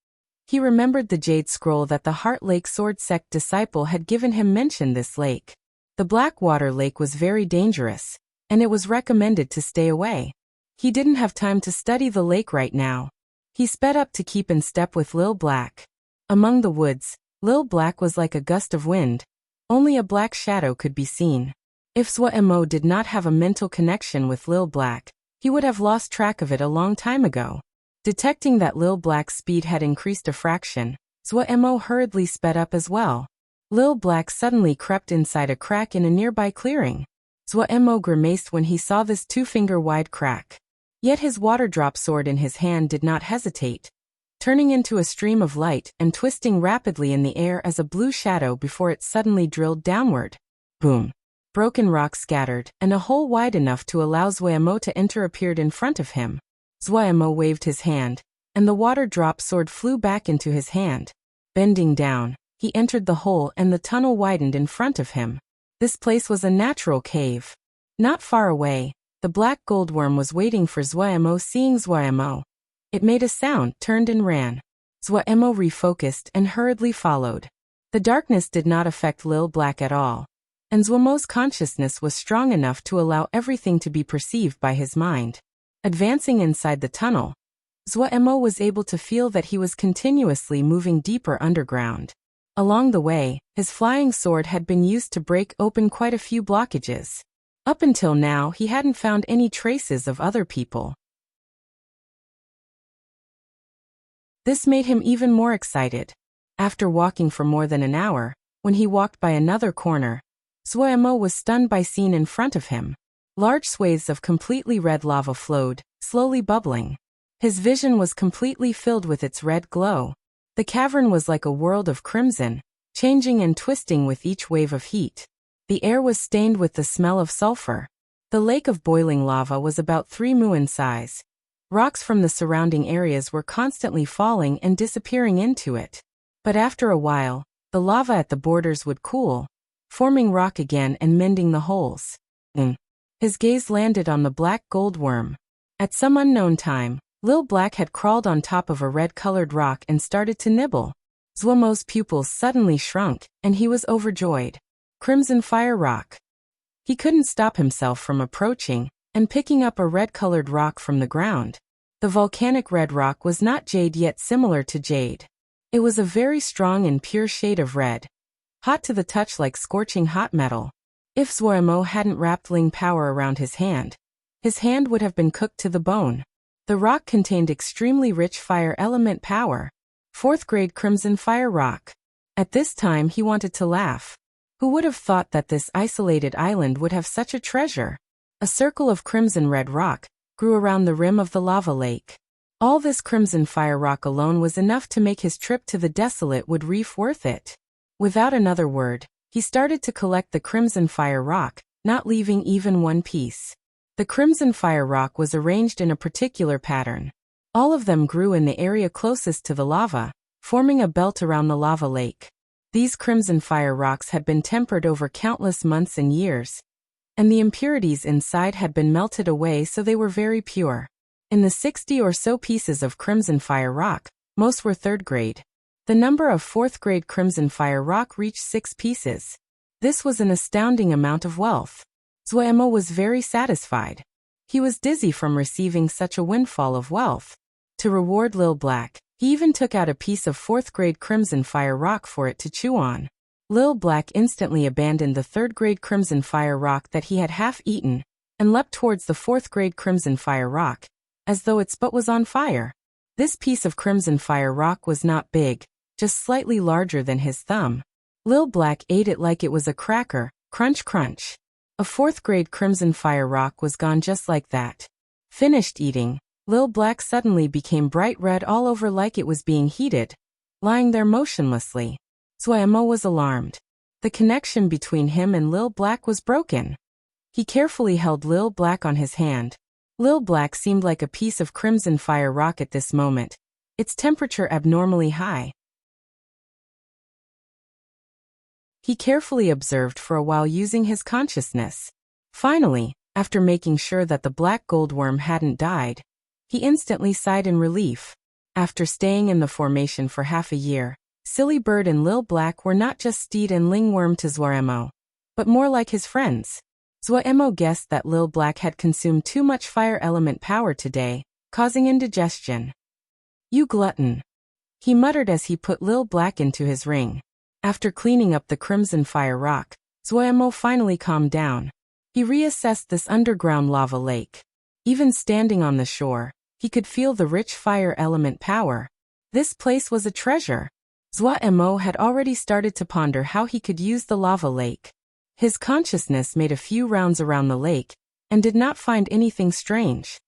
He remembered the jade scroll that the Heart Lake Sword Sect disciple had given him mentioned this lake. The Blackwater Lake was very dangerous, and it was recommended to stay away. He didn't have time to study the lake right now. He sped up to keep in step with Lil Black. Among the woods, Lil Black was like a gust of wind. Only a black shadow could be seen. If Zhuomo did not have a mental connection with Lil Black, he would have lost track of it a long time ago. Detecting that Lil Black's speed had increased a fraction, Zhuomo hurriedly sped up as well. Lil Black suddenly crept inside a crack in a nearby clearing. Zhuomo grimaced when he saw this 2-finger-wide crack. Yet his water-drop sword in his hand did not hesitate, turning into a stream of light and twisting rapidly in the air as a blue shadow before it suddenly drilled downward. Boom! Broken rock scattered, and a hole wide enough to allow Zhuomo to enter appeared in front of him. Zhuomo waved his hand, and the water-drop sword flew back into his hand. Bending down, he entered the hole and the tunnel widened in front of him. This place was a natural cave. Not far away, the black goldworm was waiting for Zhuomo. Seeing Zhuomo, it made a sound, turned and ran. Zhuomo refocused and hurriedly followed. The darkness did not affect Lil Black at all, and Zhuomo's consciousness was strong enough to allow everything to be perceived by his mind. Advancing inside the tunnel, Zhuomo was able to feel that he was continuously moving deeper underground. Along the way, his flying sword had been used to break open quite a few blockages. Up until now, he hadn't found any traces of other people. This made him even more excited. After walking for more than an hour, when he walked by another corner, Zhuomo was stunned by seeing in front of him. Large swathes of completely red lava flowed, slowly bubbling. His vision was completely filled with its red glow. The cavern was like a world of crimson, changing and twisting with each wave of heat. The air was stained with the smell of sulfur. The lake of boiling lava was about 3 mu in size. Rocks from the surrounding areas were constantly falling and disappearing into it. But after a while, the lava at the borders would cool, forming rock again and mending the holes. His gaze landed on the black gold worm. At some unknown time, Lil Black had crawled on top of a red-colored rock and started to nibble. Zhuomo's pupils suddenly shrunk, and he was overjoyed. Crimson fire rock. He couldn't stop himself from approaching and picking up a red-colored rock from the ground. The volcanic red rock was not jade yet similar to jade. It was a very strong and pure shade of red, hot to the touch like scorching hot metal. If Zhuomo hadn't wrapped Ling power around his hand would have been cooked to the bone. The rock contained extremely rich fire element power. 4th grade crimson fire rock. At this time he wanted to laugh. Who would have thought that this isolated island would have such a treasure? A circle of crimson red rock grew around the rim of the lava lake. All this crimson fire rock alone was enough to make his trip to the desolate wood reef worth it. Without another word, he started to collect the crimson fire rock, not leaving even one piece. The crimson fire rock was arranged in a particular pattern. All of them grew in the area closest to the lava, forming a belt around the lava lake. These crimson fire rocks had been tempered over countless months and years, and the impurities inside had been melted away so they were very pure. In the 60 or so pieces of crimson fire rock, most were 3rd grade. The number of 4th grade crimson fire rock reached 6 pieces. This was an astounding amount of wealth. Zhuomo was very satisfied. He was dizzy from receiving such a windfall of wealth. To reward Lil Black, he even took out a piece of 4th grade crimson fire rock for it to chew on. Lil Black instantly abandoned the 3rd grade crimson fire rock that he had half eaten, and leapt towards the 4th grade crimson fire rock, as though its butt was on fire. This piece of crimson fire rock was not big, just slightly larger than his thumb. Lil Black ate it like it was a cracker, crunch crunch. A 4th grade crimson fire rock was gone just like that. Finished eating, Lil Black suddenly became bright red all over like it was being heated, lying there motionlessly. Zhuomo was alarmed. The connection between him and Lil Black was broken. He carefully held Lil Black on his hand. Lil Black seemed like a piece of crimson fire rock at this moment, its temperature abnormally high. He carefully observed for a while using his consciousness. Finally, after making sure that the black goldworm hadn't died, he instantly sighed in relief. After staying in the formation for half a year, Silly Bird and Lil Black were not just steed and lingworm to Zwaemo, but more like his friends. Zwaemo guessed that Lil Black had consumed too much fire element power today, causing indigestion. "You glutton," he muttered as he put Lil Black into his ring. After cleaning up the crimson fire rock, Zwaemo finally calmed down. He reassessed this underground lava lake. Even standing on the shore, he could feel the rich fire element power. This place was a treasure. Zwaemo had already started to ponder how he could use the lava lake. His consciousness made a few rounds around the lake, and did not find anything strange.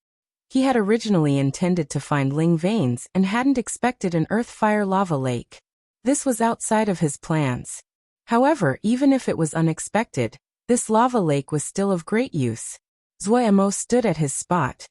He had originally intended to find Ling veins and hadn't expected an earth fire lava lake. This was outside of his plans. However, even if it was unexpected, this lava lake was still of great use. Zwaemo stood at his spot,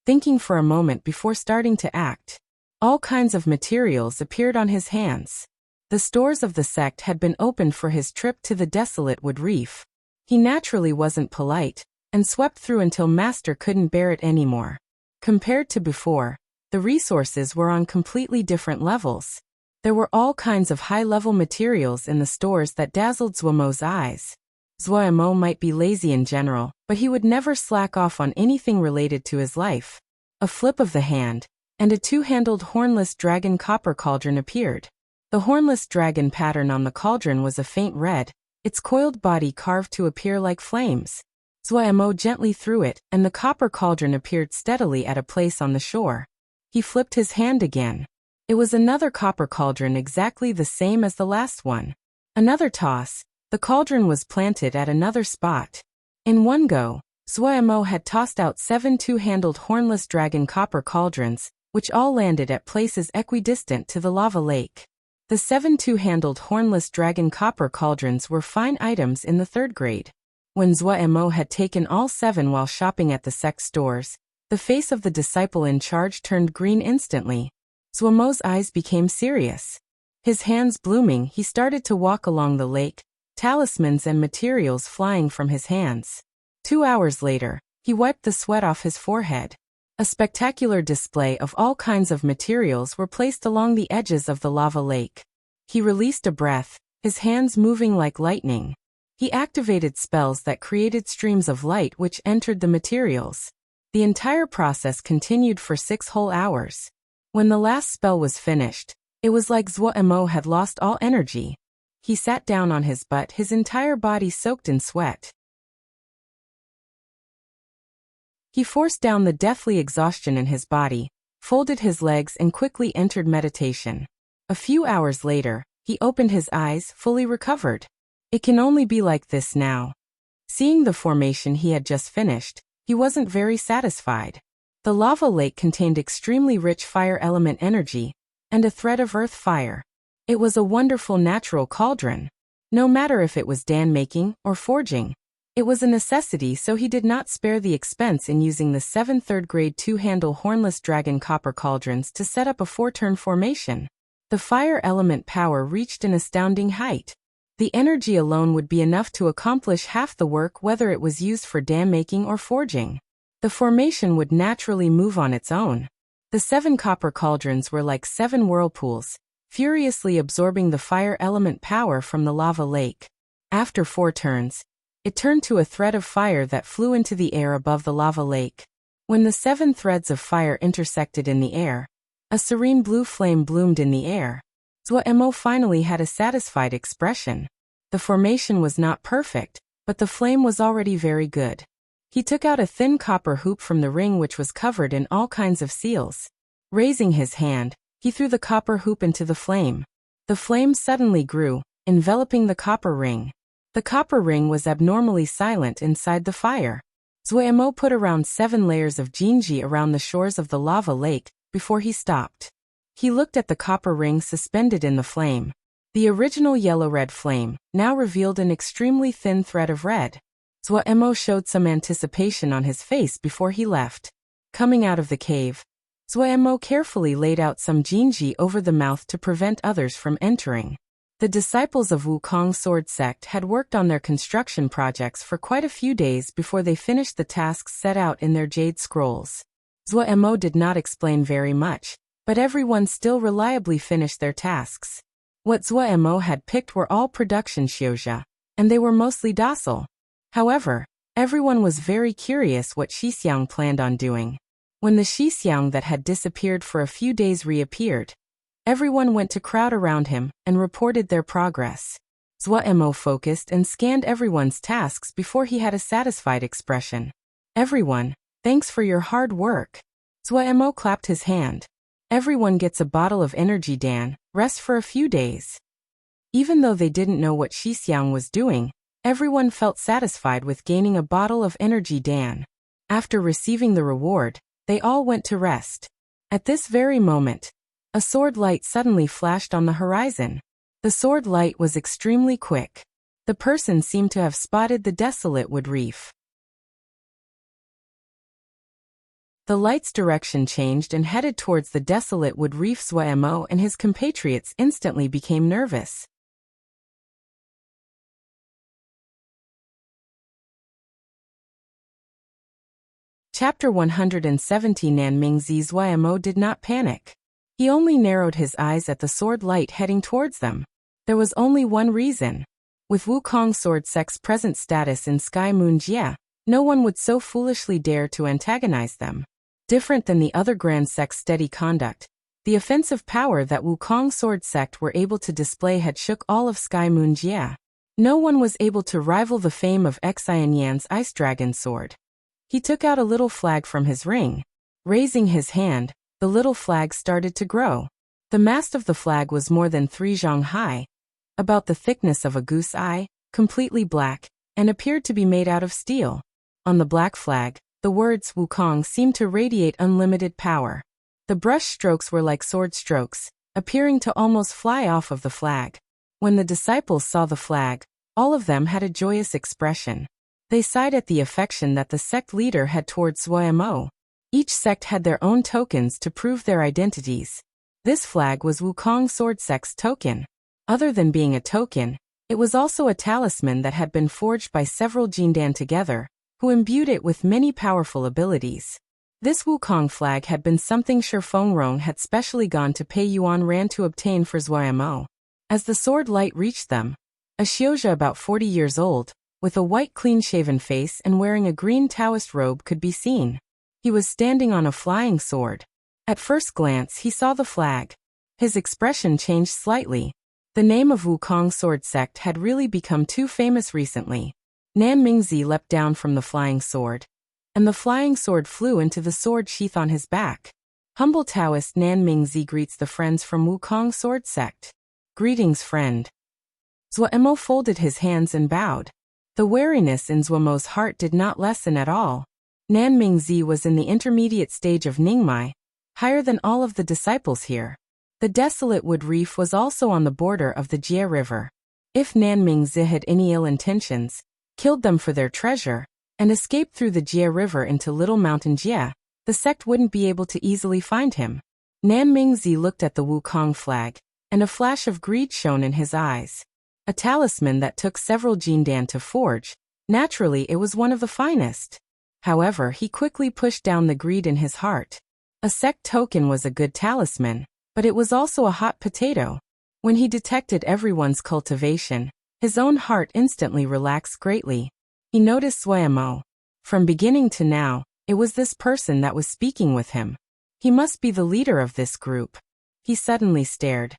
thinking for a moment before starting to act. All kinds of materials appeared on his hands. The stores of the sect had been opened for his trip to the desolate wood reef. He naturally wasn't polite, and swept through until Master couldn't bear it anymore. Compared to before, the resources were on completely different levels. There were all kinds of high-level materials in the stores that dazzled Zwaemo's eyes. Zwaemo might be lazy in general, but he would never slack off on anything related to his life. A flip of the hand, and a two-handled hornless dragon copper cauldron appeared. The hornless dragon pattern on the cauldron was a faint red, its coiled body carved to appear like flames. Zwaemo gently threw it, and the copper cauldron appeared steadily at a place on the shore. He flipped his hand again. It was another copper cauldron exactly the same as the last one. Another toss, the cauldron was planted at another spot. In one go, Zwaemo had tossed out 7 two-handled hornless dragon copper cauldrons, which all landed at places equidistant to the lava lake. The 7 two-handled hornless dragon copper cauldrons were fine items in the 3rd grade. When Zwaemo had taken all 7 while shopping at the sect stores, the face of the disciple in charge turned green instantly. Zwaemo's eyes became serious. His hands blooming, he started to walk along the lake, talismans and materials flying from his hands. 2 hours later, he wiped the sweat off his forehead. A spectacular display of all kinds of materials were placed along the edges of the lava lake. He released a breath, his hands moving like lightning. He activated spells that created streams of light which entered the materials. The entire process continued for 6 whole hours. When the last spell was finished, it was like Zwaemo had lost all energy. He sat down on his butt, his entire body soaked in sweat. He forced down the deathly exhaustion in his body, folded his legs and quickly entered meditation. A few hours later, he opened his eyes, fully recovered. It can only be like this now. Seeing the formation he had just finished, he wasn't very satisfied. The lava lake contained extremely rich fire element energy, and a thread of earth fire. It was a wonderful natural cauldron. No matter if it was dan-making or forging, it was a necessity, so he did not spare the expense in using the 7 3rd-grade two-handle hornless dragon copper cauldrons to set up a 4-turn formation. The fire element power reached an astounding height. The energy alone would be enough to accomplish half the work whether it was used for dam-making or forging. The formation would naturally move on its own. The 7 copper cauldrons were like 7 whirlpools, furiously absorbing the fire element power from the lava lake. After 4 turns, it turned to a thread of fire that flew into the air above the lava lake. When the 7 threads of fire intersected in the air, a serene blue flame bloomed in the air. Zwaemo finally had a satisfied expression. The formation was not perfect, but the flame was already very good. He took out a thin copper hoop from the ring which was covered in all kinds of seals. Raising his hand, he threw the copper hoop into the flame. The flame suddenly grew, enveloping the copper ring. The copper ring was abnormally silent inside the fire. Zwaemo put around 7 layers of Jinji around the shores of the lava lake before he stopped. He looked at the copper ring suspended in the flame. The original yellow-red flame now revealed an extremely thin thread of red. Zhuo showed some anticipation on his face before he left. Coming out of the cave, Zhuo carefully laid out some jinji over the mouth to prevent others from entering. The disciples of Wukong Sword Sect had worked on their construction projects for quite a few days before they finished the tasks set out in their jade scrolls. Zhuo did not explain very much, but everyone still reliably finished their tasks. What Zhuo had picked were all production xiuzhe, and they were mostly docile. However, everyone was very curious what Xixiang planned on doing. When the Xixiang that had disappeared for a few days reappeared, everyone went to crowd around him and reported their progress. Zhuo focused and scanned everyone's tasks before he had a satisfied expression. Everyone, thanks for your hard work. Zhuo clapped his hand. Everyone gets a bottle of energy dan, rest for a few days. Even though they didn't know what Xixiang was doing, everyone felt satisfied with gaining a bottle of energy dan. After receiving the reward, they all went to rest. At this very moment, a sword light suddenly flashed on the horizon. The sword light was extremely quick. The person seemed to have spotted the desolate wood reef. The light's direction changed and headed towards the desolate wood reef. Zhuo and his compatriots instantly became nervous. Chapter 170. Nanmingzi. Zhuo did not panic. He only narrowed his eyes at the sword light heading towards them. There was only one reason. With Wukong Sword Sect's present status in Sky Moon Jie, no one would so foolishly dare to antagonize them. Different than the other Grand Sect's steady conduct, the offensive power that Wukong Sword Sect were able to display had shook all of Sky Moon Jie. No one was able to rival the fame of Xianyan's Ice Dragon Sword. He took out a little flag from his ring. Raising his hand, the little flag started to grow. The mast of the flag was more than 3 zhang high, about the thickness of a goose eye, completely black, and appeared to be made out of steel. On the black flag, the words Wukong seemed to radiate unlimited power. The brush strokes were like sword strokes, appearing to almost fly off of the flag. When the disciples saw the flag, all of them had a joyous expression. They sighed at the affection that the sect leader had towards Zhuo. Each sect had their own tokens to prove their identities. This flag was Wukong Sword Sect's token. Other than being a token, it was also a talisman that had been forged by several Jindan together, who imbued it with many powerful abilities. This Wukong flag had been something Shi Fengrong had specially gone to pay Yuan Ran to obtain for Zhuo. As the sword light reached them, a xiuzhe about 40 years old, with a white clean-shaven face and wearing a green Taoist robe could be seen. He was standing on a flying sword. At first glance he saw the flag. His expression changed slightly. The name of Wukong Sword Sect had really become too famous recently. Nanmingzi leapt down from the flying sword, and the flying sword flew into the sword sheath on his back. Humble Taoist Nanmingzi greets the friends from Wukong Sword Sect. Greetings, friend. Zhuo folded his hands and bowed. The wariness in Zhuo's heart did not lessen at all. Nanmingzi was in the intermediate stage of Ningmai, higher than all of the disciples here. The desolate wood reef was also on the border of the Jie River. If Nanmingzi had any ill intentions, killed them for their treasure, and escaped through the Jie River into Little Mountain Jie, the sect wouldn't be able to easily find him. Nanmingzi looked at the Wukong flag, and a flash of greed shone in his eyes. A talisman that took several Jindan to forge, naturally it was one of the finest. However, he quickly pushed down the greed in his heart. A sect token was a good talisman, but it was also a hot potato. When he detected everyone's cultivation, his own heart instantly relaxed greatly. He noticed Zhuo. From beginning to now, it was this person that was speaking with him. He must be the leader of this group. He suddenly stared.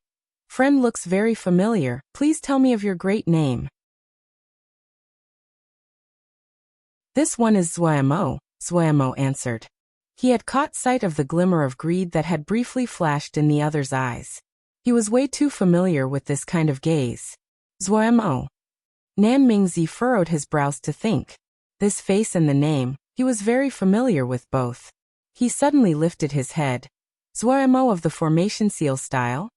Friend looks very familiar. Please tell me of your great name. This one is Zhuo, Zhuo answered. He had caught sight of the glimmer of greed that had briefly flashed in the other's eyes. He was way too familiar with this kind of gaze. Zhuo. Nanmingzi furrowed his brows to think. This face and the name, he was very familiar with both. He suddenly lifted his head. Zhuo of the formation seal style?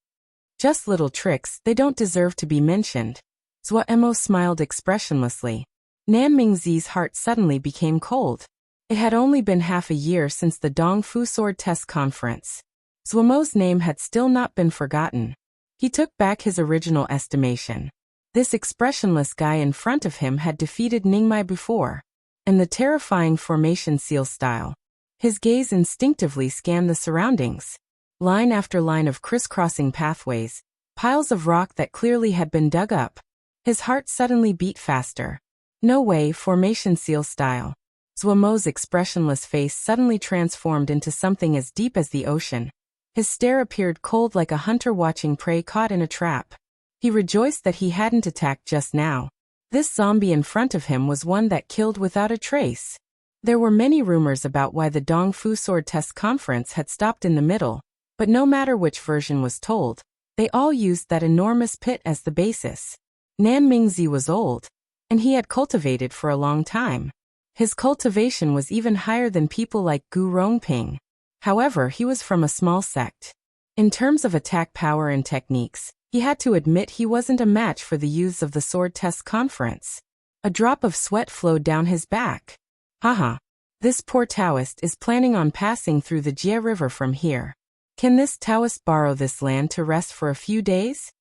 Just little tricks, they don't deserve to be mentioned. Zhuo smiled expressionlessly. Nan Mingzi's heart suddenly became cold. It had only been half a year since the Dong Fu Sword Test Conference. Zuomo's name had still not been forgotten. He took back his original estimation. This expressionless guy in front of him had defeated Ningmai before. And the terrifying formation seal style. His gaze instinctively scanned the surroundings. Line after line of crisscrossing pathways, piles of rock that clearly had been dug up. His heart suddenly beat faster. No way, formation seal style. Zuomo's expressionless face suddenly transformed into something as deep as the ocean. His stare appeared cold like a hunter watching prey caught in a trap. He rejoiced that he hadn't attacked just now. This zombie in front of him was one that killed without a trace. There were many rumors about why the Dong Fu Sword Test Conference had stopped in the middle, but no matter which version was told, they all used that enormous pit as the basis. Nan Mingzi was old, and he had cultivated for a long time. His cultivation was even higher than people like Gu Rongping. However, he was from a small sect. In terms of attack power and techniques, he had to admit he wasn't a match for the youths of the Sword Test Conference. A drop of sweat flowed down his back. Haha. This poor Taoist is planning on passing through the Jie River from here. Can this Taoist borrow this land to rest for a few days?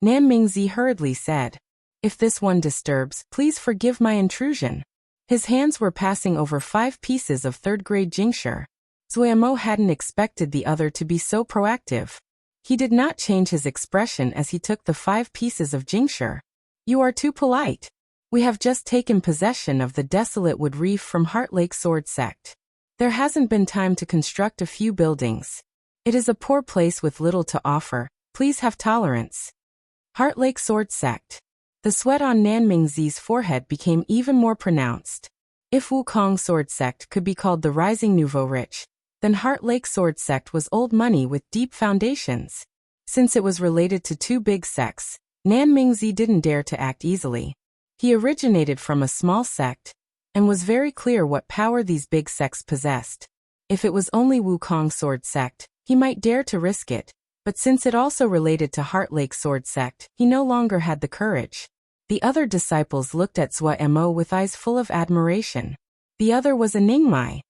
Nan Mingzi hurriedly said. If this one disturbs, please forgive my intrusion. His hands were passing over 5 pieces of third-grade Jingshi. Zuomo hadn't expected the other to be so proactive. He did not change his expression as he took the 5 pieces of Jingshi. You are too polite. We have just taken possession of the desolate wood reef from Heart Lake Sword Sect. There hasn't been time to construct a few buildings. It is a poor place with little to offer. Please have tolerance. Heart Lake Sword Sect. The sweat on Nan Mingzi's forehead became even more pronounced. If Wukong Sword Sect could be called the rising nouveau rich, then Heart Lake Sword Sect was old money with deep foundations. Since it was related to 2 big sects, Nan Mingzi didn't dare to act easily. He originated from a small sect, and was very clear what power these big sects possessed. If it was only Wukong Sword Sect, he might dare to risk it, but since it also related to Heart Lake Sword Sect, he no longer had the courage. The other disciples looked at Zuomo with eyes full of admiration. The other was a Ningmai.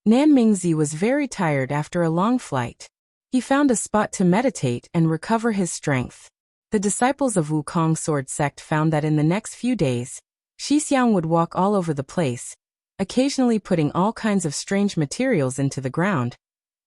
Nan Mingzi was very tired after a long flight. He found a spot to meditate and recover his strength. The disciples of Wukong Sword Sect found that in the next few days, Shixiang would walk all over the place, occasionally putting all kinds of strange materials into the ground,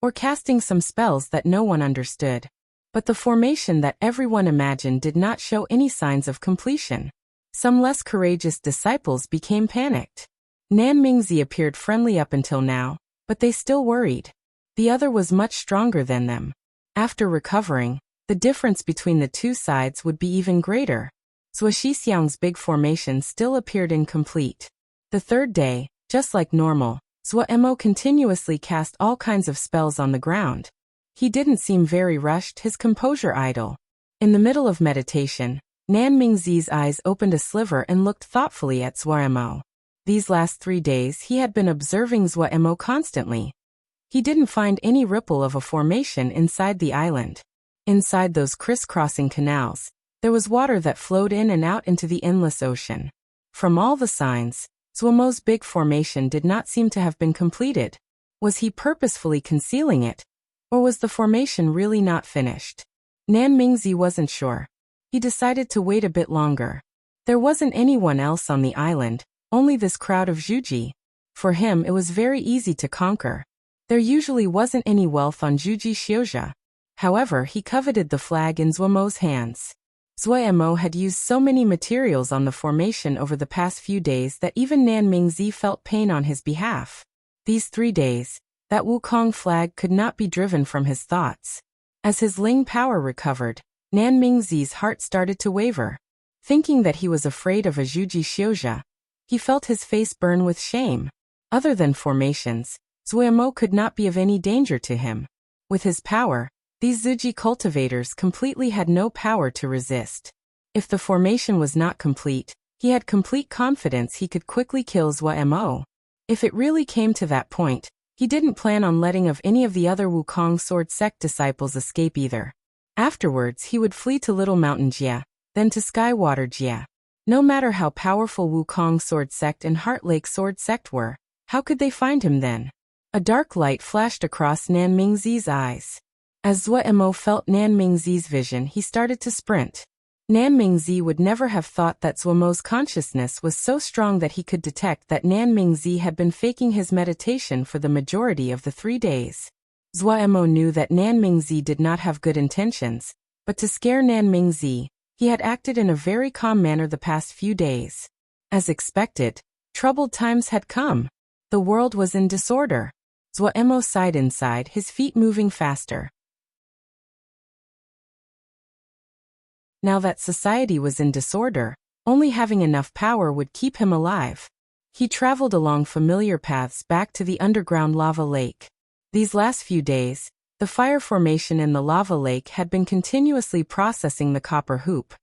or casting some spells that no one understood. But the formation that everyone imagined did not show any signs of completion. Some less courageous disciples became panicked. Nan Mingzi appeared friendly up until now, but they still worried. The other was much stronger than them. After recovering, the difference between the 2 sides would be even greater. Shixiang's big formation still appeared incomplete. The 3rd day, just like normal, Zuomo continuously cast all kinds of spells on the ground. He didn't seem very rushed, his composure idle. In the middle of meditation, Nan Mingzi's eyes opened a sliver and looked thoughtfully at Zuomo. These last 3 days he had been observing Zuomo constantly. He didn't find any ripple of a formation inside the island. Inside those crisscrossing canals, there was water that flowed in and out into the endless ocean. From all the signs, Zuomo's big formation did not seem to have been completed. Was he purposefully concealing it? Or was the formation really not finished? Nan Mingzi wasn't sure. He decided to wait a bit longer. There wasn't anyone else on the island, only this crowd of Zhuji. For him it was very easy to conquer. There usually wasn't any wealth on Zhuji Xiuzha. However, he coveted the flag in Zuomo's hands. Zuomo had used so many materials on the formation over the past few days that even Nan Mingzi felt pain on his behalf. These 3 days, that Wukong flag could not be driven from his thoughts. As his Ling power recovered, Nan Mingzi's heart started to waver. Thinking that he was afraid of a Zhuji Xiuzha, he felt his face burn with shame. Other than formations, Zuomo could not be of any danger to him. With his power, these Zhuji cultivators completely had no power to resist. If the formation was not complete, he had complete confidence he could quickly kill Zuomo. If it really came to that point, he didn't plan on letting of any of the other Wukong Sword Sect disciples escape either. Afterwards he would flee to Little Mountain Jie, then to Skywater Jia. No matter how powerful Wukong Sword Sect and Heart Lake Sword Sect were, how could they find him then? A dark light flashed across Nan Mingzi's eyes. As Zhou Mo felt Nan Mingzi's vision, he started to sprint. Nan Mingzi would never have thought that Zhou Mo's consciousness was so strong that he could detect that Nan Mingzi had been faking his meditation for the majority of the 3 days. Zhou Mo knew that Nan Mingzi did not have good intentions, but to scare Nan Mingzi, he had acted in a very calm manner the past few days. As expected, troubled times had come. The world was in disorder. Zhou Mo sighed inside, his feet moving faster. Now that society was in disorder, only having enough power would keep him alive. He traveled along familiar paths back to the underground lava lake. These last few days, the fire formation in the lava lake had been continuously processing the copper hoop.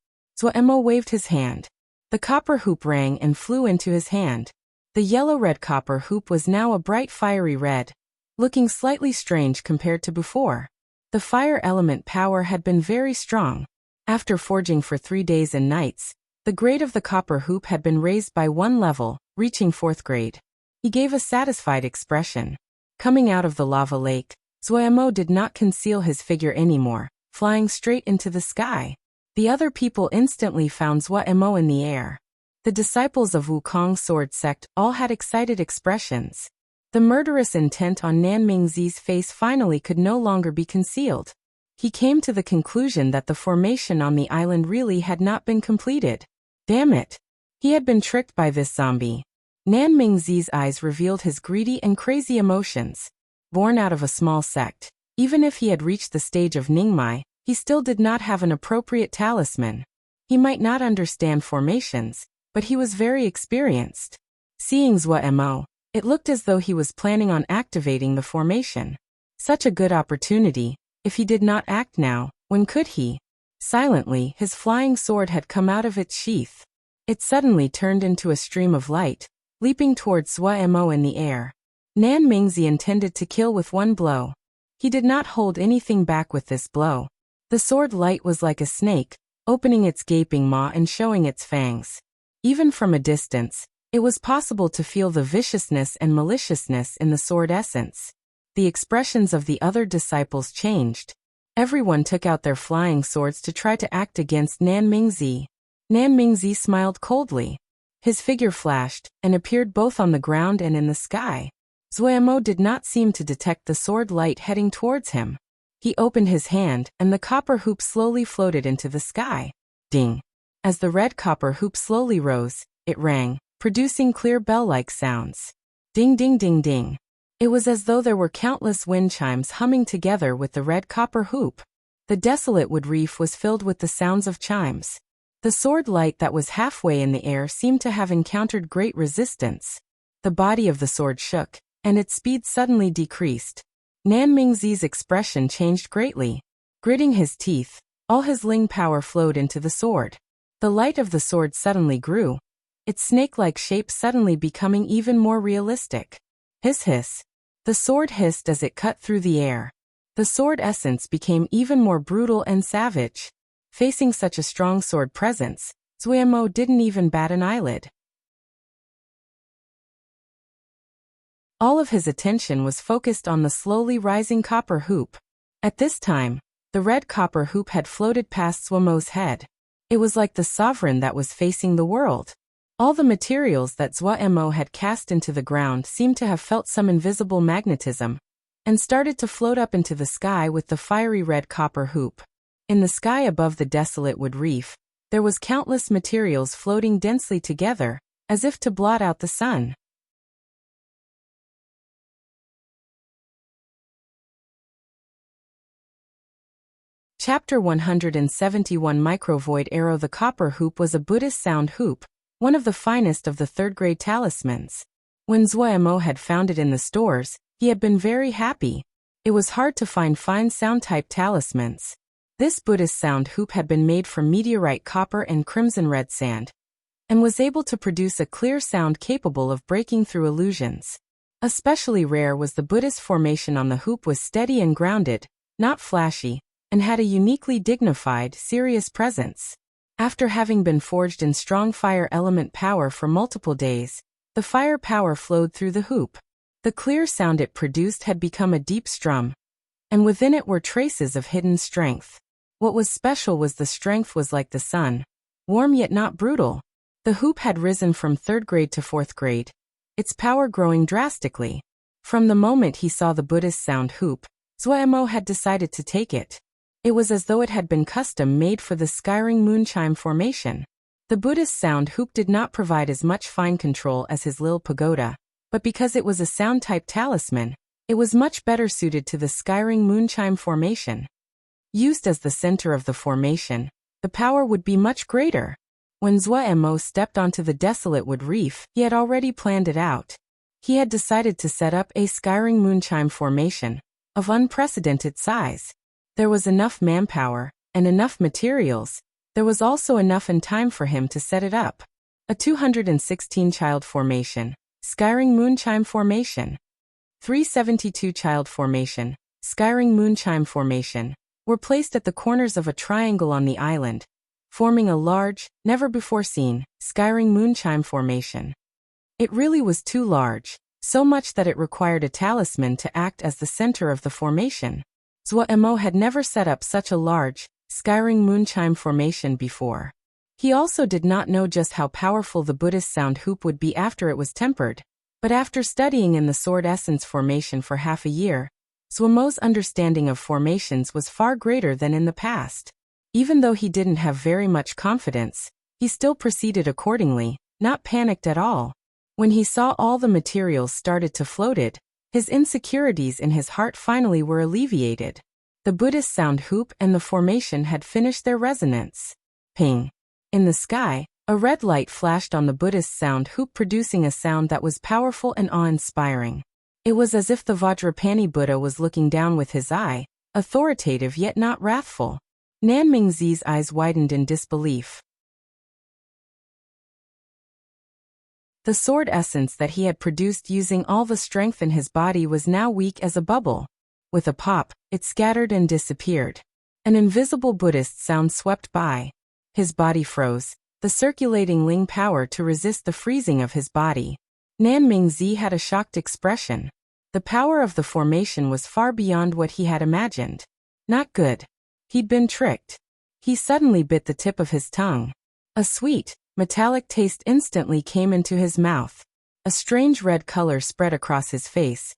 Zhou Mo waved his hand. The copper hoop rang and flew into his hand. The yellow-red copper hoop was now a bright fiery red, looking slightly strange compared to before. The fire element power had been very strong. After forging for 3 days and nights, the grade of the copper hoop had been raised by 1 level, reaching 4th grade. He gave a satisfied expression. Coming out of the lava lake, Zhou Mo did not conceal his figure anymore, flying straight into the sky. The other people instantly found Zhou Mo in the air. The disciples of Wukong Sword Sect all had excited expressions. The murderous intent on Nan Mingzi's face finally could no longer be concealed. He came to the conclusion that the formation on the island really had not been completed. Damn it! He had been tricked by this zombie. Nan Mingzi's eyes revealed his greedy and crazy emotions. Born out of a small sect, even if he had reached the stage of Ningmai, he still did not have an appropriate talisman. He might not understand formations, but he was very experienced. Seeing Zhou Mo, it looked as though he was planning on activating the formation. Such a good opportunity. If he did not act now, when could he? Silently, his flying sword had come out of its sheath. It suddenly turned into a stream of light, leaping towards Zhou Mo in the air. Nan Mingzi intended to kill with 1 blow. He did not hold anything back with this blow. The sword light was like a snake, opening its gaping maw and showing its fangs. Even from a distance, it was possible to feel the viciousness and maliciousness in the sword essence. The expressions of the other disciples changed. Everyone took out their flying swords to try to act against Nan Mingzi. Nan Mingzi smiled coldly. His figure flashed, and appeared both on the ground and in the sky. Zhou Mo did not seem to detect the sword light heading towards him. He opened his hand, and the copper hoop slowly floated into the sky. Ding! As the red copper hoop slowly rose, it rang, producing clear bell-like sounds. Ding ding ding ding. It was as though there were countless wind chimes humming together with the red copper hoop. The desolate wood reef was filled with the sounds of chimes. The sword light that was halfway in the air seemed to have encountered great resistance. The body of the sword shook, and its speed suddenly decreased. Nan Mingzi's expression changed greatly. Gritting his teeth, all his Ling power flowed into the sword. The light of the sword suddenly grew, its snake-like shape suddenly becoming even more realistic. Hiss hiss. The sword hissed as it cut through the air. The sword essence became even more brutal and savage. Facing such a strong sword presence, Zhou Mo didn't even bat an eyelid. All of his attention was focused on the slowly rising copper hoop. At this time, the red copper hoop had floated past Zhou Mo's head. It was like the sovereign that was facing the world. All the materials that Zhou Mo had cast into the ground seemed to have felt some invisible magnetism, and started to float up into the sky with the fiery red copper hoop. In the sky above the desolate wood reef, there was countless materials floating densely together, as if to blot out the sun. Chapter 171 Microvoid Arrow. The copper hoop was a Buddhist sound hoop, one of the finest of the third-grade talismans. When Zhou Mo had found it in the stores, he had been very happy. It was hard to find fine sound-type talismans. This Buddhist sound hoop had been made from meteorite copper and crimson red sand, and was able to produce a clear sound capable of breaking through illusions. Especially rare was the Buddhist formation on the hoop was steady and grounded, not flashy, and had a uniquely dignified, serious presence. After having been forged in strong fire element power for multiple days, the fire power flowed through the hoop. The clear sound it produced had become a deep strum, and within it were traces of hidden strength. What was special was the strength was like the sun, warm yet not brutal. The hoop had risen from 3rd grade to 4th grade, its power growing drastically. From the moment he saw the Buddhist sound hoop, Zhuemo had decided to take it. It was as though it had been custom-made for the Skyring Moonchime formation. The Buddhist sound hoop did not provide as much fine control as his Lil Pagoda, but because it was a sound-type talisman, it was much better suited to the Skyring Moonchime formation. Used as the center of the formation, the power would be much greater. When Zhuemo stepped onto the desolate wood reef, he had already planned it out. He had decided to set up a Skyring Moonchime formation of unprecedented size. There was enough manpower and enough materials. There was also enough and time for him to set it up. A 216-child formation, Skyring Moonchime formation. 372-child formation, Skyring Moonchime formation, were placed at the corners of a triangle on the island, forming a large, never-before-seen, Skyring Moonchime formation. It really was too large, so much that it required a talisman to act as the center of the formation. Zhuemo had never set up such a large, Skyring Moonchime formation before. He also did not know just how powerful the Buddhist sound hoop would be after it was tempered, but after studying in the Sword Essence formation for half a year, Zhuemo's understanding of formations was far greater than in the past. Even though he didn't have very much confidence, he still proceeded accordingly, not panicked at all. When he saw all the materials started to floated, his insecurities in his heart finally were alleviated. The Buddhist sound hoop and the formation had finished their resonance. Ping! In the sky, a red light flashed on the Buddhist sound hoop, producing a sound that was powerful and awe-inspiring. It was as if the Vajrapani Buddha was looking down with his eye, authoritative yet not wrathful. Nanmingzi's eyes widened in disbelief. The sword essence that he had produced using all the strength in his body was now weak as a bubble. With a pop, it scattered and disappeared. An invisible Buddhist sound swept by. His body froze, the circulating Ling power to resist the freezing of his body. Nanmingzi had a shocked expression. The power of the formation was far beyond what he had imagined. Not good. He'd been tricked. He suddenly bit the tip of his tongue. A sweet, metallic taste instantly came into his mouth. A strange red color spread across his face.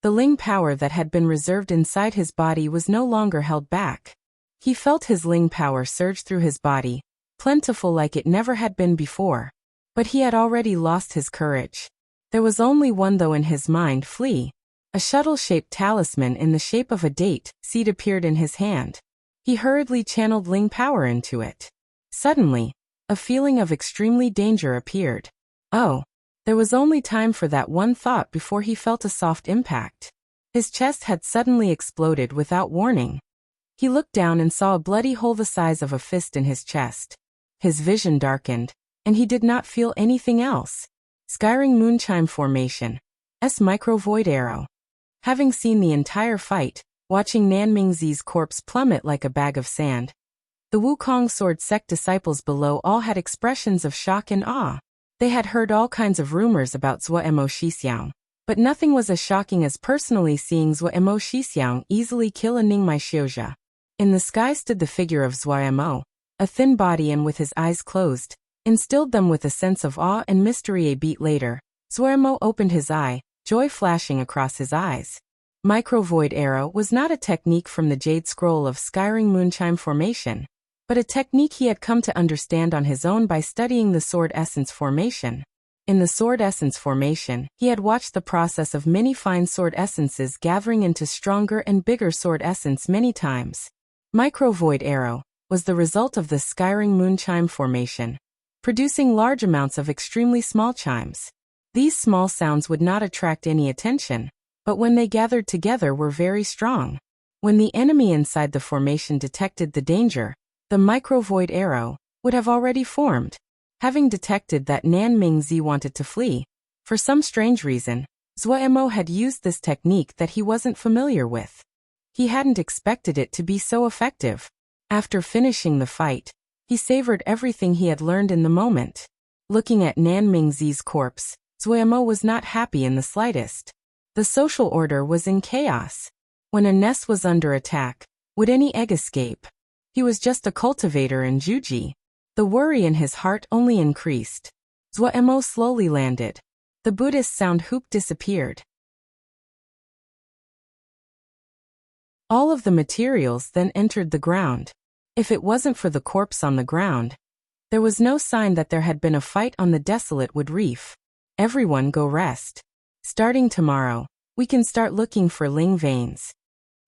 The Ling power that had been reserved inside his body was no longer held back. He felt his Ling power surge through his body, plentiful like it never had been before. But he had already lost his courage. There was only one though in his mind: flee. A shuttle-shaped talisman in the shape of a date seed appeared in his hand. He hurriedly channeled Ling power into it. Suddenly, a feeling of extremely danger appeared. Oh, there was only time for that one thought before he felt a soft impact. His chest had suddenly exploded without warning. He looked down and saw a bloody hole the size of a fist in his chest. His vision darkened, and he did not feel anything else. Skyring Moonchime formation. Micro-void arrow. Having seen the entire fight, watching Nanmingzi's corpse plummet like a bag of sand, the Wukong sword sect disciples below all had expressions of shock and awe. They had heard all kinds of rumors about Zhuemo Shixiang, but nothing was as shocking as personally seeing Zhuemo Shixiang easily kill a Ningmai Xiuzha. In the sky stood the figure of Zhuemo, a thin body and with his eyes closed, instilled them with a sense of awe and mystery. A beat later, Zhuemo opened his eye, joy flashing across his eyes. Micro-void arrow was not a technique from the Jade Scroll of Skyring Moonchime formation, but a technique he had come to understand on his own by studying the Sword Essence formation. In the Sword Essence formation, he had watched the process of many fine sword essences gathering into stronger and bigger sword essence many times. Micro-void arrow was the result of the Skyring Moonchime formation, producing large amounts of extremely small chimes. These small sounds would not attract any attention, but when they gathered together were very strong. When the enemy inside the formation detected the danger, the micro-void arrow would have already formed. Having detected that Nanmingzi wanted to flee, for some strange reason, Zhuemo had used this technique that he wasn't familiar with. He hadn't expected it to be so effective. After finishing the fight, He savored everything he had learned in the moment. Looking at Nan Mingzi's corpse, Zuomo was not happy in the slightest. The social order was in chaos. When a nest was under attack, would any egg escape? He was just a cultivator in Juji. The worry in his heart only increased. Zuomo slowly landed. The Buddhist sound hoop disappeared. All of the materials then entered the ground. If it wasn't for the corpse on the ground, there was no sign that there had been a fight on the desolate wood reef. Everyone go rest. Starting tomorrow, we can start looking for Ling veins.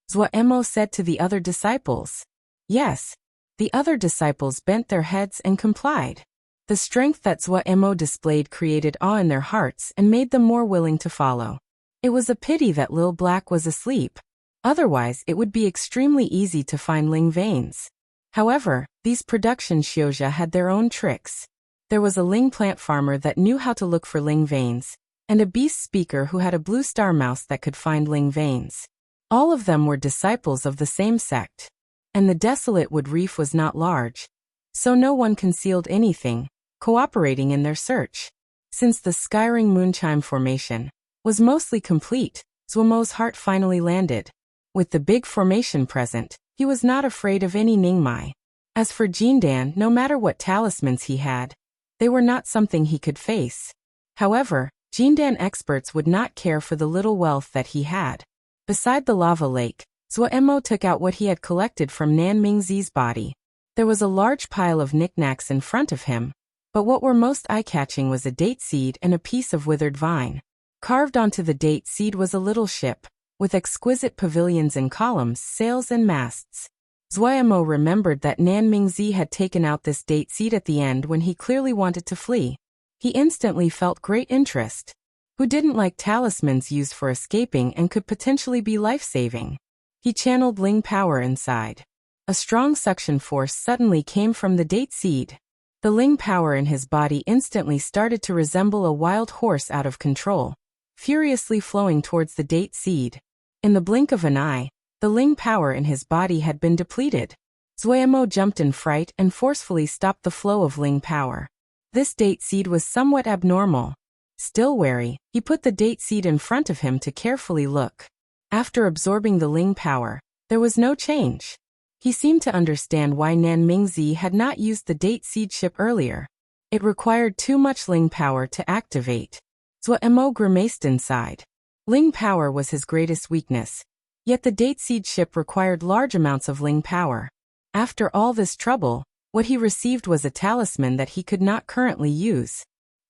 Zuomo said to the other disciples. Yes. The other disciples bent their heads and complied. The strength that Zuomo displayed created awe in their hearts and made them more willing to follow. It was a pity that Lil Black was asleep. Otherwise, it would be extremely easy to find Ling veins. However, these production Xioja had their own tricks. There was a Ling plant farmer that knew how to look for Ling veins, and a beast speaker who had a blue star mouse that could find Ling veins. All of them were disciples of the same sect. And the desolate wood reef was not large, so no one concealed anything, cooperating in their search. Since the Skyring Moonchime formation was mostly complete, Zuomo's heart finally landed. With the big formation present, he was not afraid of any Ningmai. As for Jindan, no matter what talismans he had, they were not something he could face. However, Jindan experts would not care for the little wealth that he had. Beside the lava lake, Zuomo took out what he had collected from Nan Mingzi's body. There was a large pile of knickknacks in front of him, but what were most eye-catching was a date seed and a piece of withered vine. Carved onto the date seed was a little ship, with exquisite pavilions and columns, sails and masts. Zuomo remembered that Nan Mingzi had taken out this date seed at the end when he clearly wanted to flee. He instantly felt great interest. Who didn't like talismans used for escaping and could potentially be life-saving? He channeled Ling power inside. A strong suction force suddenly came from the date seed. The Ling power in his body instantly started to resemble a wild horse out of control, furiously flowing towards the date seed. In the blink of an eye, the Ling power in his body had been depleted. Zuomo jumped in fright and forcefully stopped the flow of Ling power. This date seed was somewhat abnormal. Still wary, he put the date seed in front of him to carefully look. After absorbing the Ling power, there was no change. He seemed to understand why Nan Mingzi had not used the date seed ship earlier. It required too much Ling power to activate. Zuomo grimaced inside. Ling power was his greatest weakness, yet the date seed ship required large amounts of Ling power. After all this trouble, what he received was a talisman that he could not currently use.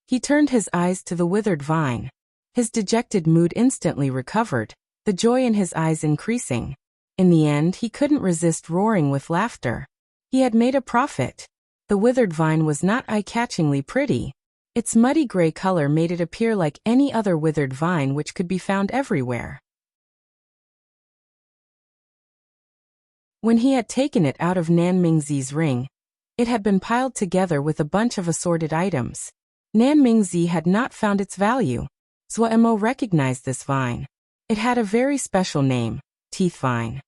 He turned his eyes to the withered vine. His dejected mood instantly recovered, the joy in his eyes increasing. In the end, he couldn't resist roaring with laughter. He had made a profit. The withered vine was not eye-catchingly pretty. Its muddy gray color made it appear like any other withered vine which could be found everywhere. When he had taken it out of Nan Mingzi's ring, it had been piled together with a bunch of assorted items. Nan Mingzi had not found its value. Zuomo recognized this vine. It had a very special name, teeth vine.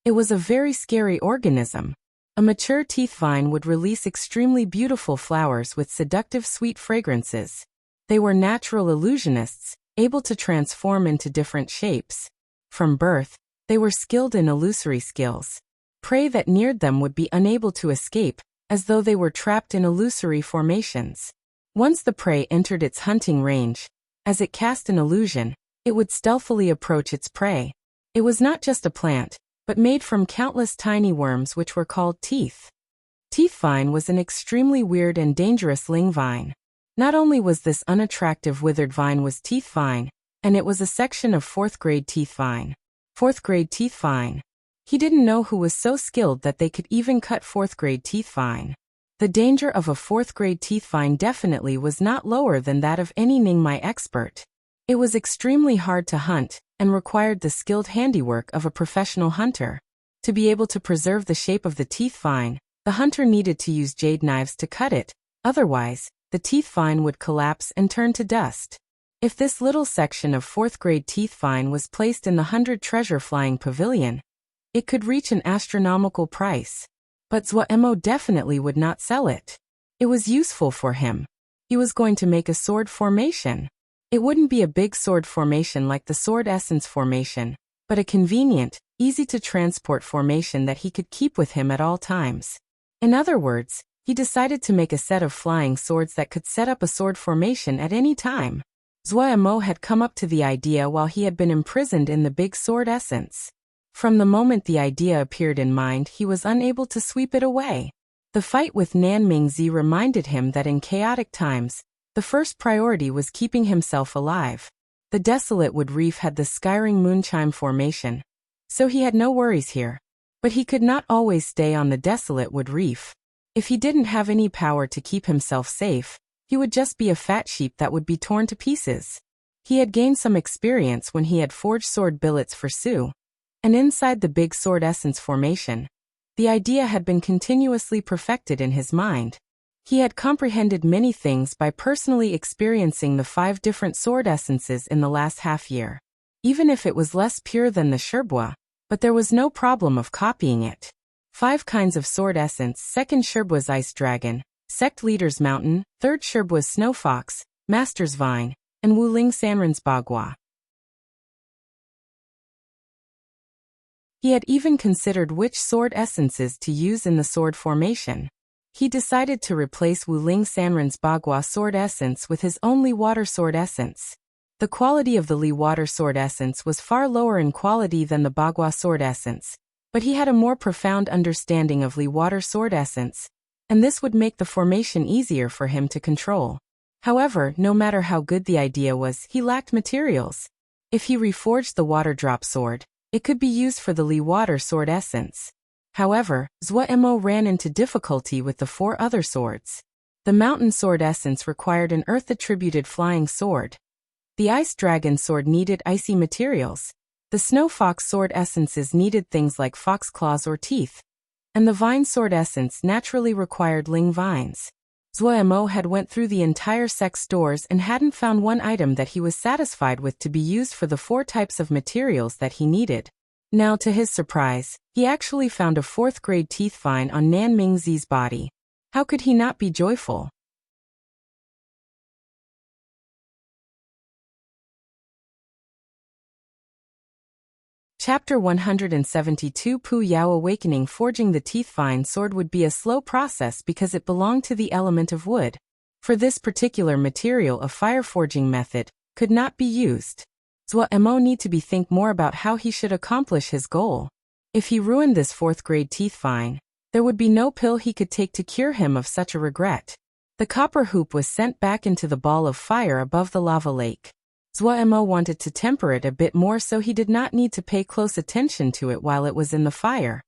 It was a very scary organism. A mature teeth vine would release extremely beautiful flowers with seductive sweet fragrances. They were natural illusionists, able to transform into different shapes. From birth, they were skilled in illusory skills. Prey that neared them would be unable to escape, as though they were trapped in illusory formations. Once the prey entered its hunting range, as it cast an illusion, it would stealthily approach its prey. It was not just a plant, but made from countless tiny worms which were called teeth. Teeth vine was an extremely weird and dangerous Ling vine. Not only was this unattractive withered vine was teeth vine, and it was a section of 4th grade teeth vine. 4th grade teeth vine. He didn't know who was so skilled that they could even cut 4th grade teeth vine. The danger of a 4th grade teeth vine definitely was not lower than that of any Ningmai expert. It was extremely hard to hunt, and required the skilled handiwork of a professional hunter. To be able to preserve the shape of the teeth vine, the hunter needed to use jade knives to cut it, otherwise, the teeth vine would collapse and turn to dust. If this little section of 4th grade teeth vine was placed in the 100 treasure flying pavilion, it could reach an astronomical price. But Zhuemo definitely would not sell it. It was useful for him. He was going to make a sword formation. It wouldn't be a big sword formation like the sword essence formation, but a convenient, easy-to-transport formation that he could keep with him at all times. In other words, he decided to make a set of flying swords that could set up a sword formation at any time. Zhuemo had come up to the idea while he had been imprisoned in the big sword essence. From the moment the idea appeared in mind, he was unable to sweep it away. The fight with Nanmingzi reminded him that in chaotic times, the first priority was keeping himself alive. The desolate wood reef had the skiring moonchime formation, so he had no worries here. But he could not always stay on the desolate wood reef. If he didn't have any power to keep himself safe, he would just be a fat sheep that would be torn to pieces. He had gained some experience when he had forged sword billets for Su, and inside the big sword essence formation, the idea had been continuously perfected in his mind. He had comprehended many things by personally experiencing the 5 different sword essences in the last half-year. Even if it was less pure than the Sherbua, but there was no problem of copying it. 5 kinds of sword essence: 2nd Sherbua's Ice Dragon, Sect Leader's Mountain, 3rd Sherbua's Snow Fox, Master's Vine, and Wuling Sanren's Bagua. He had even considered which sword essences to use in the sword formation. He decided to replace Wuling Sanren's Bagua sword essence with his own Li Water sword essence. The quality of the Li Water sword essence was far lower in quality than the Bagua sword essence, but he had a more profound understanding of Li Water sword essence, and this would make the formation easier for him to control. However, no matter how good the idea was, he lacked materials. If he reforged the Water Drop sword, it could be used for the Li Water sword essence. However, Zhuemo ran into difficulty with the 4 other swords. The Mountain sword essence required an earth-attributed flying sword. The Ice Dragon sword needed icy materials. The Snow Fox sword essences needed things like fox claws or teeth. And the Vine sword essence naturally required ling vines. Zhuemo had went through the entire sect stores and hadn't found one item that he was satisfied with to be used for the 4 types of materials that he needed. Now, to his surprise, he actually found a 4th-grade teeth vine on Nanmingzi's body. How could he not be joyful? Chapter 172 Pu Yao Awakening. Forging the teeth vine sword would be a slow process because it belonged to the element of wood. For this particular material, a fire forging method could not be used. Zhuemo need to think more about how he should accomplish his goal. If he ruined this 4th-grade teeth vine, there would be no pill he could take to cure him of such a regret. The copper hoop was sent back into the ball of fire above the lava lake. Zhuemo wanted to temper it a bit more so he did not need to pay close attention to it while it was in the fire.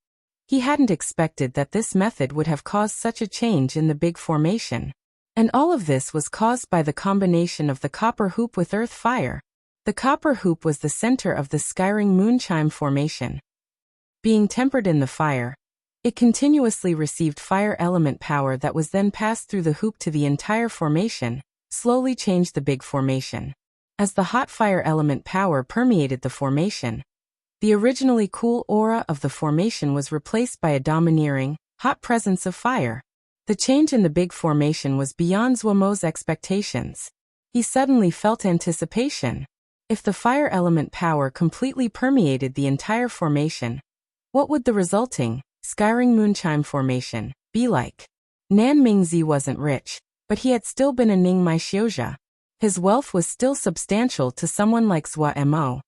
He hadn't expected that this method would have caused such a change in the big formation. And all of this was caused by the combination of the copper hoop with earth fire. The copper hoop was the center of the skiring moonchime formation. Being tempered in the fire, it continuously received fire element power that was then passed through the hoop to the entire formation, slowly changed the big formation. As the hot fire element power permeated the formation, the originally cool aura of the formation was replaced by a domineering, hot presence of fire. The change in the big formation was beyond Zhuemo's expectations. He suddenly felt anticipation. If the fire element power completely permeated the entire formation, what would the resulting, skiring moonchime formation, be like? Nanmingzi wasn't rich, but he had still been a Ningmai Xiuzha. His wealth was still substantial to someone like Zhuemo.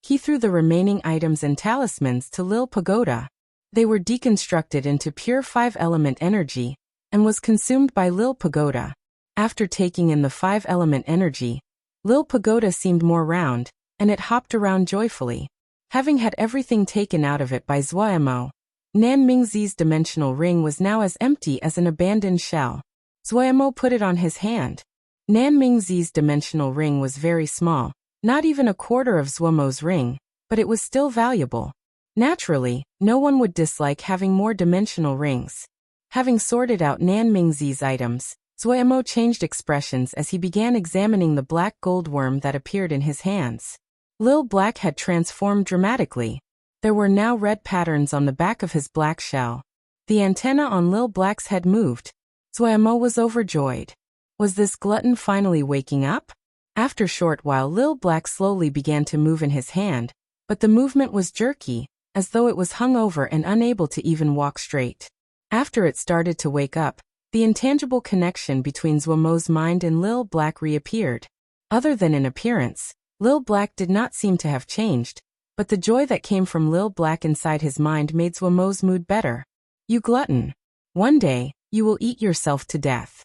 He threw the remaining items and talismans to Lil Pagoda. They were deconstructed into pure 5-element energy, and was consumed by Lil Pagoda. After taking in the 5-element energy, Lil Pagoda seemed more round, and it hopped around joyfully. Having had everything taken out of it by Zhuemo, Nanmingzi's dimensional ring was now as empty as an abandoned shell. Zhuemo put it on his hand. Nanmingzi's dimensional ring was very small, not even a quarter of Zhuemo's ring, but it was still valuable. Naturally, no one would dislike having more dimensional rings. Having sorted out Nanmingzi's items, Zhuemo changed expressions as he began examining the black gold worm that appeared in his hands. Lil Black had transformed dramatically. There were now red patterns on the back of his black shell. The antenna on Lil Black's head moved. Zuemo was overjoyed. Was this glutton finally waking up? After a short while, Lil Black slowly began to move in his hand, but the movement was jerky, as though it was hung over and unable to even walk straight. After it started to wake up, the intangible connection between Zuemo's mind and Lil Black reappeared. Other than in appearance, Lil Black did not seem to have changed, but the joy that came from Lil Black inside his mind made Zuemo's mood better. You glutton. One day, you will eat yourself to death.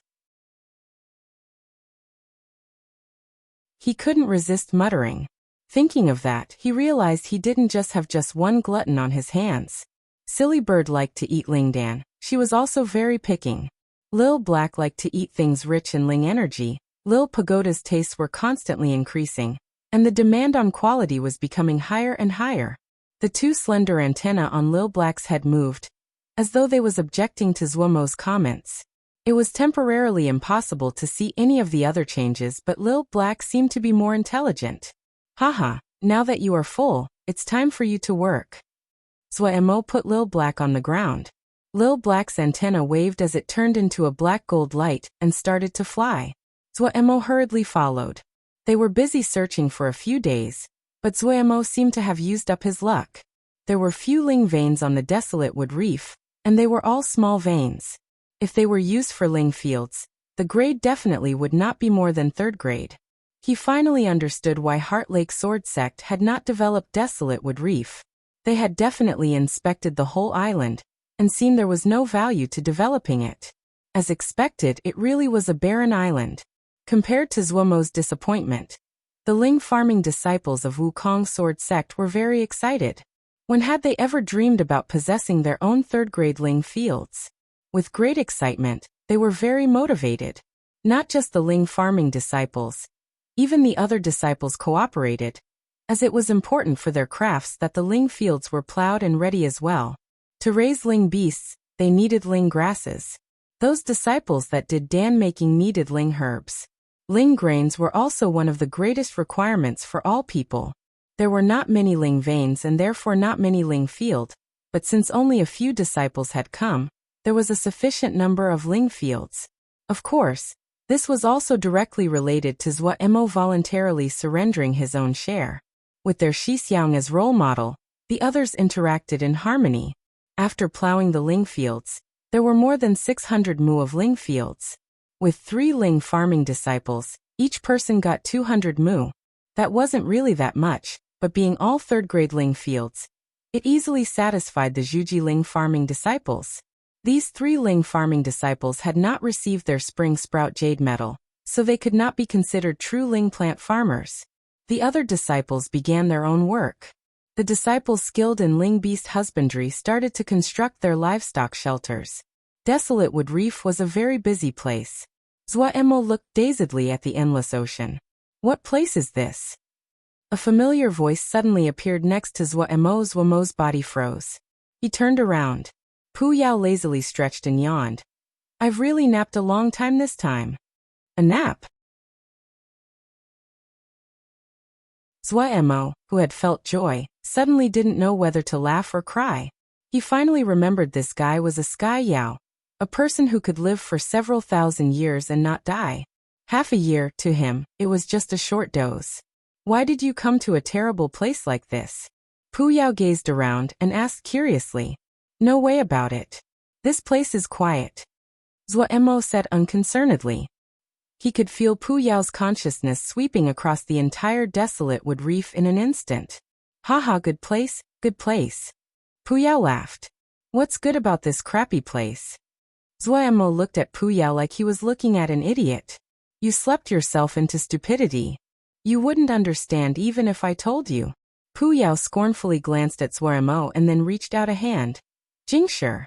He couldn't resist muttering. Thinking of that, he realized he didn't just have one glutton on his hands. Silly Bird liked to eat Lingdan. She was also very picking. Lil Black liked to eat things rich in Ling energy. Lil Pagoda's tastes were constantly increasing, and the demand on quality was becoming higher and higher. The two slender antennae on Lil Black's head moved, as though they was objecting to Zuemo's comments. It was temporarily impossible to see any of the other changes, but Lil Black seemed to be more intelligent. Haha, now that you are full, it's time for you to work. Zuemo put Lil Black on the ground. Lil Black's antenna waved as it turned into a black gold light and started to fly. Zuemo hurriedly followed. They were busy searching for a few days, but Zuemo seemed to have used up his luck. There were few Ling veins on the desolate wood reef, and they were all small veins. If they were used for Ling fields, the grade definitely would not be more than 3rd grade. He finally understood why Heart Lake Sword Sect had not developed desolate wood reef. They had definitely inspected the whole island, and seen there was no value to developing it. As expected, it really was a barren island. Compared to Zuemo's disappointment, the Ling farming disciples of Wukong Sword Sect were very excited. When had they ever dreamed about possessing their own 3rd grade Ling fields? With great excitement, they were very motivated. Not just the Ling farming disciples. Even the other disciples cooperated, as it was important for their crafts that the Ling fields were plowed and ready as well. To raise Ling beasts, they needed Ling grasses. Those disciples that did dan making needed Ling herbs. Ling grains were also one of the greatest requirements for all people. There were not many Ling veins and therefore not many Ling field, but since only a few disciples had come, there was a sufficient number of Ling fields. Of course, this was also directly related to Zuemo voluntarily surrendering his own share. With their Shixiang as role model, the others interacted in harmony. After plowing the Ling fields, there were more than 600 mu of Ling fields. With 3 Ling farming disciples, each person got 200 mu. That wasn't really that much, but being all 3rd grade Ling fields, it easily satisfied the Zhuji Ling farming disciples. These 3 Ling farming disciples had not received their spring sprout jade medal, so they could not be considered true Ling plant farmers. The other disciples began their own work. The disciples skilled in Ling beast husbandry started to construct their livestock shelters. Desolate Wood Reef was a very busy place. Zuemo looked dazedly at the endless ocean. What place is this? A familiar voice suddenly appeared next to Zuemo. Zuemo's body froze. He turned around. Pu Yao lazily stretched and yawned. I've really napped a long time this time. A nap? Zuemo, who had felt joy, suddenly didn't know whether to laugh or cry. He finally remembered this guy was a Sky Yao, a person who could live for several thousand years and not die. Half a year, to him, it was just a short doze. Why did you come to a terrible place like this? Pu Yao gazed around and asked curiously. No way about it. This place is quiet. Zuemo said unconcernedly. He could feel Pu Yao's consciousness sweeping across the entire desolate wood reef in an instant. Haha, good place, good place. Pu Yao laughed. What's good about this crappy place? Zuemo looked at Pu Yao like he was looking at an idiot. You slept yourself into stupidity. You wouldn't understand even if I told you. Pu Yao scornfully glanced at Zuemo and then reached out a hand. Jingshi.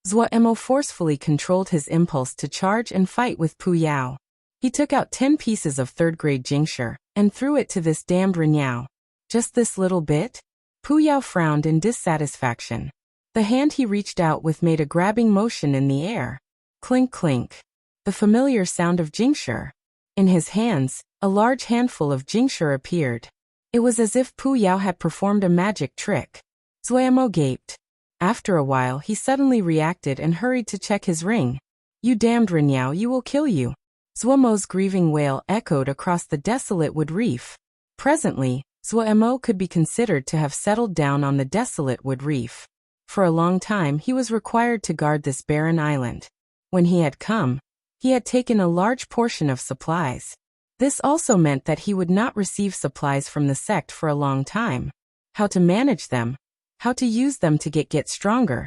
Zuemo forcefully controlled his impulse to charge and fight with Pu Yao. He took out 10 pieces of 3rd grade Jingshi and threw it to this damned Renyao. Just this little bit? Pu Yao frowned in dissatisfaction. The hand he reached out with made a grabbing motion in the air. Clink clink. The familiar sound of Jingshi. In his hands, a large handful of Jingshi appeared. It was as if Pu Yao had performed a magic trick. Zuemo gaped. After a while he suddenly reacted and hurried to check his ring. "You damned Renyao, you will kill you." Zhuomo's grieving wail echoed across the desolate wood reef. Presently, Zhuomo could be considered to have settled down on the desolate wood reef. For a long time he was required to guard this barren island. When he had come, he had taken a large portion of supplies. This also meant that he would not receive supplies from the sect for a long time. How to manage them, how to use them to get stronger,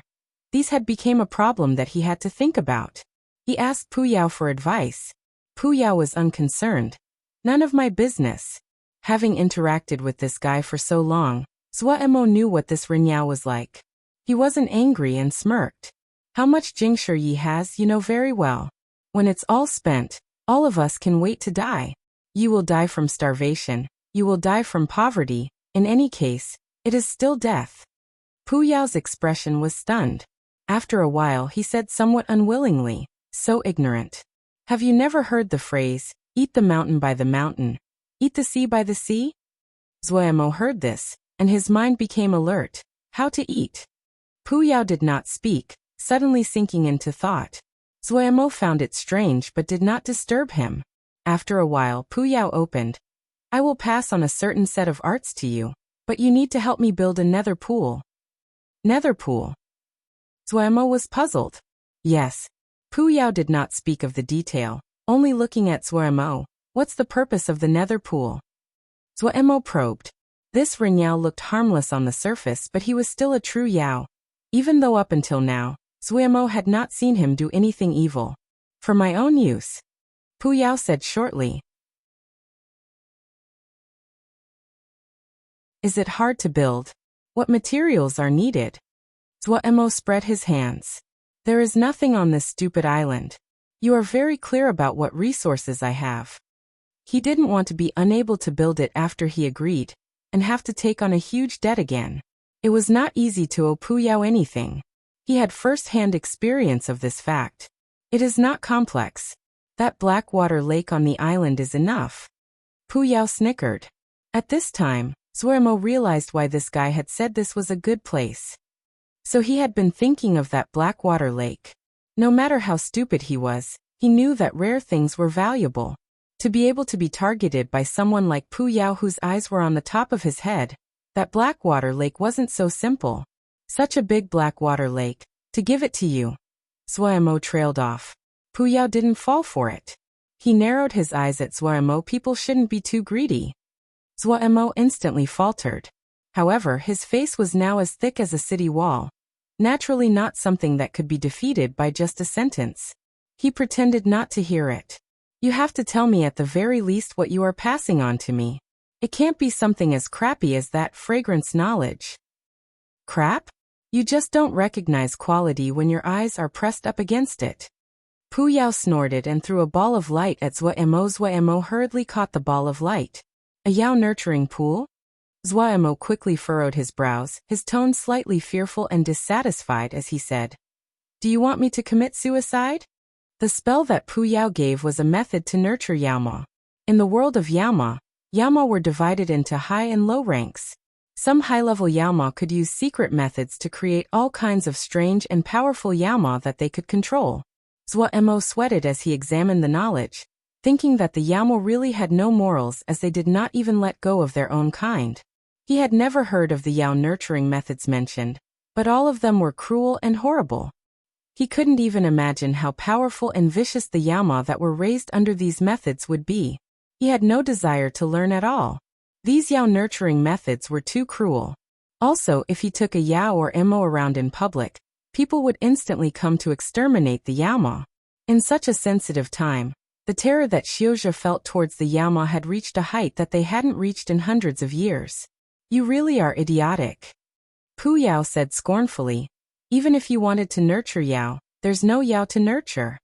these had become a problem that he had to think about. He asked Pu Yao for advice. Pu Yao was unconcerned. "None of my business." Having interacted with this guy for so long, Zhuomo knew what this Renyao was like. He wasn't angry and smirked. "How much Jingshi Yi has you know very well. When it's all spent, all of us can wait to die. You will die from starvation, you will die from poverty, in any case, it is still death." Pu Yao's expression was stunned. After a while he said somewhat unwillingly, "So ignorant. Have you never heard the phrase, 'Eat the mountain by the mountain, eat the sea by the sea'?" Zhuomo heard this, and his mind became alert. How to eat? Pu Yao did not speak, suddenly sinking into thought. Zhuomo found it strange but did not disturb him. After a while Pu Yao opened. "I will pass on a certain set of arts to you, but you need to help me build a nether pool." Nether pool? Zhuomo was puzzled. Yes. Pu Yao did not speak of the detail, only looking at Zhuomo. "What's the purpose of the nether pool?" Zhuomo probed. This Renyao looked harmless on the surface, but he was still a true Yao. Even though up until now, Zhuomo had not seen him do anything evil. "For my own use," Pu Yao said shortly. "Is it hard to build? What materials are needed?" Zhuomo spread his hands. "There is nothing on this stupid island. You are very clear about what resources I have." He didn't want to be unable to build it after he agreed, and have to take on a huge debt again. It was not easy to owe Pu Yao anything. He had first-hand experience of this fact. "It is not complex. That Blackwater lake on the island is enough." Pu Yao snickered. At this time, Zhuomo realized why this guy had said this was a good place. So he had been thinking of that Blackwater lake. No matter how stupid he was, he knew that rare things were valuable. To be able to be targeted by someone like Pu Yao whose eyes were on the top of his head, that Blackwater lake wasn't so simple. Such a big Blackwater lake, to give it to you. Zhuomo trailed off. Pu Yao didn't fall for it. He narrowed his eyes at Zhuomo. "People shouldn't be too greedy." Zhuomo instantly faltered. However, his face was now as thick as a city wall. Naturally not something that could be defeated by just a sentence. He pretended not to hear it. "You have to tell me at the very least what you are passing on to me. It can't be something as crappy as that fragrance knowledge." "Crap? You just don't recognize quality when your eyes are pressed up against it." Pu Yao snorted and threw a ball of light at Zhuomo. Zhuomo hurriedly caught the ball of light. "A Yao nurturing pool?" Zhuomo quickly furrowed his brows, his tone slightly fearful and dissatisfied as he said, "Do you want me to commit suicide?" The spell that Pu Yao gave was a method to nurture Yaoma. In the world of Yaoma, Yaoma were divided into high and low ranks. Some high-level Yaoma could use secret methods to create all kinds of strange and powerful Yaoma that they could control. Zhuomo sweated as he examined the knowledge, thinking that the Yaoma really had no morals as they did not even let go of their own kind. He had never heard of the Yao nurturing methods mentioned, but all of them were cruel and horrible. He couldn't even imagine how powerful and vicious the Yaoma that were raised under these methods would be. He had no desire to learn at all. These Yao nurturing methods were too cruel. Also, if he took a Yao or Emo around in public, people would instantly come to exterminate the Yaoma. In such a sensitive time, the terror that Xiuzhe felt towards the Yaoma had reached a height that they hadn't reached in hundreds of years. "You really are idiotic," Pu Yao said scornfully. "Even if you wanted to nurture Yao, there's no Yao to nurture."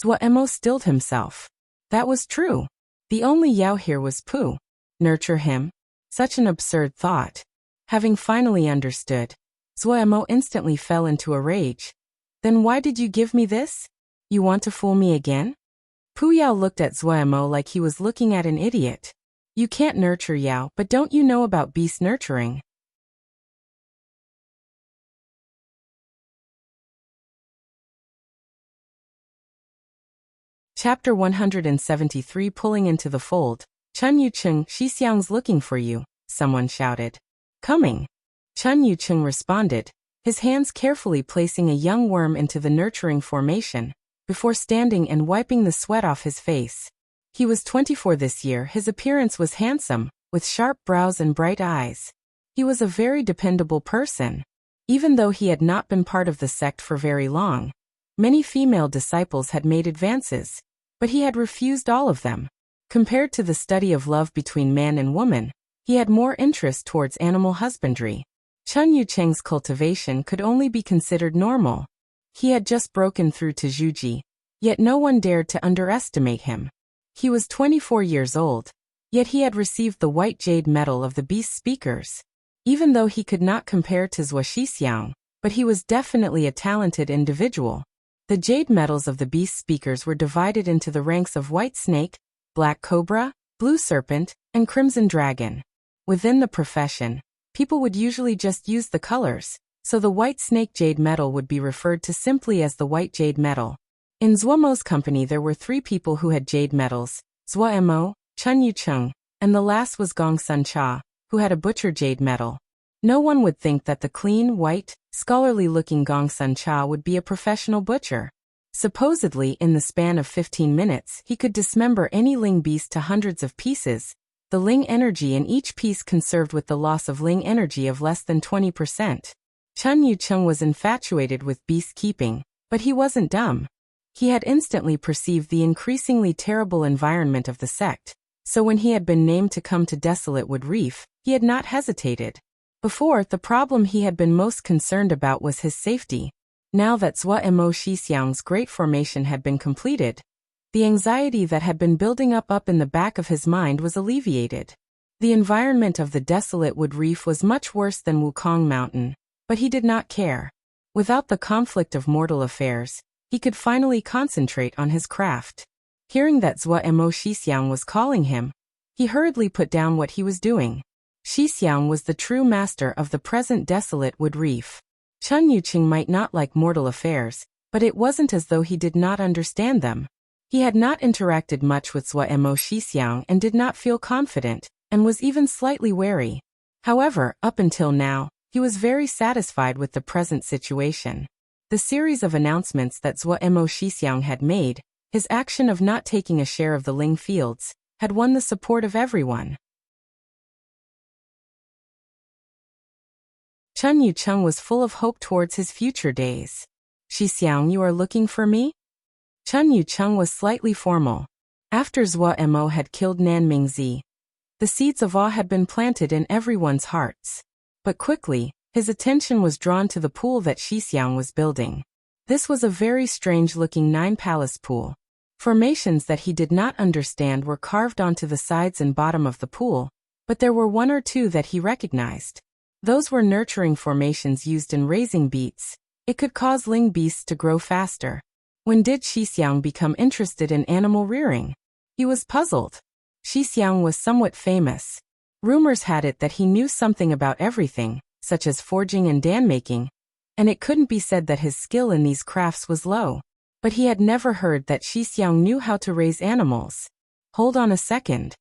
Zhuomo stilled himself. That was true. The only Yao here was Pu. Nurture him? Such an absurd thought. Having finally understood, Zhuomo instantly fell into a rage. "Then why did you give me this? You want to fool me again?" Pu Yao looked at Zhuomo like he was looking at an idiot. "You can't nurture Yao, but don't you know about beast nurturing?" Chapter 173 Pulling into the fold. Chun Yucheng, Xixiang's looking for you, someone shouted. Coming. Chun Yucheng responded, his hands carefully placing a young worm into the nurturing formation, before standing and wiping the sweat off his face. He was 24 this year. His appearance was handsome, with sharp brows and bright eyes. He was a very dependable person. Even though he had not been part of the sect for very long, many female disciples had made advances, but he had refused all of them. Compared to the study of love between man and woman, he had more interest towards animal husbandry. Chun Yucheng's cultivation could only be considered normal. He had just broken through to Zhuji, yet no one dared to underestimate him. He was 24 years old, yet he had received the White Jade Medal of the Beast Speakers. Even though he could not compare to Zhua Xixiang, but he was definitely a talented individual. The Jade Medals of the Beast Speakers were divided into the ranks of White Snake, Black Cobra, Blue Serpent, and Crimson Dragon. Within the profession, people would usually just use the colors, so the White Snake Jade Medal would be referred to simply as the White Jade Medal. In Zuomo's company there were 3 people who had Jade Medals, Zuo, Chun Yucheng, and the last was Gong Sun Cha, who had a Butcher Jade Medal. No one would think that the clean, white, scholarly-looking Gong Sun Cha would be a professional butcher. Supposedly, in the span of 15 minutes, he could dismember any Ling beast to hundreds of pieces, the Ling energy in each piece conserved with the loss of Ling energy of less than 20%. Chun Yucheng was infatuated with beast keeping, but he wasn't dumb. He had instantly perceived the increasingly terrible environment of the sect, so when he had been named to come to Desolate Wood Reef, he had not hesitated. Before, the problem he had been most concerned about was his safety. Now that Zhua Xixiang's great formation had been completed, the anxiety that had been building up in the back of his mind was alleviated. The environment of the Desolate Wood Reef was much worse than Wukong Mountain, but he did not care. Without the conflict of mortal affairs, he could finally concentrate on his craft. Hearing that Zhua Xixiang was calling him, he hurriedly put down what he was doing. Xixiang was the true master of the present Desolate Wood Reef. Chun Yucheng might not like mortal affairs, but it wasn't as though he did not understand them. He had not interacted much with Zhua Xixiang and did not feel confident, and was even slightly wary. However, up until now, he was very satisfied with the present situation. The series of announcements that Zhua Xixiang had made, his action of not taking a share of the Ling fields, had won the support of everyone. Chun Yucheng was full of hope towards his future days. Xixiang, you are looking for me? Chun Yucheng was slightly formal. After Zhua had killed Nan Mingzi, the seeds of awe had been planted in everyone's hearts. But quickly, his attention was drawn to the pool that Xixiang was building. This was a very strange-looking 9-palace pool. Formations that he did not understand were carved onto the sides and bottom of the pool, but there were 1 or 2 that he recognized. Those were nurturing formations used in raising beasts. It could cause Ling beasts to grow faster. When did Xixiang become interested in animal rearing? He was puzzled. Xixiang was somewhat famous. Rumors had it that he knew something about everything, such as forging and dan-making, and it couldn't be said that his skill in these crafts was low. But he had never heard that Xixiang knew how to raise animals. Hold on a second.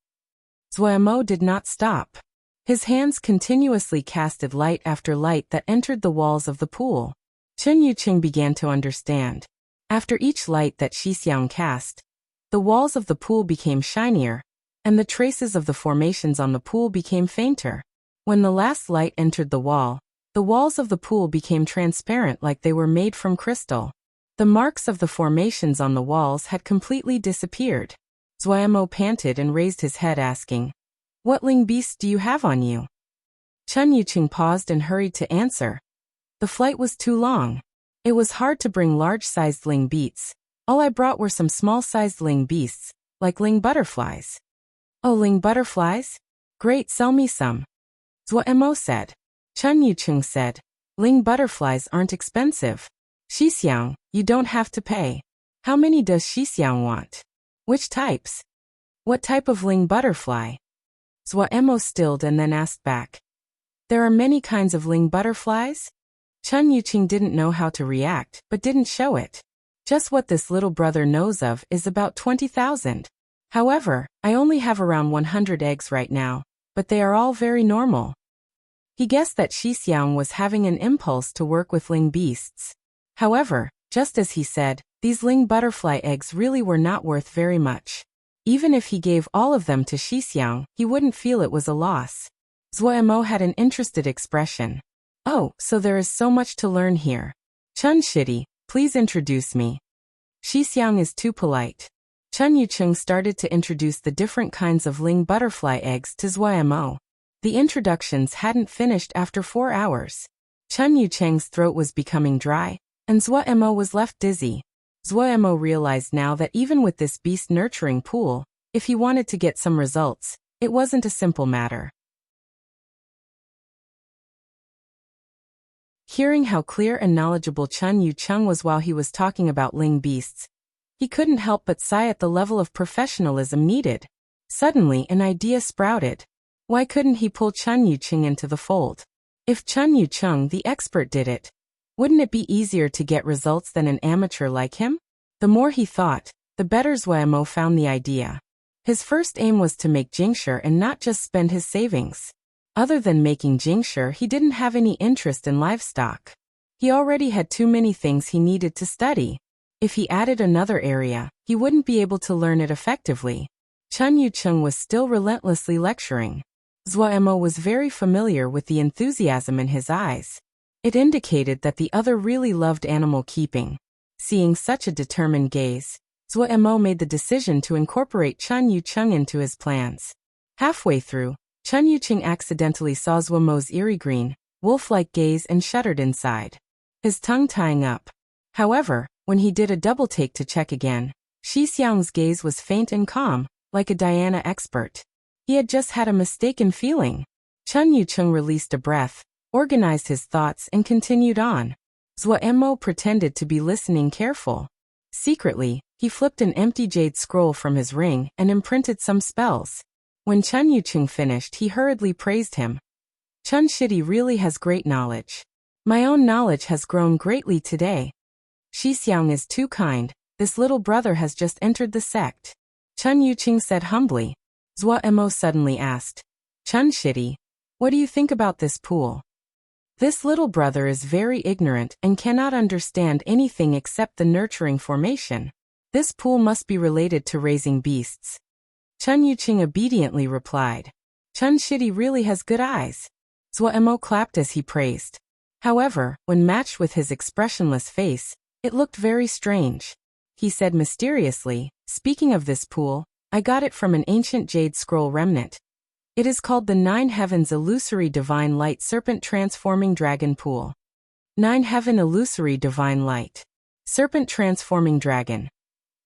Zhua did not stop. His hands continuously casted light after light that entered the walls of the pool. Chun Yucheng began to understand. After each light that Xixiang cast, the walls of the pool became shinier, and the traces of the formations on the pool became fainter. When the last light entered the walls of the pool became transparent like they were made from crystal. The marks of the formations on the walls had completely disappeared. Zhua panted and raised his head asking, "What Ling beasts do you have on you?" Chun Yucheng paused and hurried to answer. The flight was too long. It was hard to bring large-sized Ling beasts. All I brought were some small-sized Ling beasts, like Ling butterflies. Oh, Ling butterflies? Great, sell me some. Zhua said. Chun Yucheng said, Ling butterflies aren't expensive. Xixiang, you don't have to pay. How many does Xixiang want? Which types? What type of Ling butterfly? Zhua stilled and then asked back. There are many kinds of Ling butterflies? Chun Yucheng didn't know how to react, but didn't show it. Just what this little brother knows of is about 20,000. However, I only have around 100 eggs right now, but they are all very normal. He guessed that Xixiang was having an impulse to work with Ling beasts. However, just as he said, these Ling butterfly eggs really were not worth very much. Even if he gave all of them to Xixiang, he wouldn't feel it was a loss. Zuomo had an interested expression. Oh, so there is so much to learn here. Chun Shidi, please introduce me. Xixiang is too polite. Chun Yucheng started to introduce the different kinds of Ling butterfly eggs to Zuomo. The introductions hadn't finished after 4 hours. Chun Yucheng's throat was becoming dry, and Zuomo was left dizzy. Zuomo realized now that even with this beast nurturing pool, if he wanted to get some results, it wasn't a simple matter. Hearing how clear and knowledgeable Chun Yucheng was while he was talking about Ling beasts, he couldn't help but sigh at the level of professionalism needed. Suddenly an idea sprouted. Why couldn't he pull Chun Yucheng into the fold? If Chun Yucheng, the expert, did it, wouldn't it be easier to get results than an amateur like him? The more he thought, the better Zuomo found the idea. His first aim was to make Jingshi and not just spend his savings. Other than making Jingshi, he didn't have any interest in livestock. He already had too many things he needed to study. If he added another area, he wouldn't be able to learn it effectively. Chun Yucheng was still relentlessly lecturing. Zuomo was very familiar with the enthusiasm in his eyes. It indicated that the other really loved animal keeping. Seeing such a determined gaze, Zuomo made the decision to incorporate Chun Yucheng into his plans. Halfway through, Chun Yucheng accidentally saw Zuomo's eerie green, wolf-like gaze and shuddered inside, his tongue tying up. However, when he did a double take to check again, Xixiang's gaze was faint and calm, like a Diana expert. He had just had a mistaken feeling. Chun Yucheng released a breath, organized his thoughts and continued on. Zuomo pretended to be listening careful. Secretly, he flipped an empty jade scroll from his ring and imprinted some spells. When Chun Yucheng finished, he hurriedly praised him. Chun Shidi really has great knowledge. My own knowledge has grown greatly today. Xixiang is too kind, this little brother has just entered the sect. Chun Yucheng said humbly. Zuomo suddenly asked, Chun Shidi, what do you think about this pool? This little brother is very ignorant and cannot understand anything except the nurturing formation. This pool must be related to raising beasts. Chun Yucheng obediently replied. Chun Shidi really has good eyes. Zuomo clapped as he praised. However, when matched with his expressionless face, it looked very strange. He said mysteriously, speaking of this pool, I got it from an ancient jade scroll remnant. It is called the Nine Heavens Illusory Divine Light Serpent Transforming Dragon Pool. Nine Heaven Illusory Divine Light. Serpent Transforming Dragon.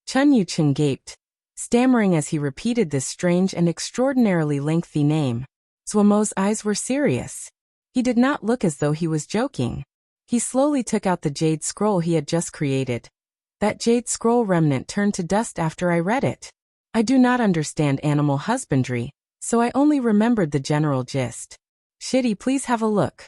Chun Yucheng gaped, stammering as he repeated this strange and extraordinarily lengthy name. Zuomo's eyes were serious. He did not look as though he was joking. He slowly took out the jade scroll he had just created. That jade scroll remnant turned to dust after I read it. I do not understand animal husbandry, so I only remembered the general gist. Shidi, please have a look.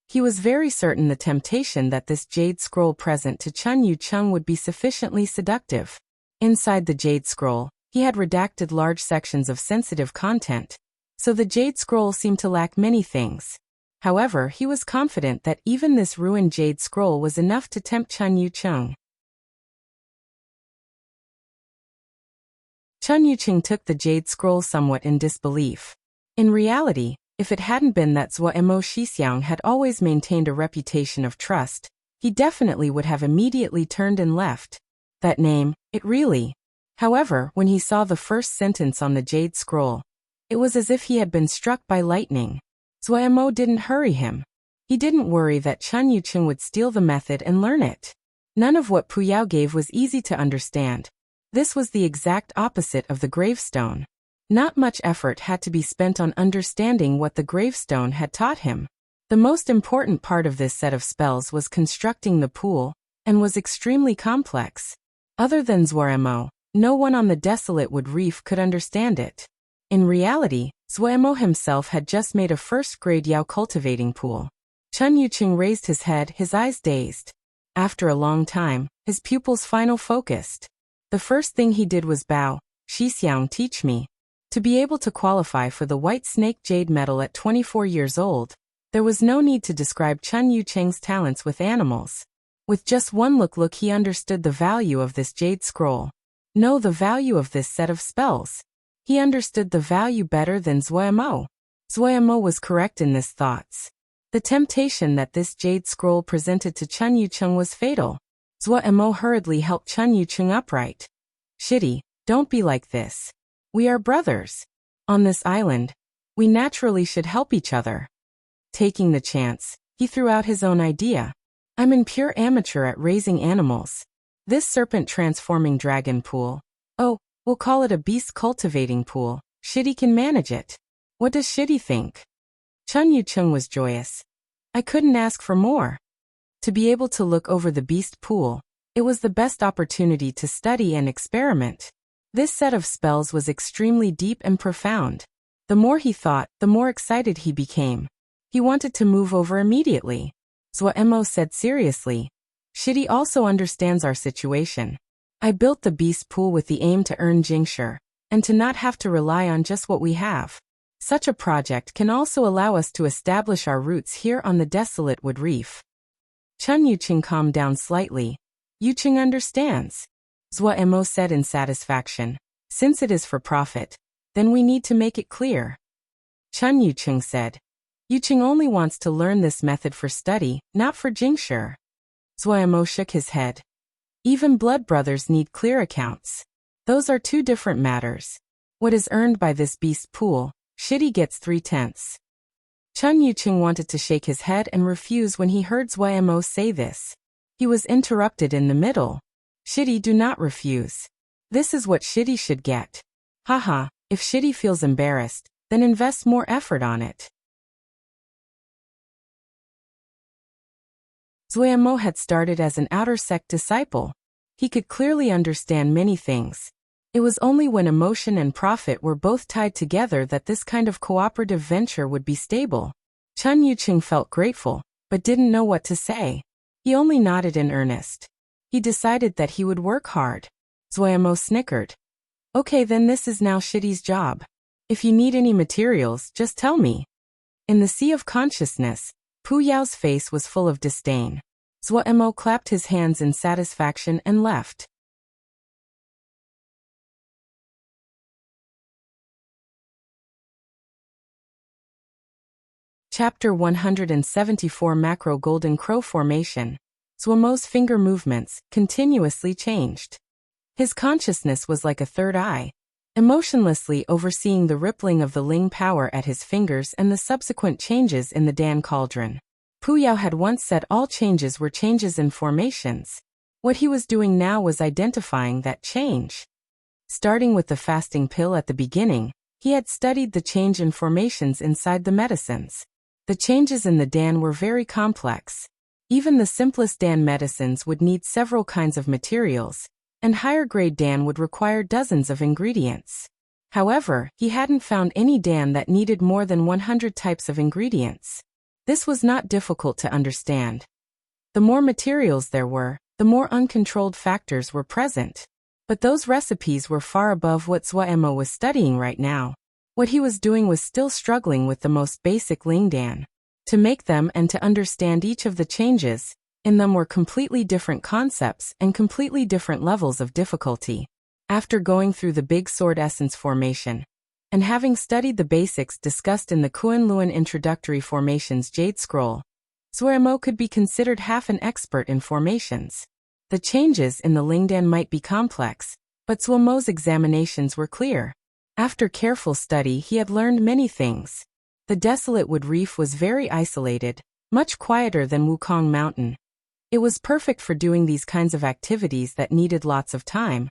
He was very certain the temptation that this jade scroll present to Chun Yucheng would be sufficiently seductive. Inside the jade scroll, he had redacted large sections of sensitive content, so the jade scroll seemed to lack many things. However, he was confident that even this ruined jade scroll was enough to tempt Chun Yucheng. Chun Yucheng took the jade scroll somewhat in disbelief. In reality, if it hadn't been that Zuomo Xixiang had always maintained a reputation of trust, he definitely would have immediately turned and left. That name, it really. However, when he saw the first sentence on the jade scroll, it was as if he had been struck by lightning. Zuomo didn't hurry him. He didn't worry that Chun Yucheng would steal the method and learn it. None of what Puyao gave was easy to understand. This was the exact opposite of the gravestone. Not much effort had to be spent on understanding what the gravestone had taught him. The most important part of this set of spells was constructing the pool, and was extremely complex. Other than Zuomo, no one on the desolate wood reef could understand it. In reality, Zuomo himself had just made a first-grade Yao cultivating pool. Chun Yucheng raised his head, his eyes dazed. After a long time, his pupils finally focused. The first thing he did was bow. Xixiang, teach me. To be able to qualify for the White Snake Jade Medal at 24 years old, there was no need to describe Chen Yucheng's talents with animals. With just one look he understood the value of this jade scroll. No, the value of this set of spells. He understood the value better than Zuoyamo. Zuoyamo was correct in his thoughts. The temptation that this jade scroll presented to Chen Yucheng was fatal. Zuoyamo hurriedly helped Chen Yucheng upright. Shitty, don't be like this. We are brothers. On this island, we naturally should help each other. Taking the chance, he threw out his own idea. I'm an pure amateur at raising animals. This serpent-transforming dragon pool. Oh, we'll call it a beast cultivating pool. Shitty can manage it. What does Shitty think? Chen Yucheng was joyous. I couldn't ask for more. To be able to look over the beast pool, it was the best opportunity to study and experiment. This set of spells was extremely deep and profound. The more he thought, the more excited he became. He wanted to move over immediately. Zuoyamo said seriously. Shitty also understands our situation. I built the beast pool with the aim to earn Jingshi, and to not have to rely on just what we have. Such a project can also allow us to establish our roots here on the desolate wood reef. Chen Yucheng calmed down slightly. Yucheng understands. Zuoyamo said in satisfaction. Since it is for profit, then we need to make it clear. Chen Yucheng said. Yucheng only wants to learn this method for study, not for Jingshi. Zuoyamo shook his head. Even blood brothers need clear accounts. Those are two different matters. What is earned by this beast pool, Shitty gets 3/10. Chen Yucheng wanted to shake his head and refuse when he heard Zuoyamo say this. He was interrupted in the middle. Shitty, do not refuse. This is what Shitty should get. Haha, if Shitty feels embarrassed, then invest more effort on it. Zuoyamo had started as an outer sect disciple. He could clearly understand many things. It was only when emotion and profit were both tied together that this kind of cooperative venture would be stable. Chen Yucheng felt grateful, but didn't know what to say. He only nodded in earnest. He decided that he would work hard. Zuoyamo snickered. Okay, then this is now Shitty's job. If you need any materials, just tell me. In the sea of consciousness, Pu Yao's face was full of disdain. Zuoyamo clapped his hands in satisfaction and left. Chapter 174 Macro Golden Crow Formation. Zuoyamo's finger movements continuously changed. His consciousness was like a third eye, emotionlessly overseeing the rippling of the Ling power at his fingers and the subsequent changes in the Dan cauldron. Pu Yao had once said all changes were changes in formations. What he was doing now was identifying that change. Starting with the fasting pill at the beginning, he had studied the change in formations inside the medicines. The changes in the Dan were very complex. Even the simplest Dan medicines would need several kinds of materials, and higher-grade Dan would require dozens of ingredients. However, he hadn't found any Dan that needed more than 100 types of ingredients. This was not difficult to understand. The more materials there were, the more uncontrolled factors were present. But those recipes were far above what Zuoyamo was studying right now. What he was doing was still struggling with the most basic Ling Dan. To make them and to understand each of the changes in them were completely different concepts and completely different levels of difficulty. After going through the Big Sword Essence formation, and having studied the basics discussed in the Kunlun Introductory Formations Jade Scroll, Zuoyamo could be considered half an expert in formations. The changes in the Lingdan might be complex, but Zuoyamo's examinations were clear. After careful study he had learned many things. The desolate wood reef was very isolated, much quieter than Wukong Mountain. It was perfect for doing these kinds of activities that needed lots of time,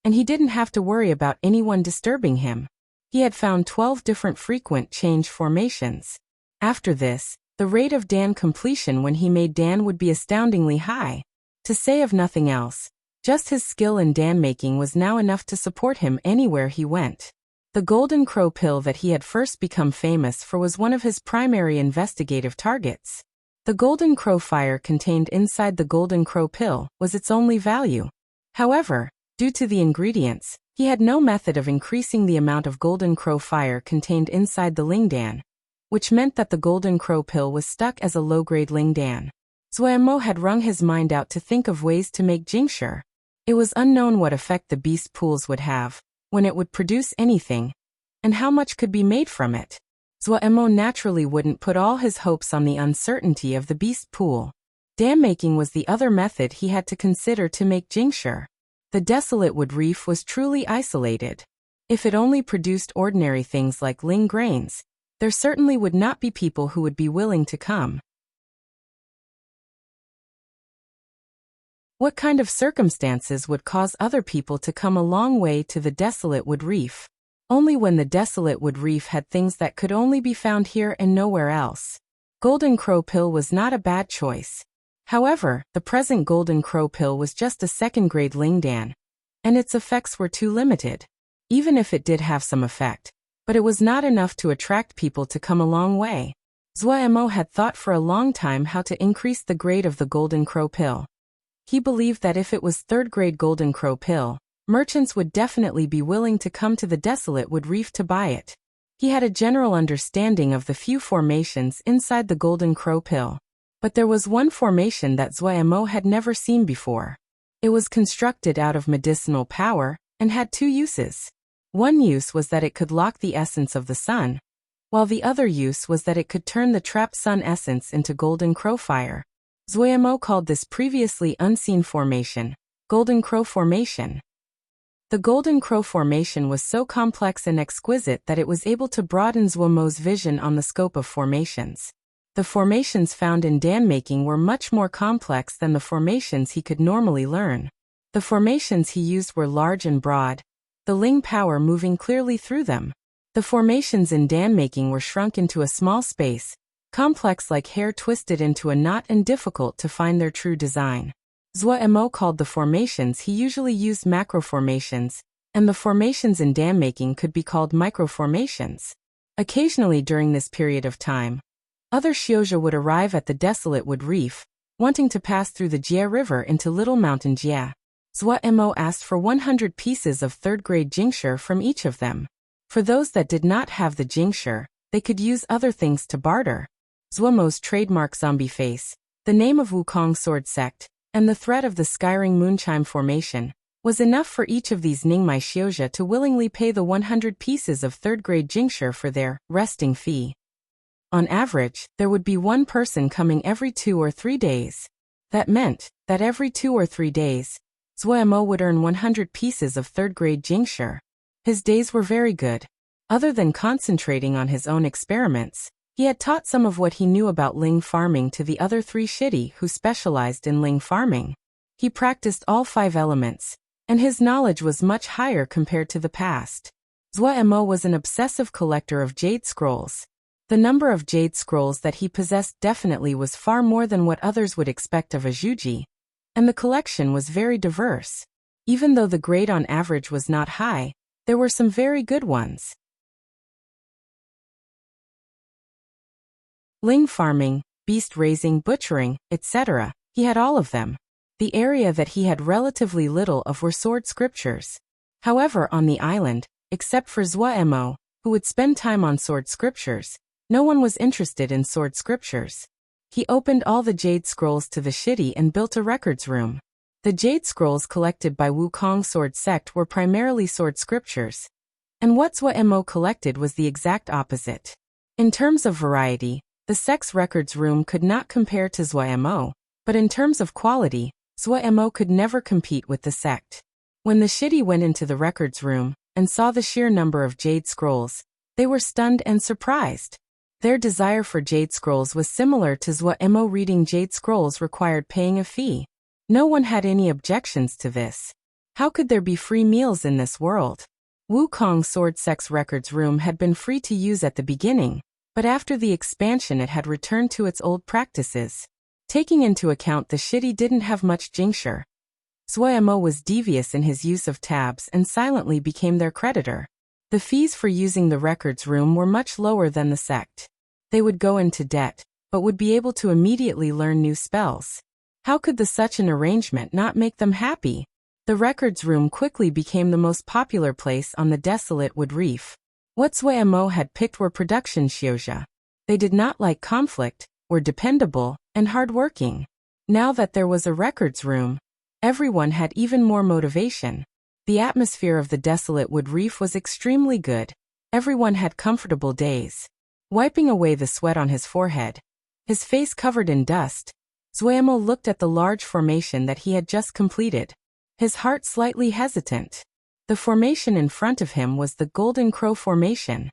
and he didn't have to worry about anyone disturbing him. He had found 12 different frequent change formations. After this, the rate of Dan completion when he made Dan would be astoundingly high. To say of nothing else, just his skill in Dan making was now enough to support him anywhere he went. The Golden Crow pill that he had first become famous for was one of his primary investigative targets. The golden crow fire contained inside the golden crow pill was its only value. However, due to the ingredients, he had no method of increasing the amount of golden crow fire contained inside the Lingdan, which meant that the golden crow pill was stuck as a low-grade Lingdan. Zuomo had wrung his mind out to think of ways to make Jingshi. It was unknown what effect the beast pools would have, when it would produce anything, and how much could be made from it. Zuomo naturally wouldn't put all his hopes on the uncertainty of the beast pool. Dam making was the other method he had to consider to make Jingshi. The desolate wood reef was truly isolated. If it only produced ordinary things like ling grains, there certainly would not be people who would be willing to come. What kind of circumstances would cause other people to come a long way to the desolate wood reef? Only when the desolate wood reef had things that could only be found here and nowhere else. Golden crow pill was not a bad choice. However, the present golden crow pill was just a second-grade Lingdan, and its effects were too limited. Even if it did have some effect, but it was not enough to attract people to come a long way. Zuomo had thought for a long time how to increase the grade of the golden crow pill. He believed that if it was third-grade golden crow pill, merchants would definitely be willing to come to the desolate wood reef to buy it. He had a general understanding of the few formations inside the golden crow pill. But there was one formation that Zuomo had never seen before. It was constructed out of medicinal power, and had two uses. One use was that it could lock the essence of the sun, while the other use was that it could turn the trapped sun essence into golden crow fire. Zuomo called this previously unseen formation, Golden Crow Formation. The Golden Crow Formation was so complex and exquisite that it was able to broaden Zuomo's vision on the scope of formations. The formations found in dam making were much more complex than the formations he could normally learn. The formations he used were large and broad, the ling power moving clearly through them. The formations in dam making were shrunk into a small space, complex like hair twisted into a knot and difficult to find their true design. Zuomo called the formations he usually used macroformations, and the formations in dam making could be called microformations. Occasionally during this period of time, other Xiozha would arrive at the desolate wood reef, wanting to pass through the Jie River into Little Mountain Jie. Zuomo asked for 100 pieces of third-grade Jingshi from each of them. For those that did not have the Jingshi, they could use other things to barter. Zuomo's trademark zombie face, the name of Wukong sword sect, and the threat of the Skyring Moonchime formation, was enough for each of these Ningmai Xiozha to willingly pay the 100 pieces of third-grade Jingshi for their resting fee. On average, there would be one person coming every 2 or 3 days. That meant that every 2 or 3 days, Zuomo would earn 100 pieces of third-grade Jingshi. His days were very good. Other than concentrating on his own experiments, he had taught some of what he knew about ling farming to the other 3 shidi who specialized in ling farming. He practiced all 5 elements, and his knowledge was much higher compared to the past. Zuomo was an obsessive collector of jade scrolls. The number of jade scrolls that he possessed definitely was far more than what others would expect of a Zhuji, and the collection was very diverse. Even though the grade on average was not high, there were some very good ones. Ling farming, beast raising, butchering, etc., he had all of them. The area that he had relatively little of were sword scriptures. However, on the island, except for Zuomo, who would spend time on sword scriptures, no one was interested in sword scriptures. He opened all the jade scrolls to the shidi and built a records room. The jade scrolls collected by Wukong sword sect were primarily sword scriptures, and what Zuomo collected was the exact opposite. In terms of variety, the sect's records room could not compare to Zuomo, but in terms of quality, Zuomo could never compete with the sect. When the shidi went into the records room and saw the sheer number of jade scrolls, they were stunned and surprised. Their desire for jade scrolls was similar to Zuomo. Reading jade scrolls required paying a fee. No one had any objections to this. How could there be free meals in this world? Wukong sword sect's records room had been free to use at the beginning, but after the expansion it had returned to its old practices. Taking into account the shidi didn't have much Jingshi, Zuomo was devious in his use of tabs and silently became their creditor. The fees for using the records room were much lower than the sect. They would go into debt, but would be able to immediately learn new spells. How could such an arrangement not make them happy? The records room quickly became the most popular place on the desolate wood reef. What Swordsmanship had picked were production shioja. They did not like conflict, were dependable, and hardworking. Now that there was a records room, everyone had even more motivation. The atmosphere of the desolate wood reef was extremely good. Everyone had comfortable days. Wiping away the sweat on his forehead, his face covered in dust, Swordsmanship looked at the large formation that he had just completed, his heart slightly hesitant. The formation in front of him was the Golden Crow formation.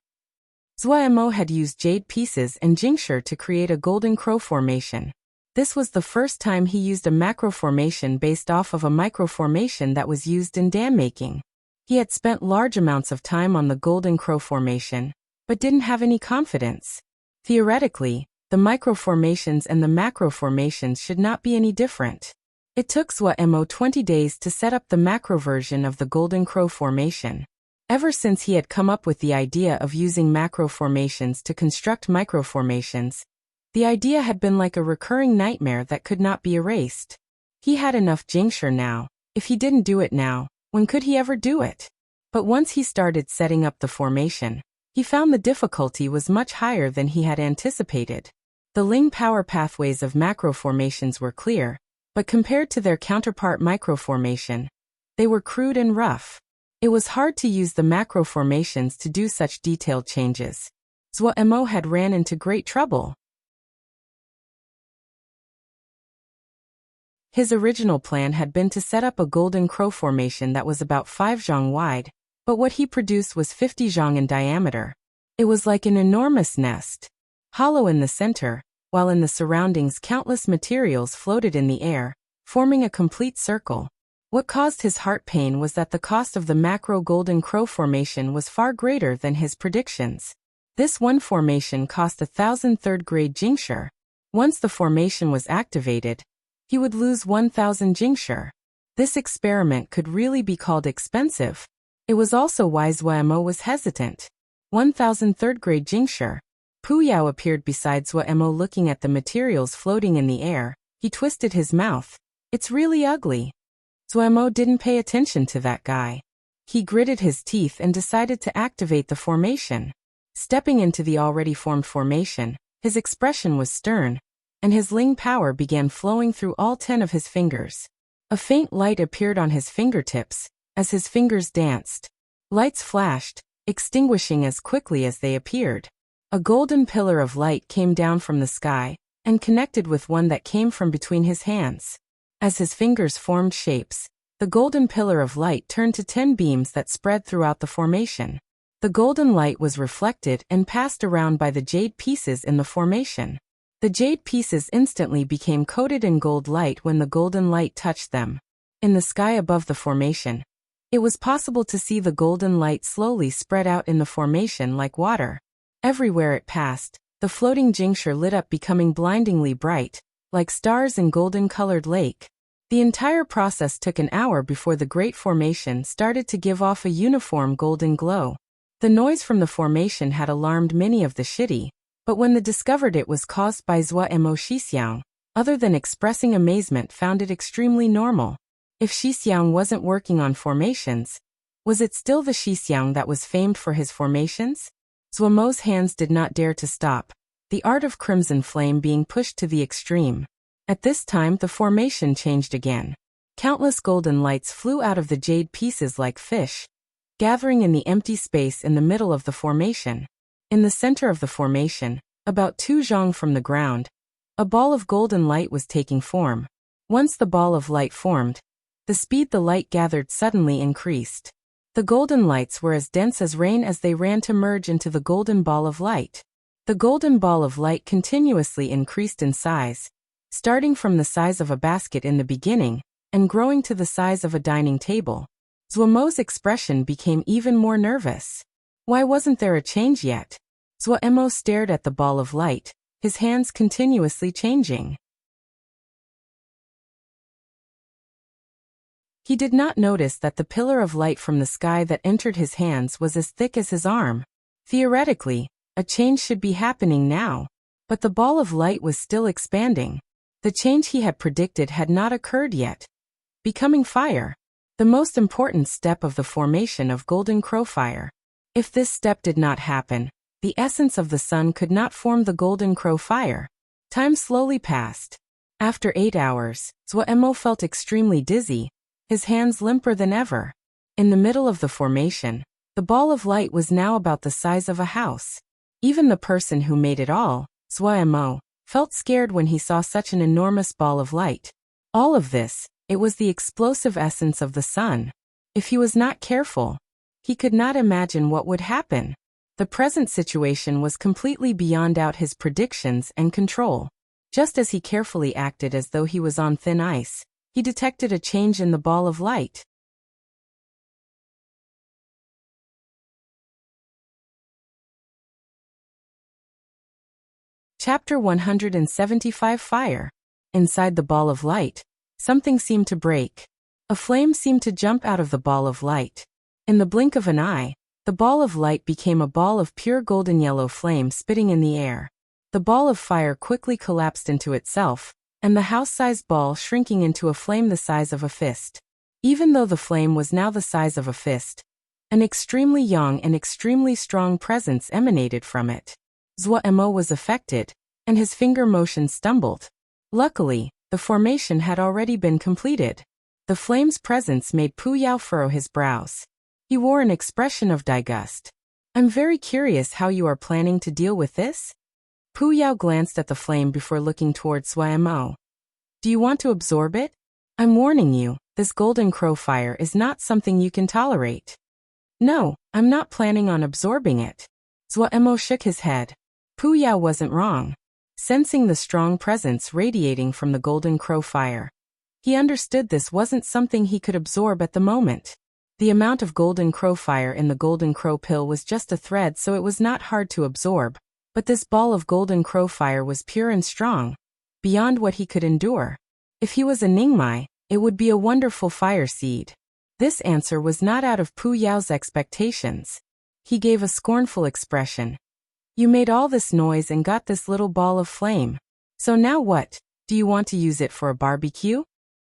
Swordsmanship had used jade pieces and tincture to create a Golden Crow formation. This was the first time he used a macro formation based off of a micro formation that was used in dam making. He had spent large amounts of time on the Golden Crow formation, but didn't have any confidence. Theoretically, the micro formations and the macro formations should not be any different. It took Swordsmanship 20 days to set up the macro version of the Golden Crow formation. Ever since he had come up with the idea of using macro formations to construct micro formations, the idea had been like a recurring nightmare that could not be erased. He had enough tincture now. If he didn't do it now, when could he ever do it? But once he started setting up the formation, he found the difficulty was much higher than he had anticipated. The Ling power pathways of macro formations were clear, but compared to their counterpart micro formation, they were crude and rough. It was hard to use the macro formations to do such detailed changes. Swordsmanship had ran into great trouble. His original plan had been to set up a Golden Crow formation that was about 5 zhang wide, but what he produced was 50 zhang in diameter. It was like an enormous nest, hollow in the center, while in the surroundings countless materials floated in the air, forming a complete circle. What caused his heart pain was that the cost of the macro Golden Crow formation was far greater than his predictions. This one formation cost 1,000 third-grade tincture. Once the formation was activated, he would lose 1,000 tincture. This experiment could really be called expensive. It was also why Swordsmanship was hesitant. 1,000 third-grade tincture. Pu Yao appeared beside Swordsmanship looking at the materials floating in the air. He twisted his mouth. It's really ugly. Swordsmanship didn't pay attention to that guy. He gritted his teeth and decided to activate the formation. Stepping into the already formed formation, his expression was stern, and his Ling power began flowing through all 10 of his fingers. A faint light appeared on his fingertips as his fingers danced. Lights flashed, extinguishing as quickly as they appeared. A golden pillar of light came down from the sky and connected with one that came from between his hands. As his fingers formed shapes, the golden pillar of light turned to 10 beams that spread throughout the formation. The golden light was reflected and passed around by the jade pieces in the formation. The jade pieces instantly became coated in gold light when the golden light touched them. In the sky above the formation, it was possible to see the golden light slowly spread out in the formation like water. Everywhere it passed, the floating tincture lit up, becoming blindingly bright, like stars in golden-colored lake. The entire process took an hour before the great formation started to give off a uniform golden glow. The noise from the formation had alarmed many of the shitty, but when they discovered it was caused by Swordsmanship, other than expressing amazement, found it extremely normal. If Shixiang wasn't working on formations, was it still the Shixiang that was famed for his formations? Swordsmanship's hands did not dare to stop, the art of crimson flame being pushed to the extreme. At this time the formation changed again. Countless golden lights flew out of the jade pieces like fish, gathering in the empty space in the middle of the formation. In the center of the formation, about 2 zhang from the ground, a ball of golden light was taking form. Once the ball of light formed, the speed the light gathered suddenly increased. The golden lights were as dense as rain as they ran to merge into the golden ball of light. The golden ball of light continuously increased in size, starting from the size of a basket in the beginning, and growing to the size of a dining table. Swordsmanship's expression became even more nervous. Why wasn't there a change yet? Swordsmanship stared at the ball of light, his hands continuously changing. He did not notice that the pillar of light from the sky that entered his hands was as thick as his arm. Theoretically, a change should be happening now. But the ball of light was still expanding. The change he had predicted had not occurred yet. Becoming fire. The most important step of the formation of Golden Crow Fire. If this step did not happen, the essence of the sun could not form the Golden Crow Fire. Time slowly passed. After 8 hours, Swordsmanship felt extremely dizzy, his hands limper than ever. In the middle of the formation, the ball of light was now about the size of a house. Even the person who made it all, Swordsmanship, felt scared when he saw such an enormous ball of light. All of this, it was the explosive essence of the sun. If he was not careful, he could not imagine what would happen. The present situation was completely beyond out his predictions and control. Just as he carefully acted as though he was on thin ice, he detected a change in the ball of light. Chapter 175 Fire. Inside the ball of light, something seemed to break. A flame seemed to jump out of the ball of light. In the blink of an eye, the ball of light became a ball of pure golden yellow flame spitting in the air. The ball of fire quickly collapsed into itself, and the house-sized ball shrinking into a flame the size of a fist. Even though the flame was now the size of a fist, an extremely young and extremely strong presence emanated from it. Swordsmanship was affected, and his finger motion stumbled. Luckily, the formation had already been completed. The flame's presence made Puyao furrow his brows. He wore an expression of disgust. "I'm very curious how you are planning to deal with this?" Puyao glanced at the flame before looking towards Swordsmanship. "Do you want to absorb it? I'm warning you, this Golden Crow Fire is not something you can tolerate." "No, I'm not planning on absorbing it." Swordsmanship shook his head. Puyao wasn't wrong. Sensing the strong presence radiating from the Golden Crow Fire, he understood this wasn't something he could absorb at the moment. The amount of Golden Crow Fire in the Golden Crow Pill was just a thread, so it was not hard to absorb. But this ball of Golden Crow Fire was pure and strong, beyond what he could endure. If he was a Ningmai, it would be a wonderful fire seed. This answer was not out of Puyao's expectations. He gave a scornful expression. "You made all this noise and got this little ball of flame. So now what? Do you want to use it for a barbecue?"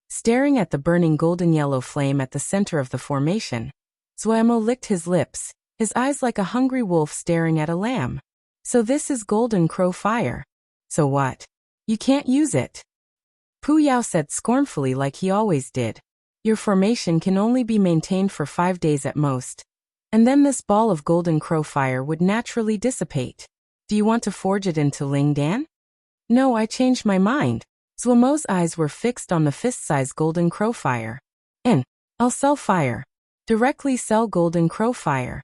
Staring at the burning golden yellow flame at the center of the formation, Swordsmanship licked his lips, his eyes like a hungry wolf staring at a lamb. "So this is Golden Crow Fire. So what? You can't use it." Puyao said scornfully, like he always did. "Your formation can only be maintained for 5 days at most. And then this ball of Golden Crow Fire would naturally dissipate. Do you want to forge it into Lingdan?" "No, I changed my mind." Swordsmanship's eyes were fixed on the fist-sized Golden Crow Fire. I'll sell fire. Directly sell Golden Crow Fire."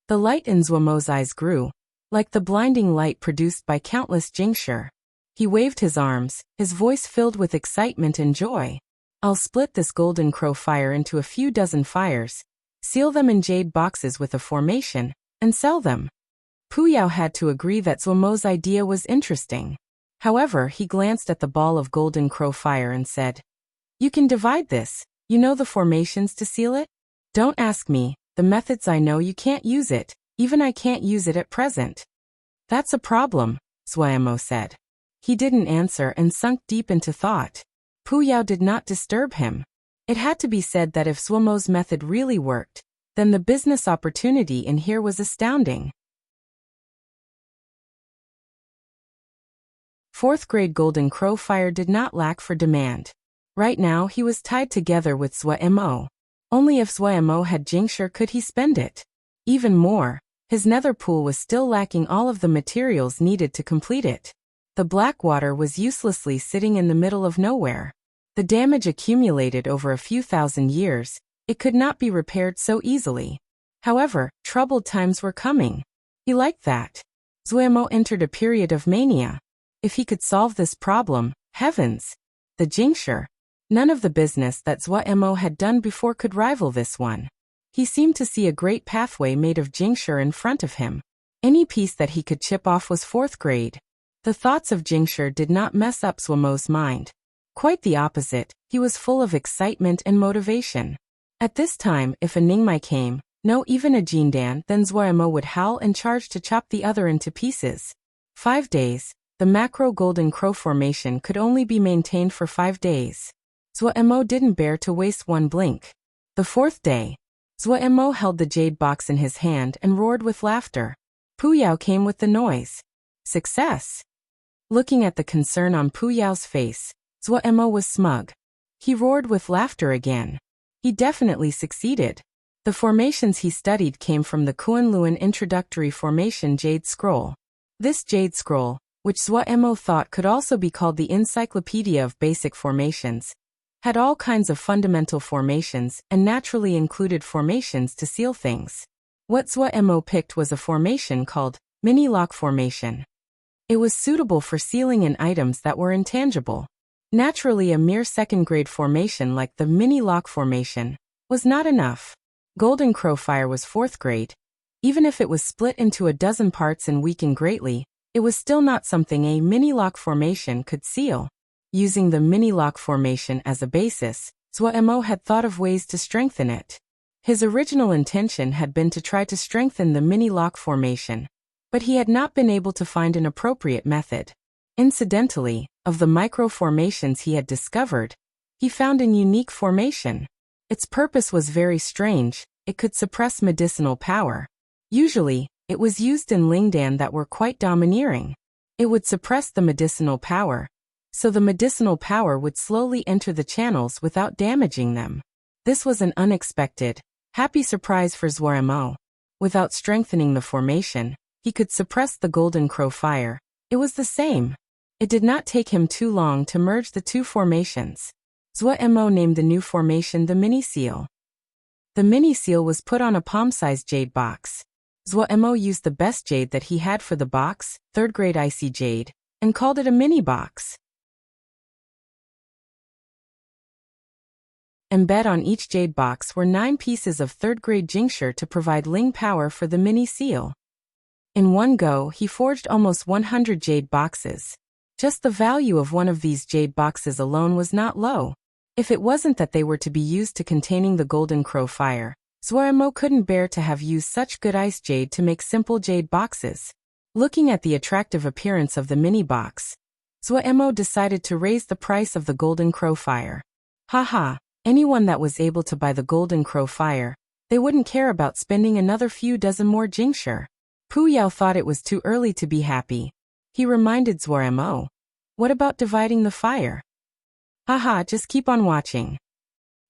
The light in Swordsmanship's eyes grew, like the blinding light produced by countless Jingshi. He waved his arms, his voice filled with excitement and joy. "I'll split this Golden Crow Fire into a few dozen fires, seal them in jade boxes with a formation, and sell them." Puyao had to agree that Swordsmanship's idea was interesting. However, he glanced at the ball of Golden Crow Fire and said, "You can divide this. You know the formations to seal it?" "Don't ask me. The methods I know, you can't use it. Even I can't use it at present." "That's a problem," Swordsmanship said. He didn't answer and sunk deep into thought. Puyao did not disturb him. It had to be said that if Swordsmanship's method really worked, then the business opportunity in here was astounding. 4th grade Golden Crow Fire did not lack for demand. Right now he was tied together with Swordsmanship. Only if Swordsmanship had Jingshi could he spend it. Even more, his nether pool was still lacking all of the materials needed to complete it. The black water was uselessly sitting in the middle of nowhere. The damage accumulated over a few thousand years. It could not be repaired so easily. However, troubled times were coming. He liked that. Swordsmanship entered a period of mania. If he could solve this problem, heavens! The Jingshi. None of the business that Swordsmanship had done before could rival this one. He seemed to see a great pathway made of Jingshi in front of him. Any piece that he could chip off was 4th grade. The thoughts of Jingshi did not mess up Swordsmanship's mind. Quite the opposite, he was full of excitement and motivation. At this time, if a Ningmai came, no even a Jindan, then Swordsmanship would howl and charge to chop the other into pieces. 5 days, The macro Golden Crow formation could only be maintained for 5 days. Zhuo didn't bear to waste one blink. The 4th day, Zhuo held the jade box in his hand and roared with laughter. Pu Yao came with the noise. Success! Looking at the concern on Pu Yao's face, Zhuo was smug. He roared with laughter again. He definitely succeeded. The formations he studied came from the Kunlun introductory formation Jade Scroll. This Jade Scroll, which Zhuo thought could also be called the Encyclopedia of Basic Formations, had all kinds of fundamental formations and naturally included formations to seal things. What Zhuo picked was a formation called Mini Lock Formation. It was suitable for sealing in items that were intangible. Naturally, a mere second-grade formation like the Mini Lock Formation was not enough. Golden Crow Fire was 4th grade. Even if it was split into a dozen parts and weakened greatly, it was still not something a Mini Lock Formation could seal. Using the Mini Lock Formation as a basis, Zhuo had thought of ways to strengthen it. His original intention had been to try to strengthen the Mini Lock Formation, but he had not been able to find an appropriate method. Incidentally, of the micro formations he had discovered, he found an unique formation. Its purpose was very strange. It could suppress medicinal power. Usually, it was used in Lingdan that were quite domineering. It would suppress the medicinal power, so the medicinal power would slowly enter the channels without damaging them. This was an unexpected, happy surprise for Zhuo. Without strengthening the formation, he could suppress the Golden Crow Fire. It was the same. It did not take him too long to merge the two formations. Zhuo named the new formation the Mini Seal. The Mini Seal was put on a palm-sized jade box. Zhuo used the best jade that he had for the box, 3rd grade icy jade, and called it a mini box. Embed on each jade box were 9 pieces of 3rd grade Jingshi to provide Ling power for the Mini Seal. In one go, he forged almost 100 jade boxes. Just the value of one of these jade boxes alone was not low. If it wasn't that they were to be used to containing the Golden Crow Fire, Zhuo couldn't bear to have used such good ice jade to make simple jade boxes. Looking at the attractive appearance of the mini box, Zhuo decided to raise the price of the Golden Crow Fire. Haha, anyone that was able to buy the Golden Crow Fire, they wouldn't care about spending another few dozen more Jingshi. Pu Yao thought it was too early to be happy. He reminded Zhuo, "What about dividing the fire?" Haha, just keep on watching.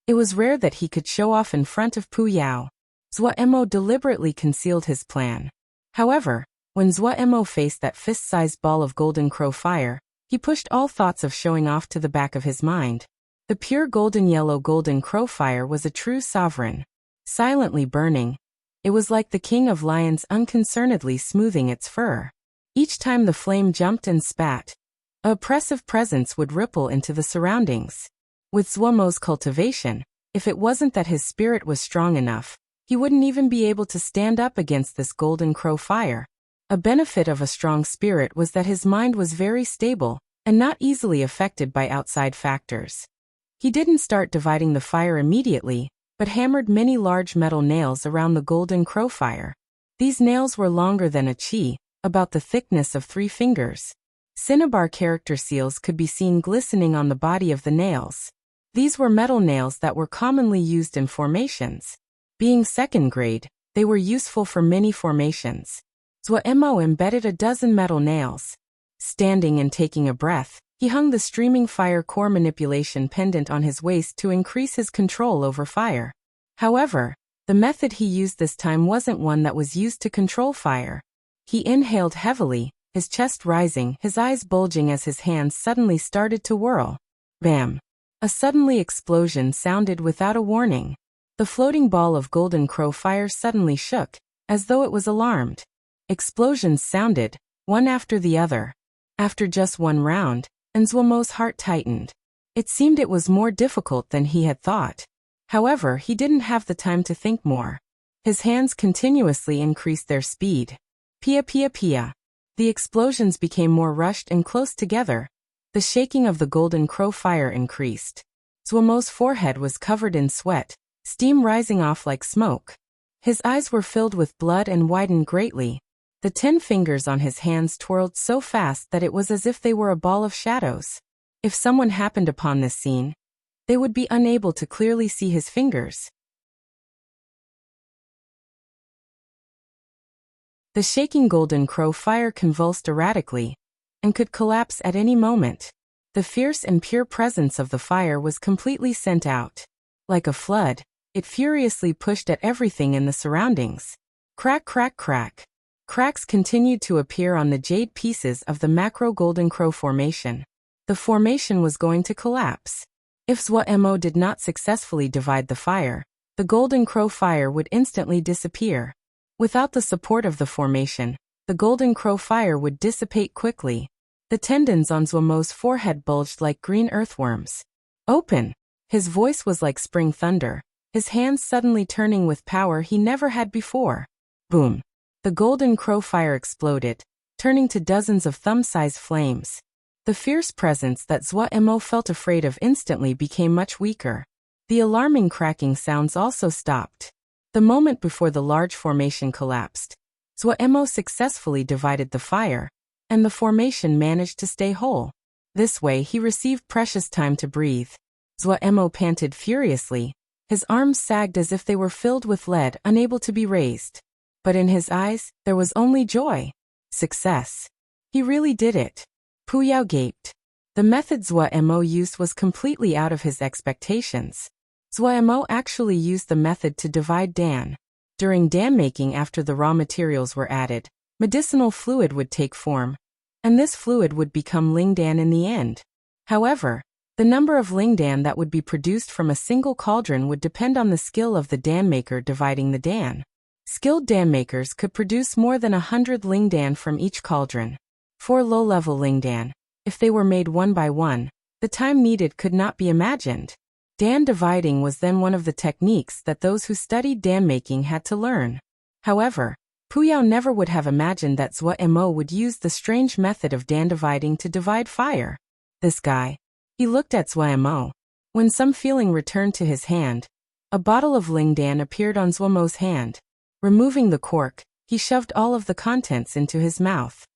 It was rare that he could show off in front of Pu Yao. Zhuo deliberately concealed his plan. However, when Zhuo faced that fist-sized ball of Golden Crow Fire, he pushed all thoughts of showing off to the back of his mind. The pure golden yellow Golden Crow Fire was a true sovereign. Silently burning, it was like the king of lions unconcernedly smoothing its fur. Each time the flame jumped and spat, an oppressive presence would ripple into the surroundings. With Zhuo's cultivation, if it wasn't that his spirit was strong enough, he wouldn't even be able to stand up against this Golden Crow Fire. A benefit of a strong spirit was that his mind was very stable and not easily affected by outside factors. He didn't start dividing the fire immediately, but hammered many large metal nails around the Golden Crow Fire. These nails were longer than a chi, about the thickness of 3 fingers. Cinnabar character seals could be seen glistening on the body of the nails. These were metal nails that were commonly used in formations. Being 2nd grade, they were useful for many formations. Zhuo embedded a dozen metal nails. Standing and taking a breath, he hung the streaming fire core manipulation pendant on his waist to increase his control over fire. However, the method he used this time wasn't one that was used to control fire. He inhaled heavily, his chest rising, his eyes bulging as his hands suddenly started to whirl. Bam! A suddenly explosion sounded without a warning. The floating ball of Golden Crow Fire suddenly shook, as though it was alarmed. Explosions sounded, one after the other. After just one round, Zhuo's heart tightened. It seemed it was more difficult than he had thought. However, he didn't have the time to think more. His hands continuously increased their speed. Pia pia pia. The explosions became more rushed and close together. The shaking of the Golden Crow Fire increased. Zhuo's forehead was covered in sweat, steam rising off like smoke. His eyes were filled with blood and widened greatly. The 10 fingers on his hands twirled so fast that it was as if they were a ball of shadows. If someone happened upon this scene, they would be unable to clearly see his fingers. The shaking golden crow fire convulsed erratically and could collapse at any moment. The fierce and pure presence of the fire was completely sent out. Like a flood, it furiously pushed at everything in the surroundings. Crack, crack, crack. Cracks continued to appear on the jade pieces of the macro golden crow formation. The formation was going to collapse. If Swordsmanship did not successfully divide the fire, the golden crow fire would instantly disappear. Without the support of the formation, the golden crow fire would dissipate quickly. The tendons on Swordsmanship's forehead bulged like green earthworms. Open! His voice was like spring thunder, his hands suddenly turning with power he never had before. Boom! The golden crow fire exploded, turning to dozens of thumb-sized flames. The fierce presence that Swordsmanship felt afraid of instantly became much weaker. The alarming cracking sounds also stopped. The moment before the large formation collapsed, Swordsmanship successfully divided the fire, and the formation managed to stay whole. This way he received precious time to breathe. Swordsmanship panted furiously, his arms sagged as if they were filled with lead, unable to be raised. But in his eyes, there was only joy. Success. He really did it. Pu Yao gaped. The method Swordsmanship used was completely out of his expectations. Swordsmanship actually used the method to divide Dan. During Dan making, after the raw materials were added, medicinal fluid would take form, and this fluid would become Lingdan in the end. However, the number of Lingdan that would be produced from a single cauldron would depend on the skill of the Dan maker dividing the Dan. Skilled Dan makers could produce more than 100 Lingdan from each cauldron. For low-level Lingdan, if they were made one by one, the time needed could not be imagined. Dan dividing was then one of the techniques that those who studied Dan making had to learn. However, Pu Yao never would have imagined that Swordsmanship would use the strange method of Dan dividing to divide fire. This guy. He looked at Swordsmanship. When some feeling returned to his hand, a bottle of Lingdan appeared on Swordsmanship's hand. Removing the cork, he shoved all of the contents into his mouth.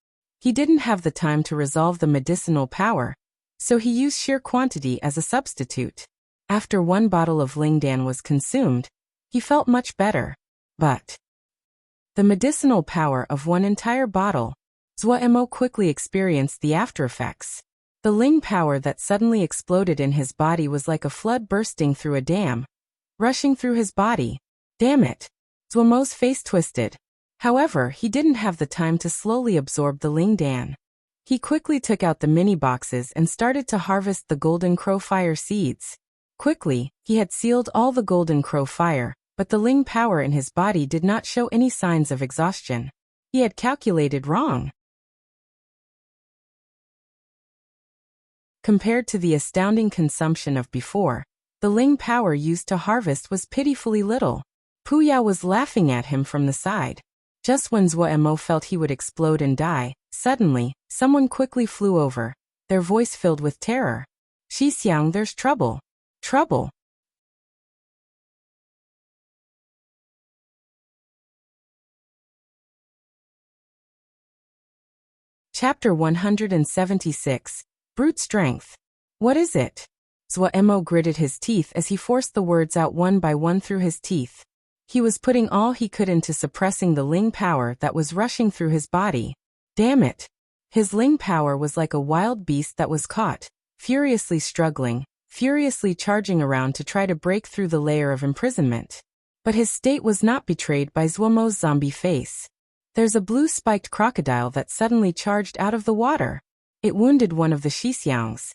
He didn't have the time to resolve the medicinal power, so he used sheer quantity as a substitute. After one bottle of Lingdan was consumed, he felt much better. But the medicinal power of one entire bottle, Swordsmanship quickly experienced the aftereffects. The Ling power that suddenly exploded in his body was like a flood bursting through a dam, rushing through his body. Damn it! Swordsmanship's face twisted. However, he didn't have the time to slowly absorb the Lingdan. He quickly took out the mini boxes and started to harvest the golden crow fire seeds. Quickly, he had sealed all the golden crow fire, but the Ling power in his body did not show any signs of exhaustion. He had calculated wrong. Compared to the astounding consumption of before, the Ling power used to harvest was pitifully little. Pu Yao was laughing at him from the side. Just when Swordsmanship felt he would explode and die, suddenly, someone quickly flew over, their voice filled with terror. Xixiang, there's trouble. Trouble. Chapter 176. Brute Strength. What is it? Swordsmanship gritted his teeth as he forced the words out one by one through his teeth. He was putting all he could into suppressing the Ling power that was rushing through his body. Damn it! His Ling power was like a wild beast that was caught, furiously struggling, furiously charging around to try to break through the layer of imprisonment. But his state was not betrayed by Swordsmanship's zombie face. There's a blue spiked crocodile that suddenly charged out of the water. It wounded one of the Xixiangs.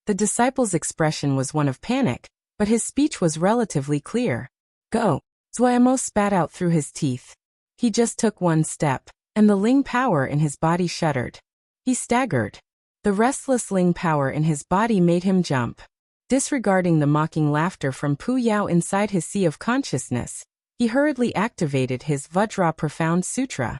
The disciple's expression was one of panic, but his speech was relatively clear. Go! Swordsmanship spat out through his teeth. He just took one step, and the Ling power in his body shuddered. He staggered. The restless Ling power in his body made him jump. Disregarding the mocking laughter from Pu Yao inside his sea of consciousness, he hurriedly activated his Vajra Profound Sutra.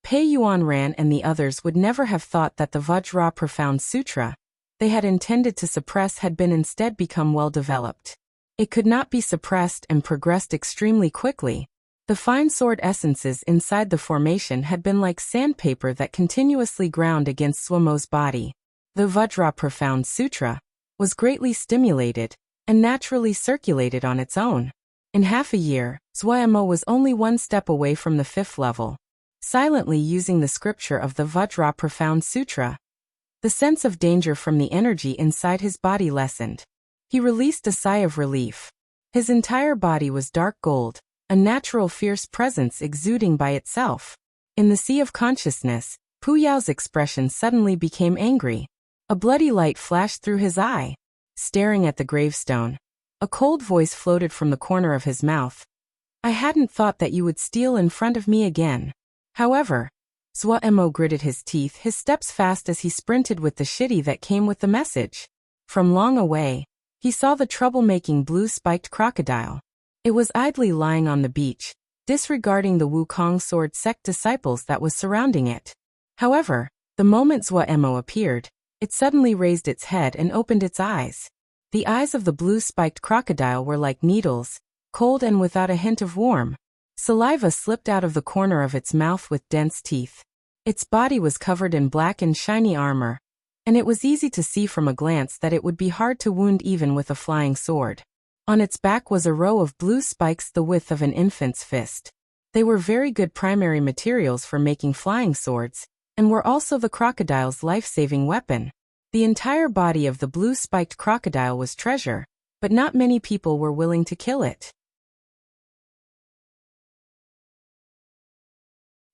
Pei Yuan Ran and the others would never have thought that the Vajra Profound Sutra they had intended to suppress had been instead become well developed. It could not be suppressed and progressed extremely quickly. The fine sword essences inside the formation had been like sandpaper that continuously ground against Swamo's body. The Vajra Profound Sutra was greatly stimulated and naturally circulated on its own. In half a year, Zwayamo was only one step away from the 5th level, silently using the scripture of the Vajra Profound Sutra. The sense of danger from the energy inside his body lessened. He released a sigh of relief. His entire body was dark gold, a natural fierce presence exuding by itself. In the sea of consciousness, Pu Yao's expression suddenly became angry. A bloody light flashed through his eye. Staring at the gravestone, a cold voice floated from the corner of his mouth. I hadn't thought that you would steal in front of me again. However, Zwayamo gritted his teeth, his steps fast as he sprinted with the shitty that came with the message. From long away, he saw the troublemaking blue-spiked crocodile. It was idly lying on the beach, disregarding the Wukong sword sect disciples that was surrounding it. However, the moment Zwayamo appeared, it suddenly raised its head and opened its eyes. The eyes of the blue-spiked crocodile were like needles, cold and without a hint of warmth. Saliva slipped out of the corner of its mouth with dense teeth. Its body was covered in black and shiny armor, and it was easy to see from a glance that it would be hard to wound even with a flying sword. On its back was a row of blue spikes the width of an infant's fist. They were very good primary materials for making flying swords, and were also the crocodile's life-saving weapon. The entire body of the blue-spiked crocodile was treasure, but not many people were willing to kill it.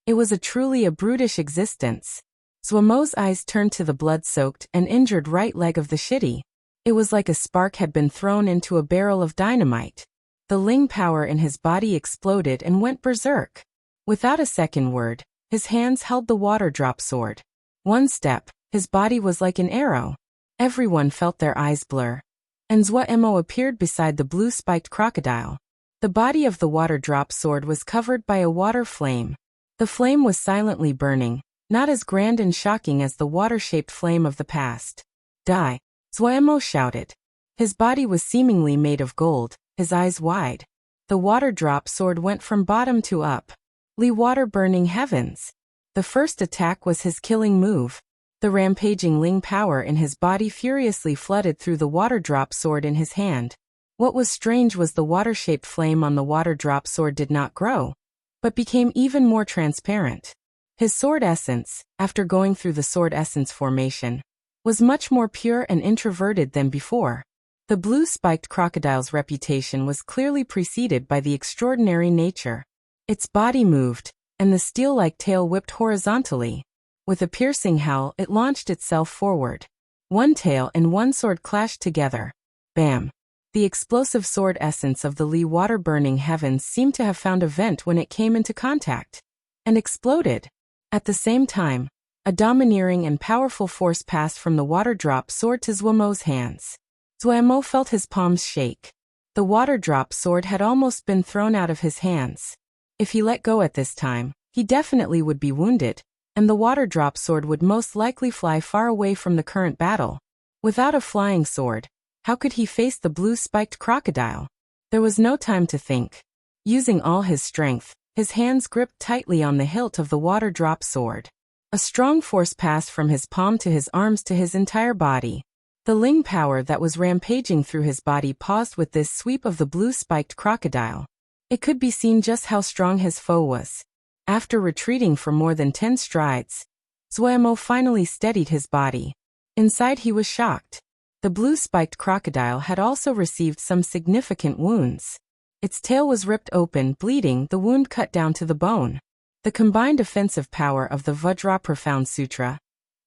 It was truly a brutish existence. Zwamo's eyes turned to the blood-soaked and injured right leg of the shitty. It was like a spark had been thrown into a barrel of dynamite. The Ling power in his body exploded and went berserk. Without a second word, his hands held the water drop sword. One step, his body was like an arrow. Everyone felt their eyes blur. And Zwayamo appeared beside the blue-spiked crocodile. The body of the water drop sword was covered by a water flame. The flame was silently burning, not as grand and shocking as the water-shaped flame of the past. Die! Zwayamo shouted. His body was seemingly made of gold, his eyes wide. The water drop sword went from bottom to up. Water burning heavens. The first attack was his killing move. The rampaging Ling power in his body furiously flooded through the water drop sword in his hand. What was strange was the water-shaped flame on the water drop sword did not grow, but became even more transparent. His sword essence, after going through the sword essence formation, was much more pure and introverted than before. The blue-spiked crocodile's reputation was clearly preceded by the extraordinary nature. Its body moved, and the steel-like tail whipped horizontally. With a piercing howl, it launched itself forward. One tail and one sword clashed together. Bam! The explosive sword essence of the Li water-burning heavens seemed to have found a vent when it came into contact, and exploded. At the same time, a domineering and powerful force passed from the water drop sword to Zwamo's hands. Zwayamo felt his palms shake. The water drop sword had almost been thrown out of his hands. If he let go at this time, he definitely would be wounded, and the water drop sword would most likely fly far away from the current battle. Without a flying sword, how could he face the blue-spiked crocodile? There was no time to think. Using all his strength, his hands gripped tightly on the hilt of the water drop sword. A strong force passed from his palm to his arms to his entire body. The Ling power that was rampaging through his body paused with this sweep of the blue-spiked crocodile. It could be seen just how strong his foe was. After retreating for more than 10 strides, Zwayamo finally steadied his body. Inside he was shocked. The blue-spiked crocodile had also received some significant wounds. Its tail was ripped open, bleeding, the wound cut down to the bone. The combined offensive power of the Vajra Profound Sutra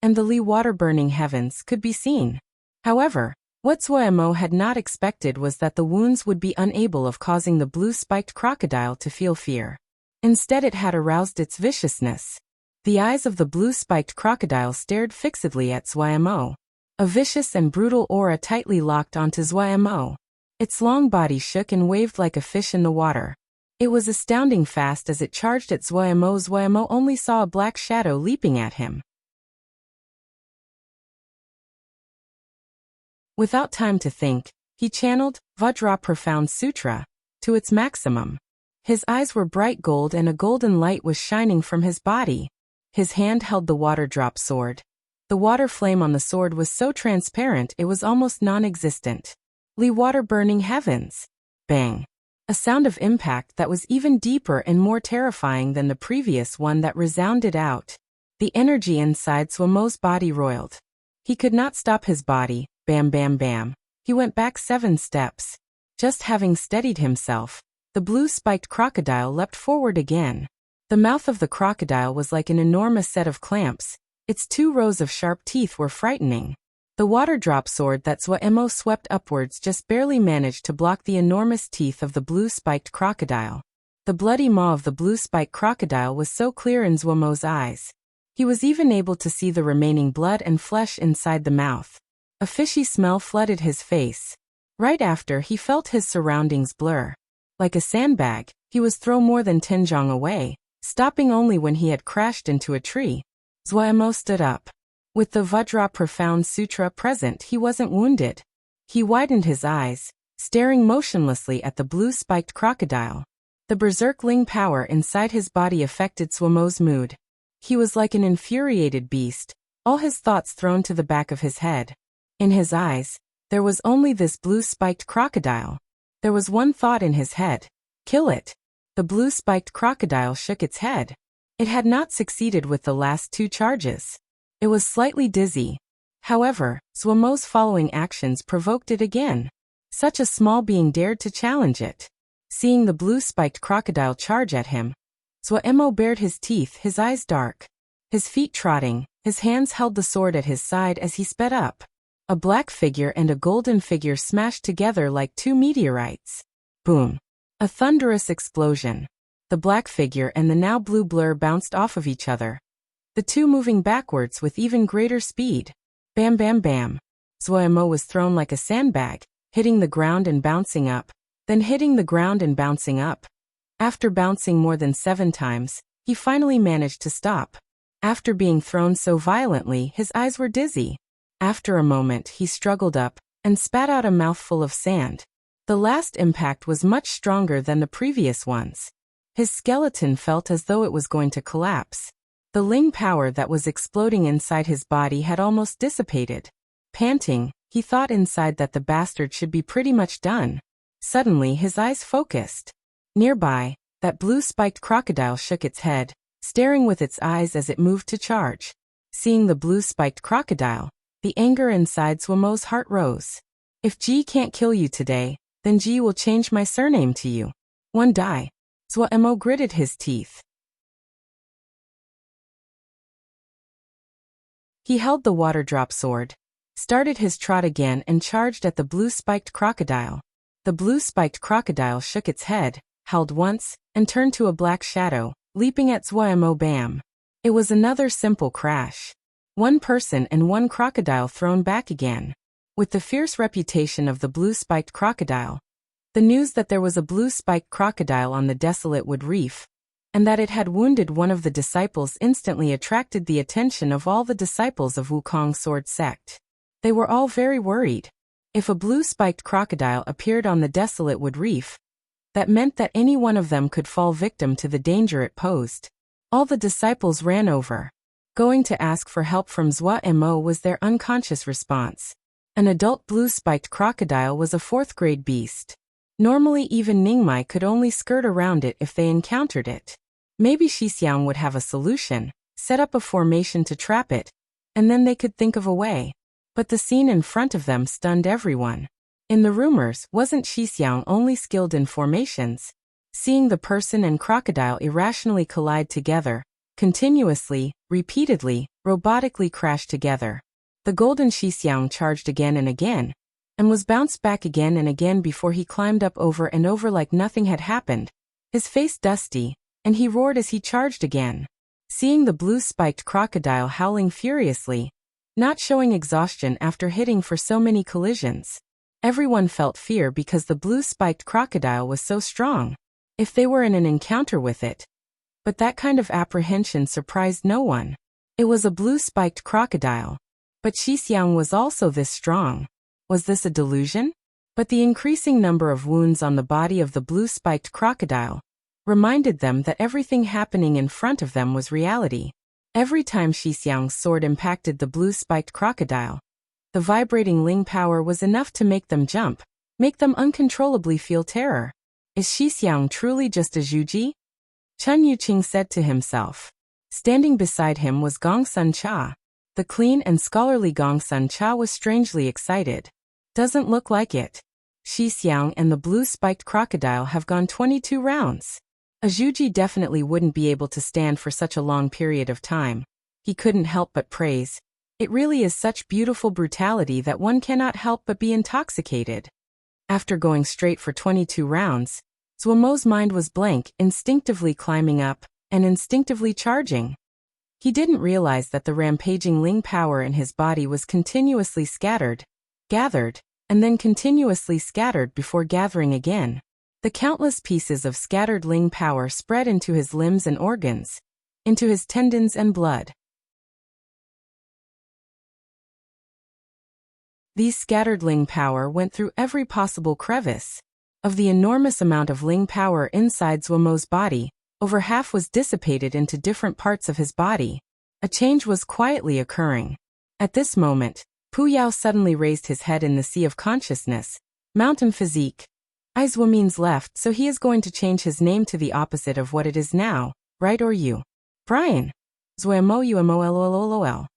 and the Li water-burning heavens could be seen. However, what Zwayamo had not expected was that the wounds would be unable of causing the blue-spiked crocodile to feel fear. Instead it had aroused its viciousness. The eyes of the blue-spiked crocodile stared fixedly at Zwayamo. A vicious and brutal aura tightly locked onto Zwayamo. Its long body shook and waved like a fish in the water. It was astounding fast as it charged at Zwayamo. Zwayamo only saw a black shadow leaping at him. Without time to think, he channeled Vajra Profound Sutra to its maximum. His eyes were bright gold and a golden light was shining from his body. His hand held the water-drop sword. The water flame on the sword was so transparent it was almost non-existent. Water burning heavens. Bang. A sound of impact that was even deeper and more terrifying than the previous one that resounded out. The energy inside Swamo's body roiled. He could not stop his body. Bam bam bam. He went back 7 steps. Just having steadied himself, the blue-spiked crocodile leapt forward again. The mouth of the crocodile was like an enormous set of clamps. Its 2 rows of sharp teeth were frightening. The water-drop sword that Swaemo swept upwards just barely managed to block the enormous teeth of the blue-spiked crocodile. The bloody maw of the blue-spiked crocodile was so clear in Swaemo's eyes. He was even able to see the remaining blood and flesh inside the mouth. A fishy smell flooded his face. Right after, he felt his surroundings blur. Like a sandbag, he was thrown more than 10 zhang away, stopping only when he had crashed into a tree. Swaemo stood up. With the Vajra Profound Sutra present, he wasn't wounded. He widened his eyes, staring motionlessly at the blue-spiked crocodile. The berserkling power inside his body affected Swaemo's mood. He was like an infuriated beast, all his thoughts thrown to the back of his head. In his eyes, there was only this blue-spiked crocodile. There was one thought in his head. Kill it. The blue-spiked crocodile shook its head. It had not succeeded with the last 2 charges. It was slightly dizzy. However, Swaemo's following actions provoked it again. Such a small being dared to challenge it. Seeing the blue-spiked crocodile charge at him, Swaemo bared his teeth, his eyes dark. His feet trotting, his hands held the sword at his side as he sped up. A black figure and a golden figure smashed together like 2 meteorites. Boom. A thunderous explosion. The black figure and the now blue blur bounced off of each other. The 2 moving backwards with even greater speed. Bam bam bam. Swaemo was thrown like a sandbag, hitting the ground and bouncing up, then hitting the ground and bouncing up. After bouncing more than 7 times, he finally managed to stop. After being thrown so violently, his eyes were dizzy. After a moment, he struggled up and spat out a mouthful of sand. The last impact was much stronger than the previous ones. His skeleton felt as though it was going to collapse. The Ling power that was exploding inside his body had almost dissipated. Panting, he thought inside that the bastard should be pretty much done. Suddenly his eyes focused. Nearby, that blue-spiked crocodile shook its head, staring with its eyes as it moved to charge. Seeing the blue-spiked crocodile, the anger inside Swaemo's heart rose. If Ji can't kill you today, then Ji will change my surname to you. One die. Swaemo gritted his teeth. He held the water-drop sword, started his trot again and charged at the blue-spiked crocodile. The blue-spiked crocodile shook its head, howled once, and turned to a black shadow, leaping at Swaemo. Bam. It was another simple crash. 1 person and 1 crocodile thrown back again. With the fierce reputation of the blue-spiked crocodile, the news that there was a blue-spiked crocodile on the desolate wood reef, and that it had wounded one of the disciples instantly attracted the attention of all the disciples of Wukong sword sect. They were all very worried. If a blue-spiked crocodile appeared on the desolate wood reef, that meant that any one of them could fall victim to the danger it posed. All the disciples ran over. Going to ask for help from Swaemo was their unconscious response. An adult blue-spiked crocodile was a 4th-grade beast. Normally even Ningmai could only skirt around it if they encountered it. Maybe Shixiang would have a solution, set up a formation to trap it, and then they could think of a way. But the scene in front of them stunned everyone. In the rumors, wasn't Shixiang only skilled in formations? Seeing the person and crocodile irrationally collide together, continuously, repeatedly, robotically crash together. The golden Shixiang charged again and again, and was bounced back again and again before he climbed up over and over like nothing had happened, his face dusty, and he roared as he charged again. Seeing the blue-spiked crocodile howling furiously, not showing exhaustion after hitting for so many collisions, everyone felt fear because the blue-spiked crocodile was so strong. If they were in an encounter with it. But that kind of apprehension surprised no one. It was a blue-spiked crocodile. But Shixiang was also this strong. Was this a delusion? But the increasing number of wounds on the body of the blue-spiked crocodile reminded them that everything happening in front of them was reality. Every time Xixiang's sword impacted the blue-spiked crocodile, the vibrating Ling power was enough to make them jump, make them uncontrollably feel terror. Is Xixiang truly just a Zhuji? Chun Yuqing said to himself. Standing beside him was Gong Sun Cha. The clean and scholarly Gong Sun Cha was strangely excited. Doesn't look like it. Xixiang and the blue-spiked crocodile have gone 22 rounds. A Zhuji definitely wouldn't be able to stand for such a long period of time. He couldn't help but praise. It really is such beautiful brutality that one cannot help but be intoxicated. After going straight for 22 rounds, Zuomo's mind was blank, instinctively climbing up, and instinctively charging. He didn't realize that the rampaging Ling power in his body was continuously scattered, gathered, and then continuously scattered before gathering again. The countless pieces of scattered Ling power spread into his limbs and organs, into his tendons and blood. These scattered Ling power went through every possible crevice. Of the enormous amount of Ling power inside Zuomo's body, over half was dissipated into different parts of his body. A change was quietly occurring. At this moment, Pu Yao suddenly raised his head in the sea of consciousness. Mountain physique. Zuo means left, so he is going to change his name to the opposite of what it is now, right or you? Brian. Zuo UMOLOLOL.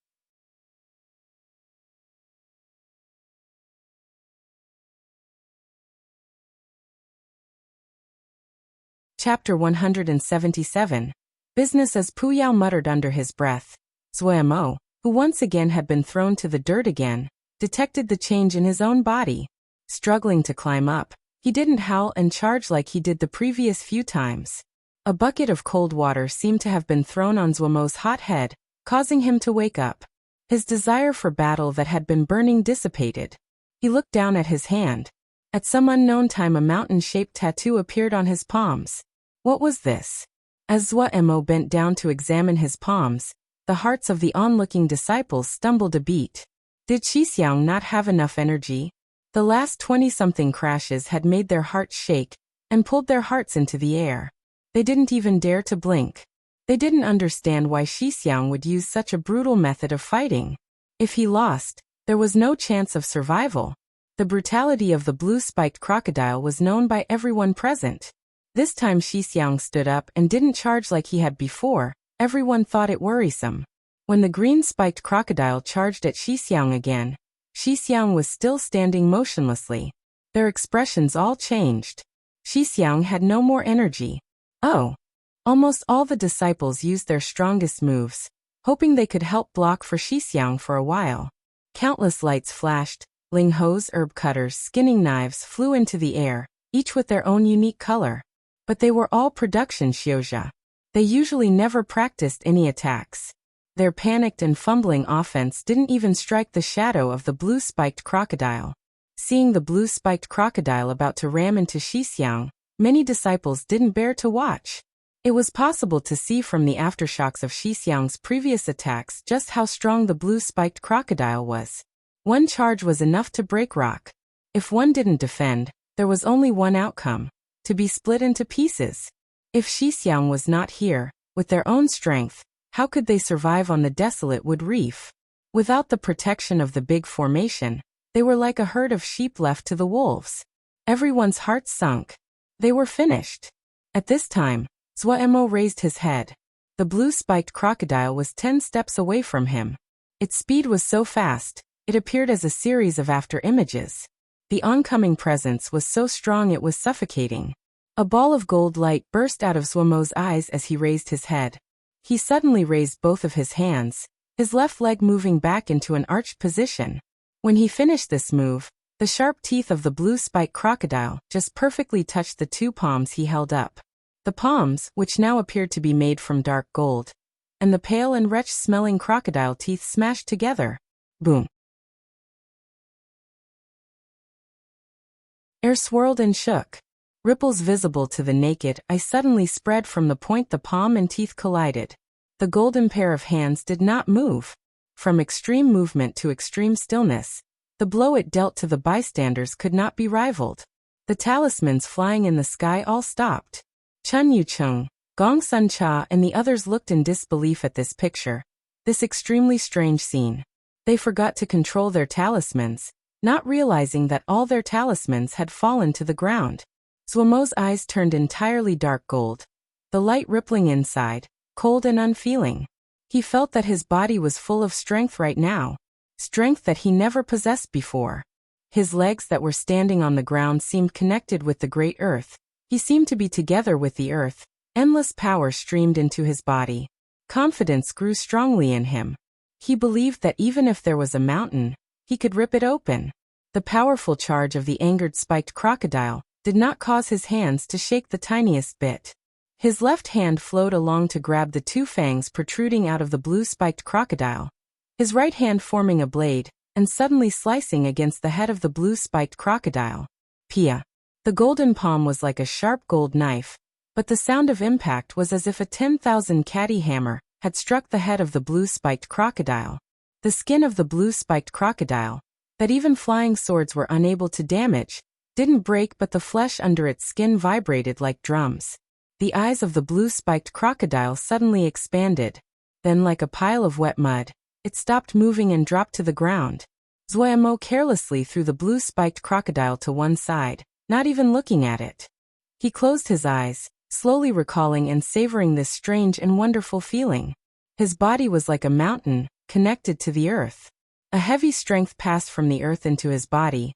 Chapter 177. Business as Pu Yao muttered under his breath. Zuo, who once again had been thrown to the dirt again, detected the change in his own body. Struggling to climb up, he didn't howl and charge like he did the previous few times. A bucket of cold water seemed to have been thrown on Zuomo's hot head, causing him to wake up. His desire for battle that had been burning dissipated. He looked down at his hand. At some unknown time a mountain-shaped tattoo appeared on his palms. What was this? As Zuo bent down to examine his palms, the hearts of the onlooking disciples stumbled a beat. Did Xixiang not have enough energy? The last 20-something crashes had made their hearts shake and pulled their hearts into the air. They didn't even dare to blink. They didn't understand why Xixiang would use such a brutal method of fighting. If he lost, there was no chance of survival. The brutality of the blue-spiked crocodile was known by everyone present. This time Xixiang stood up and didn't charge like he had before. Everyone thought it worrisome. When the green-spiked crocodile charged at Xixiang again, Xixiang was still standing motionlessly. Their expressions all changed. Xixiang had no more energy. Oh! Almost all the disciples used their strongest moves, hoping they could help block for Xixiang for a while. Countless lights flashed, ling hos, herb cutters, skinning knives flew into the air, each with their own unique color. But they were all production xiozha. They usually never practiced any attacks. Their panicked and fumbling offense didn't even strike the shadow of the blue-spiked crocodile. Seeing the blue-spiked crocodile about to ram into Xixiang, many disciples didn't bear to watch. It was possible to see from the aftershocks of Xixiang's previous attacks just how strong the blue-spiked crocodile was. One charge was enough to break rock. If one didn't defend, there was only one outcome: to be split into pieces. If Xixiang was not here, with their own strength, how could they survive on the desolate wood reef? Without the protection of the big formation, they were like a herd of sheep left to the wolves. Everyone's hearts sunk. They were finished. At this time, Zuo raised his head. The blue-spiked crocodile was 10 steps away from him. Its speed was so fast, it appeared as a series of after-images. The oncoming presence was so strong it was suffocating. A ball of gold light burst out of Zuomo's eyes as he raised his head. He suddenly raised both of his hands, his left leg moving back into an arched position. When he finished this move, the sharp teeth of the blue-spiked crocodile just perfectly touched the two palms he held up. The palms, which now appeared to be made from dark gold, and the pale and wretched-smelling crocodile teeth smashed together. Boom! Air swirled and shook. Ripples visible to the naked eye suddenly spread from the point the palm and teeth collided. The golden pair of hands did not move. From extreme movement to extreme stillness, the blow it dealt to the bystanders could not be rivaled. The talismans flying in the sky all stopped. Chun Yucheng, Gong Sun Cha and the others looked in disbelief at this picture. This extremely strange scene. They forgot to control their talismans, not realizing that all their talismans had fallen to the ground. Zuomo's eyes turned entirely dark gold, the light rippling inside, cold and unfeeling. He felt that his body was full of strength right now, strength that he never possessed before. His legs that were standing on the ground seemed connected with the great earth. He seemed to be together with the earth. Endless power streamed into his body. Confidence grew strongly in him. He believed that even if there was a mountain, he could rip it open. The powerful charge of the angered spiked crocodile did not cause his hands to shake the tiniest bit. His left hand flowed along to grab the two fangs protruding out of the blue spiked crocodile, his right hand forming a blade, and suddenly slicing against the head of the blue spiked crocodile. Pia. The golden palm was like a sharp gold knife, but the sound of impact was as if a 10,000 catty hammer had struck the head of the blue spiked crocodile. The skin of the blue spiked crocodile, that even flying swords were unable to damage, didn't break, but the flesh under its skin vibrated like drums. The eyes of the blue spiked crocodile suddenly expanded. Then, like a pile of wet mud, it stopped moving and dropped to the ground. Zuomo carelessly threw the blue spiked crocodile to one side, not even looking at it. He closed his eyes, slowly recalling and savoring this strange and wonderful feeling. His body was like a mountain, connected to the earth. A heavy strength passed from the earth into his body.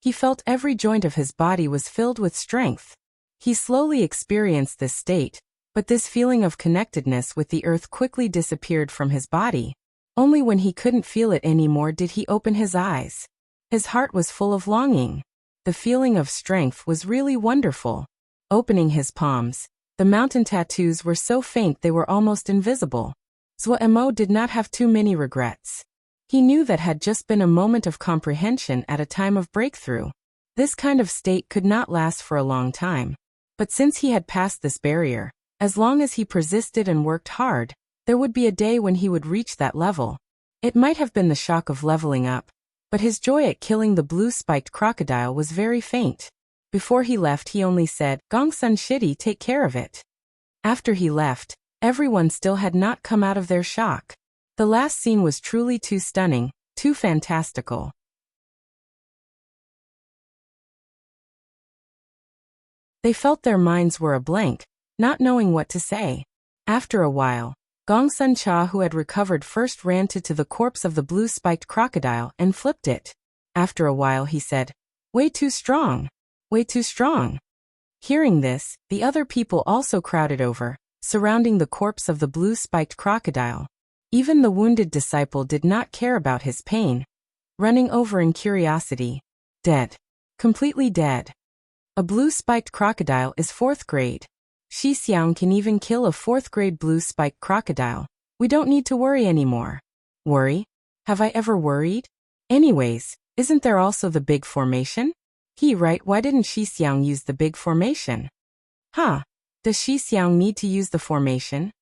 He felt every joint of his body was filled with strength. He slowly experienced this state, but this feeling of connectedness with the earth quickly disappeared from his body. Only when he couldn't feel it anymore did he open his eyes. His heart was full of longing. The feeling of strength was really wonderful. Opening his palms, the mountain tattoos were so faint they were almost invisible. Zuomo did not have too many regrets. He knew that had just been a moment of comprehension at a time of breakthrough. This kind of state could not last for a long time. But since he had passed this barrier, as long as he persisted and worked hard, there would be a day when he would reach that level. It might have been the shock of leveling up, but his joy at killing the blue-spiked crocodile was very faint. Before he left, he only said, "Gongsun Shitty, take care of it." After he left, everyone still had not come out of their shock. The last scene was truly too stunning, too fantastical. They felt their minds were a blank, not knowing what to say. After a while, Gongsun Cha, who had recovered first, ran to the corpse of the blue-spiked crocodile and flipped it. After a while he said, "Way too strong. Way too strong." Hearing this, the other people also crowded over, surrounding the corpse of the blue-spiked crocodile. Even the wounded disciple did not care about his pain, running over in curiosity. Dead. Completely dead. A blue-spiked crocodile is 4th grade. Shi Xiang can even kill a 4th grade blue-spiked crocodile. We don't need to worry anymore. Worry? Have I ever worried? Anyways, isn't there also the big formation? Right, why didn't Shi Xiang use the big formation? Does Shi Xiang need to use the formation?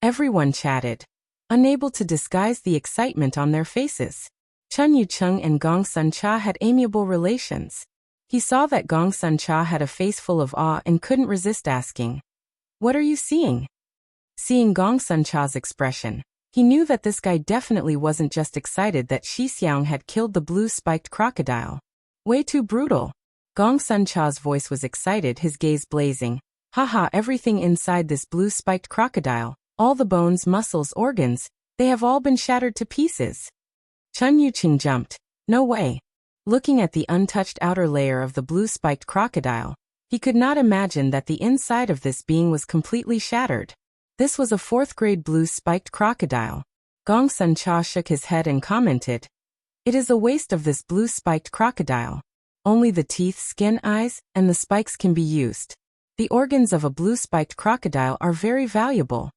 Everyone chatted, unable to disguise the excitement on their faces. Chun Yucheng and Gongsun Cha had amiable relations. He saw that Gongsun Cha had a face full of awe and couldn't resist asking, "What are you seeing?" Seeing Gongsun Cha's expression, he knew that this guy definitely wasn't just excited that Shi Xiang had killed the blue-spiked crocodile. Way too brutal. Gongsun Cha's voice was excited, his gaze blazing. Haha, everything inside this blue-spiked crocodile, all the bones, muscles, organs, they have all been shattered to pieces. Chun Yucheng jumped. No way. Looking at the untouched outer layer of the blue-spiked crocodile, he could not imagine that the inside of this being was completely shattered. This was a 4th grade blue-spiked crocodile. Gongsun Cha shook his head and commented, "It is a waste of this blue-spiked crocodile. Only the teeth, skin, eyes, and the spikes can be used. The organs of a blue-spiked crocodile are very valuable."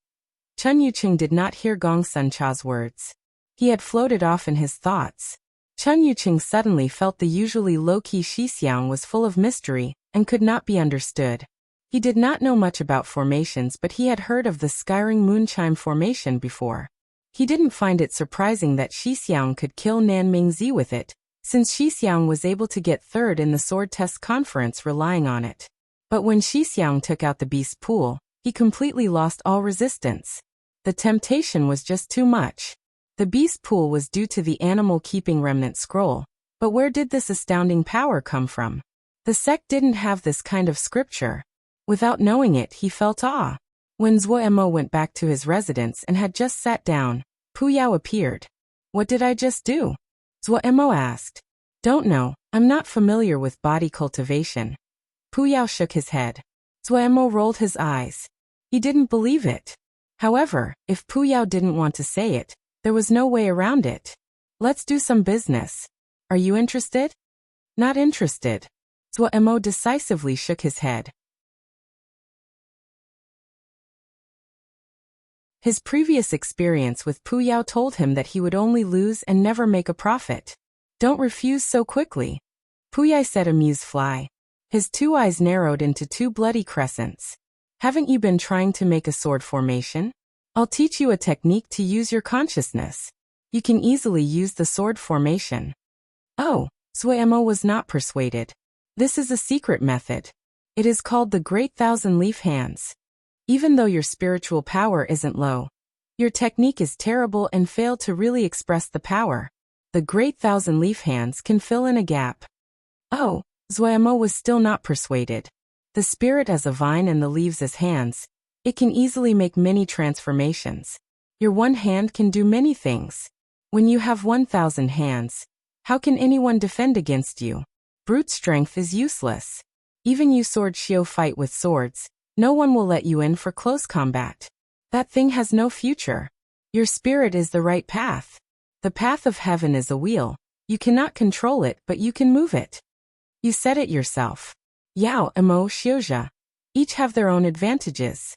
Chun Yucheng did not hear Gongsun Cha's words. He had floated off in his thoughts. Chun Yucheng suddenly felt the usually low-key Shi Xiang was full of mystery and could not be understood. He did not know much about formations, but he had heard of the Skyring Moonchime formation before. He didn't find it surprising that Shi Xiang could kill Nan Mingzi with it, since Shi Xiang was able to get 3rd in the sword test conference relying on it. But when Xixiang took out the beast pool, he completely lost all resistance. The temptation was just too much. The beast pool was due to the animal-keeping remnant scroll, but where did this astounding power come from? The sect didn't have this kind of scripture. Without knowing it, he felt awe. When Zuo went back to his residence and had just sat down, Pu Yao appeared. "What did I just do?" Zuo asked. "Don't know, I'm not familiar with body cultivation." Pu Yao shook his head. Zuo rolled his eyes. He didn't believe it. However, if Pu Yao didn't want to say it, there was no way around it. "Let's do some business. Are you interested?" "Not interested." Zuo decisively shook his head. His previous experience with Pu Yao told him that he would only lose and never make a profit. "Don't refuse so quickly." Pu Yao said, "Amuse fly." His two eyes narrowed into two bloody crescents. "Haven't you been trying to make a sword formation? I'll teach you a technique to use your consciousness. You can easily use the sword formation." Oh, Zuo was not persuaded. This is a secret method. It is called the Great Thousand Leaf Hands. Even though your spiritual power isn't low, your technique is terrible and fail to really express the power. The Great Thousand Leaf Hands can fill in a gap. Oh, Zuo was still not persuaded. The spirit as a vine and the leaves as hands, it can easily make many transformations. Your one hand can do many things. When you have 1,000 hands, how can anyone defend against you? Brute strength is useless. Even you sword shio fight with swords, no one will let you in for close combat. That thing has no future. Your spirit is the right path. The path of heaven is a wheel. You cannot control it, but you can move it. You said it yourself. Yao, Emo, Xiuzha. Each have their own advantages.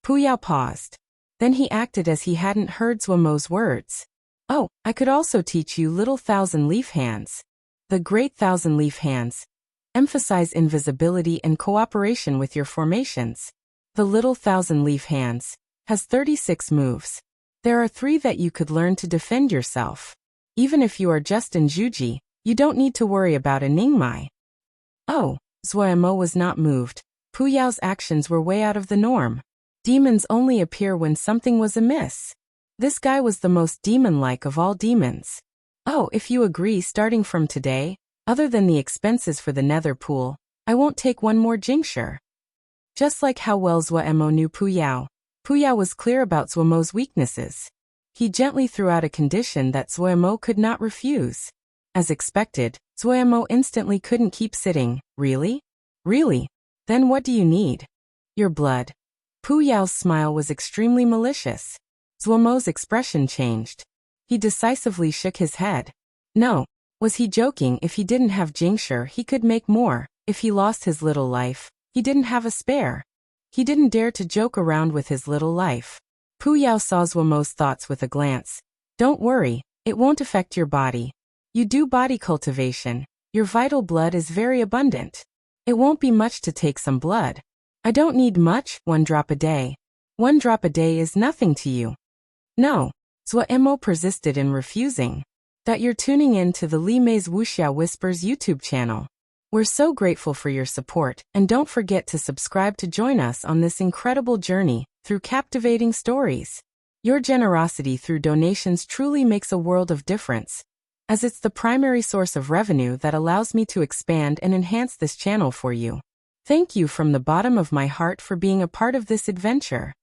Pu Yao paused. Then he acted as he hadn't heard Zuomo's words. "Oh, I could also teach you little thousand leaf hands. The Great Thousand Leaf Hands. Emphasize invisibility and cooperation with your formations. The Little Thousand Leaf Hands has 36 moves. There are 3 that you could learn to defend yourself. Even if you are just in Juji, you don't need to worry about a Ningmai." Oh, Zuo was not moved. Pu Yao's actions were way out of the norm. Demons only appear when something was amiss. This guy was the most demon-like of all demons. "Oh, if you agree, starting from today, other than the expenses for the nether pool, I won't take one more jingsher." Just like how well Zuo knew Pu Yao was clear about Zuomo's weaknesses. He gently threw out a condition that Zuo could not refuse. As expected, Zuo instantly couldn't keep sitting. "Really? Really? Then what do you need?" "Your blood." Pu Yao's smile was extremely malicious. Zuomo's expression changed. He decisively shook his head. No. Was he joking? If he didn't have jingsher, he could make more. If he lost his little life, he didn't have a spare. He didn't dare to joke around with his little life. Pu Yao saw Zuomo's thoughts with a glance. "Don't worry, it won't affect your body. You do body cultivation. Your vital blood is very abundant. It won't be much to take some blood. I don't need much, 1 drop a day. 1 drop a day is nothing to you." "No." Zuo persisted in refusing. "That you're tuning in to the Li Mei's Wuxia Whispers YouTube channel. We're so grateful for your support, and don't forget to subscribe to join us on this incredible journey through captivating stories. Your generosity through donations truly makes a world of difference, as it's the primary source of revenue that allows me to expand and enhance this channel for you. Thank you from the bottom of my heart for being a part of this adventure."